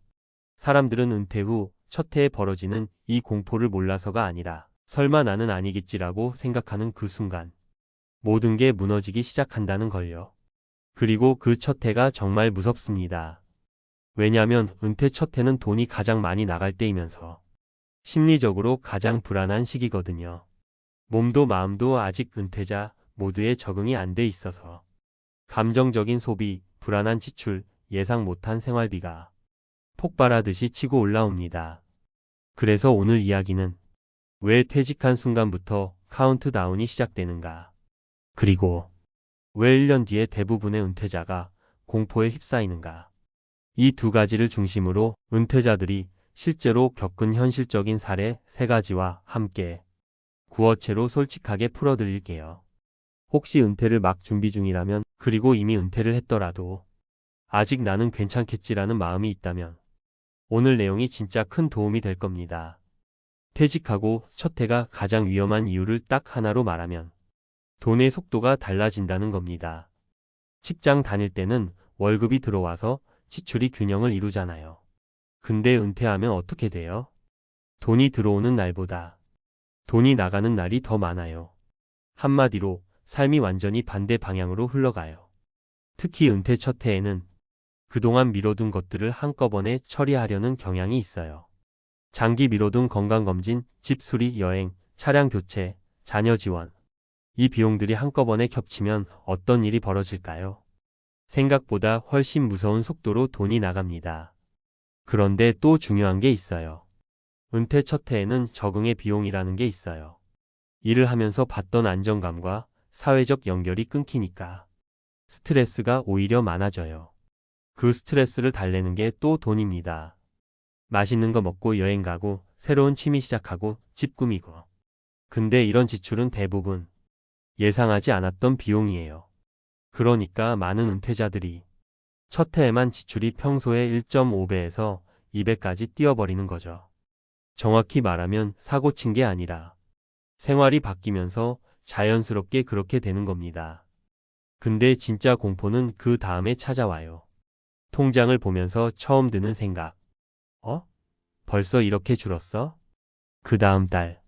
사람들은 은퇴 후 첫 해에 벌어지는 이 공포를 몰라서가 아니라 설마 나는 아니겠지라고 생각하는 그 순간 모든 게 무너지기 시작한다는 걸요. 그리고 그 첫 해가 정말 무섭습니다. 왜냐하면 은퇴 첫 해는 돈이 가장 많이 나갈 때이면서 심리적으로 가장 불안한 시기거든요. 몸도 마음도 아직 은퇴자 모두에 적응이 안 돼 있어서 감정적인 소비, 불안한 지출, 예상 못한 생활비가 폭발하듯이 치고 올라옵니다. 그래서 오늘 이야기는 왜 퇴직한 순간부터 카운트다운이 시작되는가? 그리고 왜 1년 뒤에 대부분의 은퇴자가 공포에 휩싸이는가? 이 두 가지를 중심으로 은퇴자들이 실제로 겪은 현실적인 사례 3가지와 함께 구어체로 솔직하게 풀어드릴게요. 혹시 은퇴를 막 준비 중이라면 그리고 이미 은퇴를 했더라도 아직 나는 괜찮겠지라는 마음이 있다면 오늘 내용이 진짜 큰 도움이 될 겁니다. 퇴직하고 첫 해가 가장 위험한 이유를 딱 하나로 말하면 돈의 속도가 달라진다는 겁니다. 직장 다닐 때는 월급이 들어와서 지출이 균형을 이루잖아요. 근데 은퇴하면 어떻게 돼요? 돈이 들어오는 날보다 돈이 나가는 날이 더 많아요. 한마디로 삶이 완전히 반대 방향으로 흘러가요. 특히 은퇴 첫 해에는 그동안 미뤄둔 것들을 한꺼번에 처리하려는 경향이 있어요. 장기 미뤄둔 건강검진, 집 수리, 여행, 차량 교체, 자녀 지원. 이 비용들이 한꺼번에 겹치면 어떤 일이 벌어질까요? 생각보다 훨씬 무서운 속도로 돈이 나갑니다. 그런데 또 중요한 게 있어요. 은퇴 첫 해에는 적응의 비용이라는 게 있어요. 일을 하면서 받던 안정감과 사회적 연결이 끊기니까 스트레스가 오히려 많아져요. 그 스트레스를 달래는 게 또 돈입니다. 맛있는 거 먹고 여행 가고 새로운 취미 시작하고 집 꾸미고. 근데 이런 지출은 대부분 예상하지 않았던 비용이에요. 그러니까 많은 은퇴자들이 첫 해에만 지출이 평소의 1.5배에서 2배까지 뛰어버리는 거죠. 정확히 말하면 사고 친 게 아니라 생활이 바뀌면서 자연스럽게 그렇게 되는 겁니다. 근데 진짜 공포는 그 다음에 찾아와요. 통장을 보면서 처음 드는 생각. 벌써 이렇게 줄었어? 그 다음 달.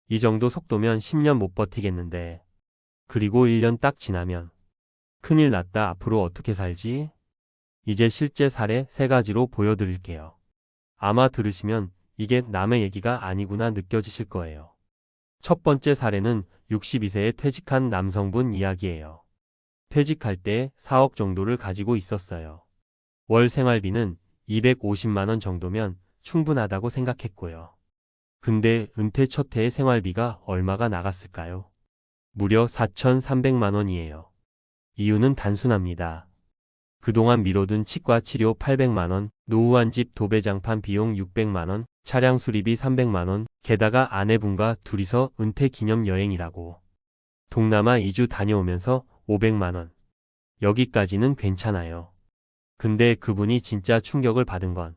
이 정도 속도면 10년 못 버티겠는데. 그리고 1년 딱 지나면 큰일 났다. 앞으로 어떻게 살지? 이제 실제 사례 3가지로 보여드릴게요. 아마 들으시면 이게 남의 얘기가 아니구나 느껴지실 거예요. 첫 번째 사례는 62세에 퇴직한 남성분 이야기예요. 퇴직할 때 4억 정도를 가지고 있었어요. 월 생활비는 250만 원 정도면 충분하다고 생각했고요. 근데 은퇴 첫 해의 생활비가 얼마가 나갔을까요? 무려 4,300만 원이에요. 이유는 단순합니다. 그동안 미뤄둔 치과 치료 800만 원, 노후한 집 도배장판 비용 600만 원, 차량 수리비 300만 원, 게다가 아내분과 둘이서 은퇴 기념 여행이라고. 동남아 2주 다녀오면서 500만 원. 여기까지는 괜찮아요. 근데 그분이 진짜 충격을 받은 건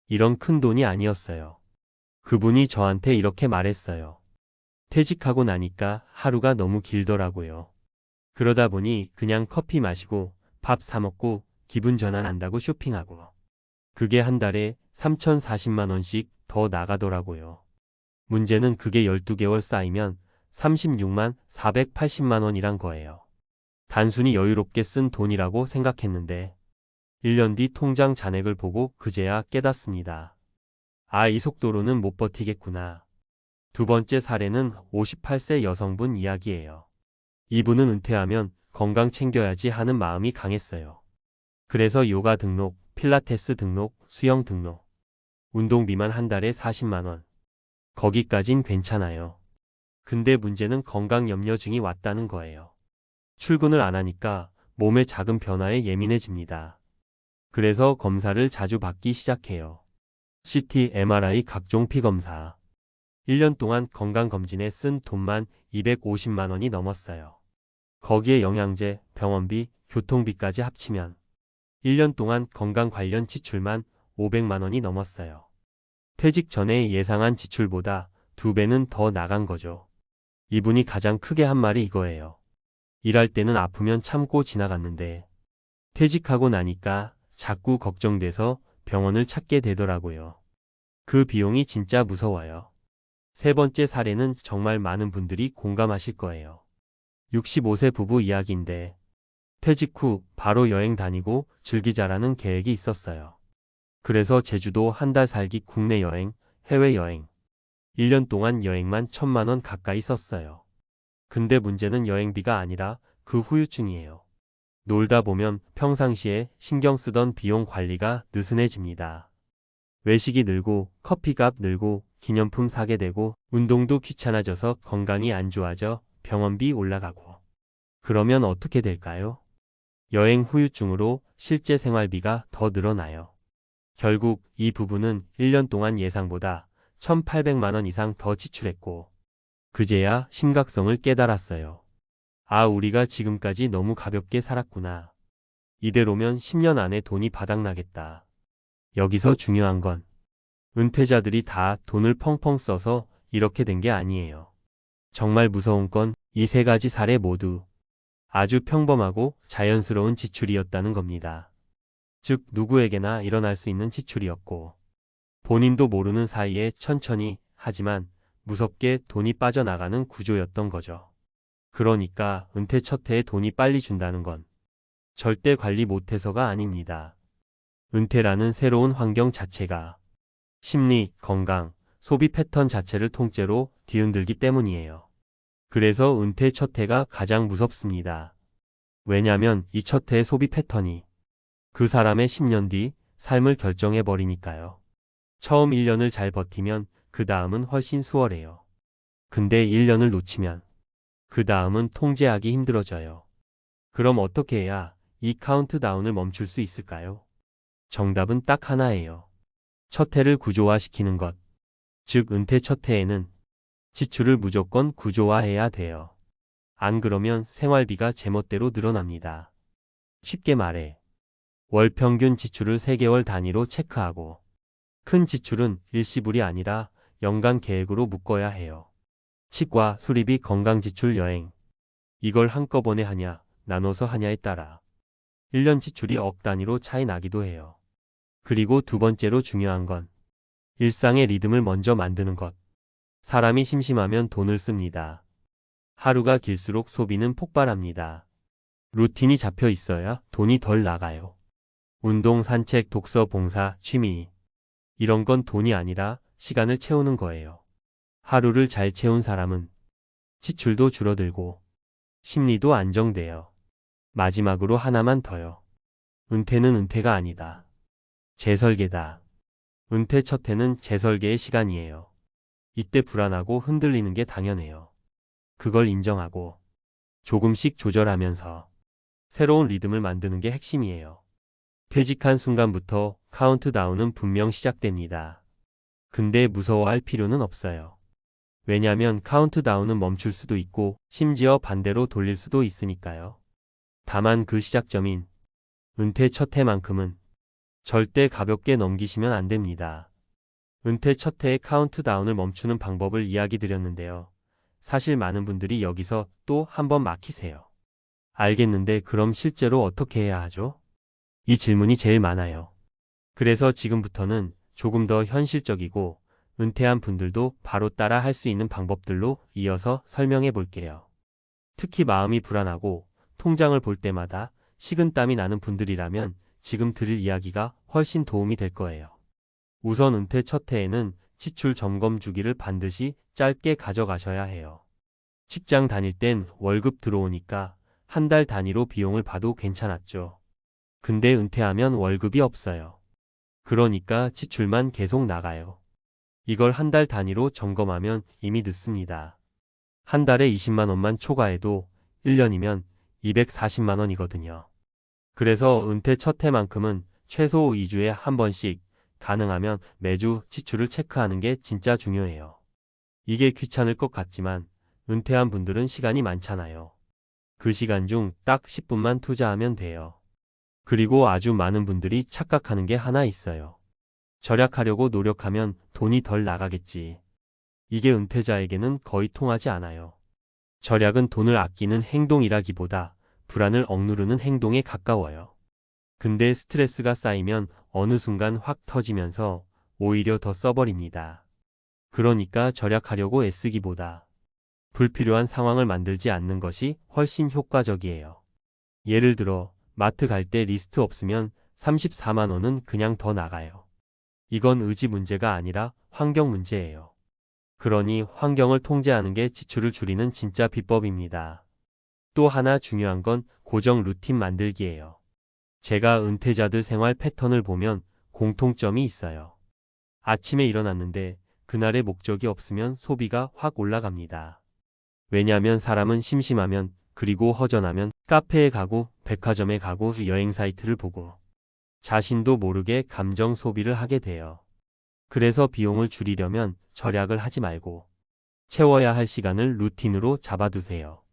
이런 큰 돈이 아니었어요. 그분이 저한테 이렇게 말했어요. 퇴직하고 나니까 하루가 너무 길더라고요. 그러다 보니 그냥 커피 마시고 밥 사 먹고 기분 전환한다고 쇼핑하고. 그게 한 달에 3,040만 원씩 더 나가더라고요. 문제는 그게 12개월 쌓이면 36만 480만 원이란 거예요. 단순히 여유롭게 쓴 돈이라고 생각했는데 1년 뒤 통장 잔액을 보고 그제야 깨닫습니다. 아, 이 속도로는 못 버티겠구나. 두 번째 사례는 58세 여성분 이야기예요. 이분은 은퇴하면 건강 챙겨야지 하는 마음이 강했어요. 그래서 요가 등록, 필라테스 등록, 수영 등록. 운동비만 한 달에 40만 원. 거기까진 괜찮아요. 근데 문제는 건강염려증이 왔다는 거예요. 출근을 안 하니까 몸의 작은 변화에 예민해집니다. 그래서 검사를 자주 받기 시작해요. CT, MRI 각종 피검사. 1년 동안 건강검진에 쓴 돈만 250만 원이 넘었어요. 거기에 영양제, 병원비, 교통비까지 합치면 1년 동안 건강 관련 지출만 500만 원이 넘었어요. 퇴직 전에 예상한 지출보다 2배는 더 나간 거죠. 이분이 가장 크게 한 말이 이거예요. 일할 때는 아프면 참고 지나갔는데 퇴직하고 나니까 자꾸 걱정돼서 병원을 찾게 되더라고요. 그 비용이 진짜 무서워요. 세 번째 사례는 정말 많은 분들이 공감하실 거예요. 65세 부부 이야기인데 퇴직 후 바로 여행 다니고 즐기자라는 계획이 있었어요. 그래서 제주도 한 달 살기 국내 여행, 해외여행. 1년 동안 여행만 1,000만 원 가까이 썼어요. 근데 문제는 여행비가 아니라 그 후유증이에요. 놀다 보면 평상시에 신경 쓰던 비용 관리가 느슨해집니다. 외식이 늘고 커피값 늘고 기념품 사게 되고 운동도 귀찮아져서 건강이 안 좋아져 병원비 올라가고. 그러면 어떻게 될까요? 여행 후유증으로 실제 생활비가 더 늘어나요. 결국 이 부부는 1년 동안 예상보다 1,800만 원 이상 더 지출했고 그제야 심각성을 깨달았어요. 아, 우리가 지금까지 너무 가볍게 살았구나. 이대로면 10년 안에 돈이 바닥나겠다. 여기서 중요한 건 은퇴자들이 다 돈을 펑펑 써서 이렇게 된 게 아니에요. 정말 무서운 건 이 3가지 사례 모두 아주 평범하고 자연스러운 지출이었다는 겁니다. 즉 누구에게나 일어날 수 있는 지출이었고 본인도 모르는 사이에 천천히 하지만 무섭게 돈이 빠져나가는 구조였던 거죠. 그러니까 은퇴 첫 해에 돈이 빨리 준다는 건 절대 관리 못해서가 아닙니다. 은퇴라는 새로운 환경 자체가 심리, 건강, 소비 패턴 자체를 통째로 뒤흔들기 때문이에요. 그래서 은퇴 첫 해가 가장 무섭습니다. 왜냐면 이 첫 해의 소비 패턴이 그 사람의 10년 뒤 삶을 결정해버리니까요. 처음 1년을 잘 버티면 그 다음은 훨씬 수월해요. 근데 1년을 놓치면 그 다음은 통제하기 힘들어져요. 그럼 어떻게 해야 이 카운트다운을 멈출 수 있을까요? 정답은 딱 하나예요. 첫 해를 구조화시키는 것. 즉 은퇴 첫 해에는 지출을 무조건 구조화해야 돼요. 안 그러면 생활비가 제멋대로 늘어납니다. 쉽게 말해 월 평균 지출을 3개월 단위로 체크하고 큰 지출은 일시불이 아니라 연간 계획으로 묶어야 해요. 치과, 수리비, 건강지출, 여행. 이걸 한꺼번에 하냐, 나눠서 하냐에 따라 1년 지출이 억 단위로 차이 나기도 해요. 그리고 두 번째로 중요한 건 일상의 리듬을 먼저 만드는 것. 사람이 심심하면 돈을 씁니다. 하루가 길수록 소비는 폭발합니다. 루틴이 잡혀 있어야 돈이 덜 나가요. 운동, 산책, 독서, 봉사, 취미. 이런 건 돈이 아니라 시간을 채우는 거예요. 하루를 잘 채운 사람은 지출도 줄어들고 심리도 안정돼요. 마지막으로 하나만 더요. 은퇴는 은퇴가 아니다. 재설계다. 은퇴 첫 해는 재설계의 시간이에요. 이때 불안하고 흔들리는 게 당연해요. 그걸 인정하고 조금씩 조절하면서 새로운 리듬을 만드는 게 핵심이에요. 퇴직한 순간부터 카운트다운은 분명 시작됩니다. 근데 무서워할 필요는 없어요. 왜냐면 카운트다운은 멈출 수도 있고 심지어 반대로 돌릴 수도 있으니까요. 다만 그 시작점인 은퇴 첫 해만큼은 절대 가볍게 넘기시면 안 됩니다. 은퇴 첫 해의 카운트다운을 멈추는 방법을 이야기 드렸는데요. 사실 많은 분들이 여기서 또 한 번 막히세요. 알겠는데 그럼 실제로 어떻게 해야 하죠? 이 질문이 제일 많아요. 그래서 지금부터는 조금 더 현실적이고 은퇴한 분들도 바로 따라 할 수 있는 방법들로 이어서 설명해 볼게요. 특히 마음이 불안하고 통장을 볼 때마다 식은땀이 나는 분들이라면 지금 드릴 이야기가 훨씬 도움이 될 거예요. 우선 은퇴 첫 해에는 지출 점검 주기를 반드시 짧게 가져가셔야 해요. 직장 다닐 땐 월급 들어오니까 한 달 단위로 비용을 봐도 괜찮았죠. 근데 은퇴하면 월급이 없어요. 그러니까 지출만 계속 나가요. 이걸 한 달 단위로 점검하면 이미 늦습니다. 한 달에 20만 원만 초과해도 1년이면 240만 원이거든요. 그래서 은퇴 첫 해만큼은 최소 2주에 한 번씩 가능하면 매주 지출을 체크하는 게 진짜 중요해요. 이게 귀찮을 것 같지만 은퇴한 분들은 시간이 많잖아요. 그 시간 중 딱 10분만 투자하면 돼요. 그리고 아주 많은 분들이 착각하는 게 하나 있어요. 절약하려고 노력하면 돈이 덜 나가겠지. 이게 은퇴자에게는 거의 통하지 않아요. 절약은 돈을 아끼는 행동이라기보다 불안을 억누르는 행동에 가까워요. 근데 스트레스가 쌓이면 어느 순간 확 터지면서 오히려 더 써버립니다. 그러니까 절약하려고 애쓰기보다 불필요한 상황을 만들지 않는 것이 훨씬 효과적이에요. 예를 들어 마트 갈 때 리스트 없으면 34만 원은 그냥 더 나가요. 이건 의지 문제가 아니라 환경 문제예요. 그러니 환경을 통제하는 게 지출을 줄이는 진짜 비법입니다. 또 하나 중요한 건 고정 루틴 만들기예요. 제가 은퇴자들 생활 패턴을 보면 공통점이 있어요. 아침에 일어났는데 그날의 목적이 없으면 소비가 확 올라갑니다. 왜냐면 사람은 심심하면 그리고 허전하면 카페에 가고 백화점에 가고 여행 사이트를 보고 자신도 모르게 감정 소비를 하게 돼요. 그래서 비용을 줄이려면 절약을 하지 말고 채워야 할 시간을 루틴으로 잡아두세요.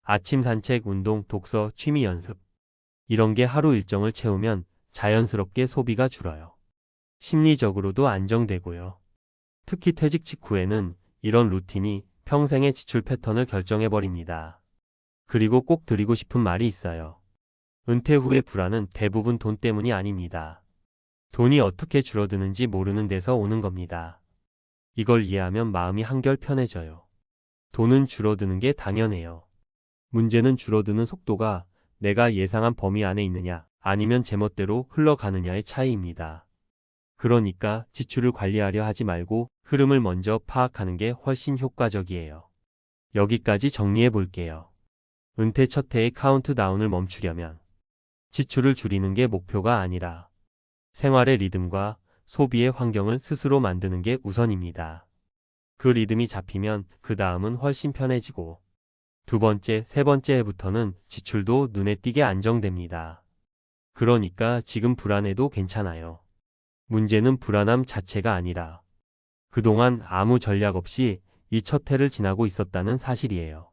아침 산책, 운동, 독서, 취미 연습. 이런 게 하루 일정을 채우면 자연스럽게 소비가 줄어요. 심리적으로도 안정되고요. 특히 퇴직 직후에는 이런 루틴이 평생의 지출 패턴을 결정해버립니다. 그리고 꼭 드리고 싶은 말이 있어요. 은퇴 후의 불안은 대부분 돈 때문이 아닙니다. 돈이 어떻게 줄어드는지 모르는 데서 오는 겁니다. 이걸 이해하면 마음이 한결 편해져요. 돈은 줄어드는 게 당연해요. 문제는 줄어드는 속도가 내가 예상한 범위 안에 있느냐, 아니면 제멋대로 흘러가느냐의 차이입니다. 그러니까 지출을 관리하려 하지 말고 흐름을 먼저 파악하는 게 훨씬 효과적이에요. 여기까지 정리해 볼게요. 은퇴 첫 해의 카운트다운을 멈추려면 지출을 줄이는 게 목표가 아니라 생활의 리듬과 소비의 환경을 스스로 만드는 게 우선입니다. 그 리듬이 잡히면 그 다음은 훨씬 편해지고 두 번째, 세 번째 해부터는 지출도 눈에 띄게 안정됩니다. 그러니까 지금 불안해도 괜찮아요. 문제는 불안함 자체가 아니라 그동안 아무 전략 없이 이 첫 해를 지나고 있었다는 사실이에요.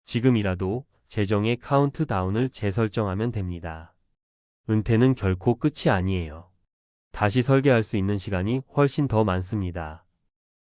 지금이라도 재정의 카운트다운을 재설정하면 됩니다. 은퇴는 결코 끝이 아니에요. 다시 설계할 수 있는 시간이 훨씬 더 많습니다.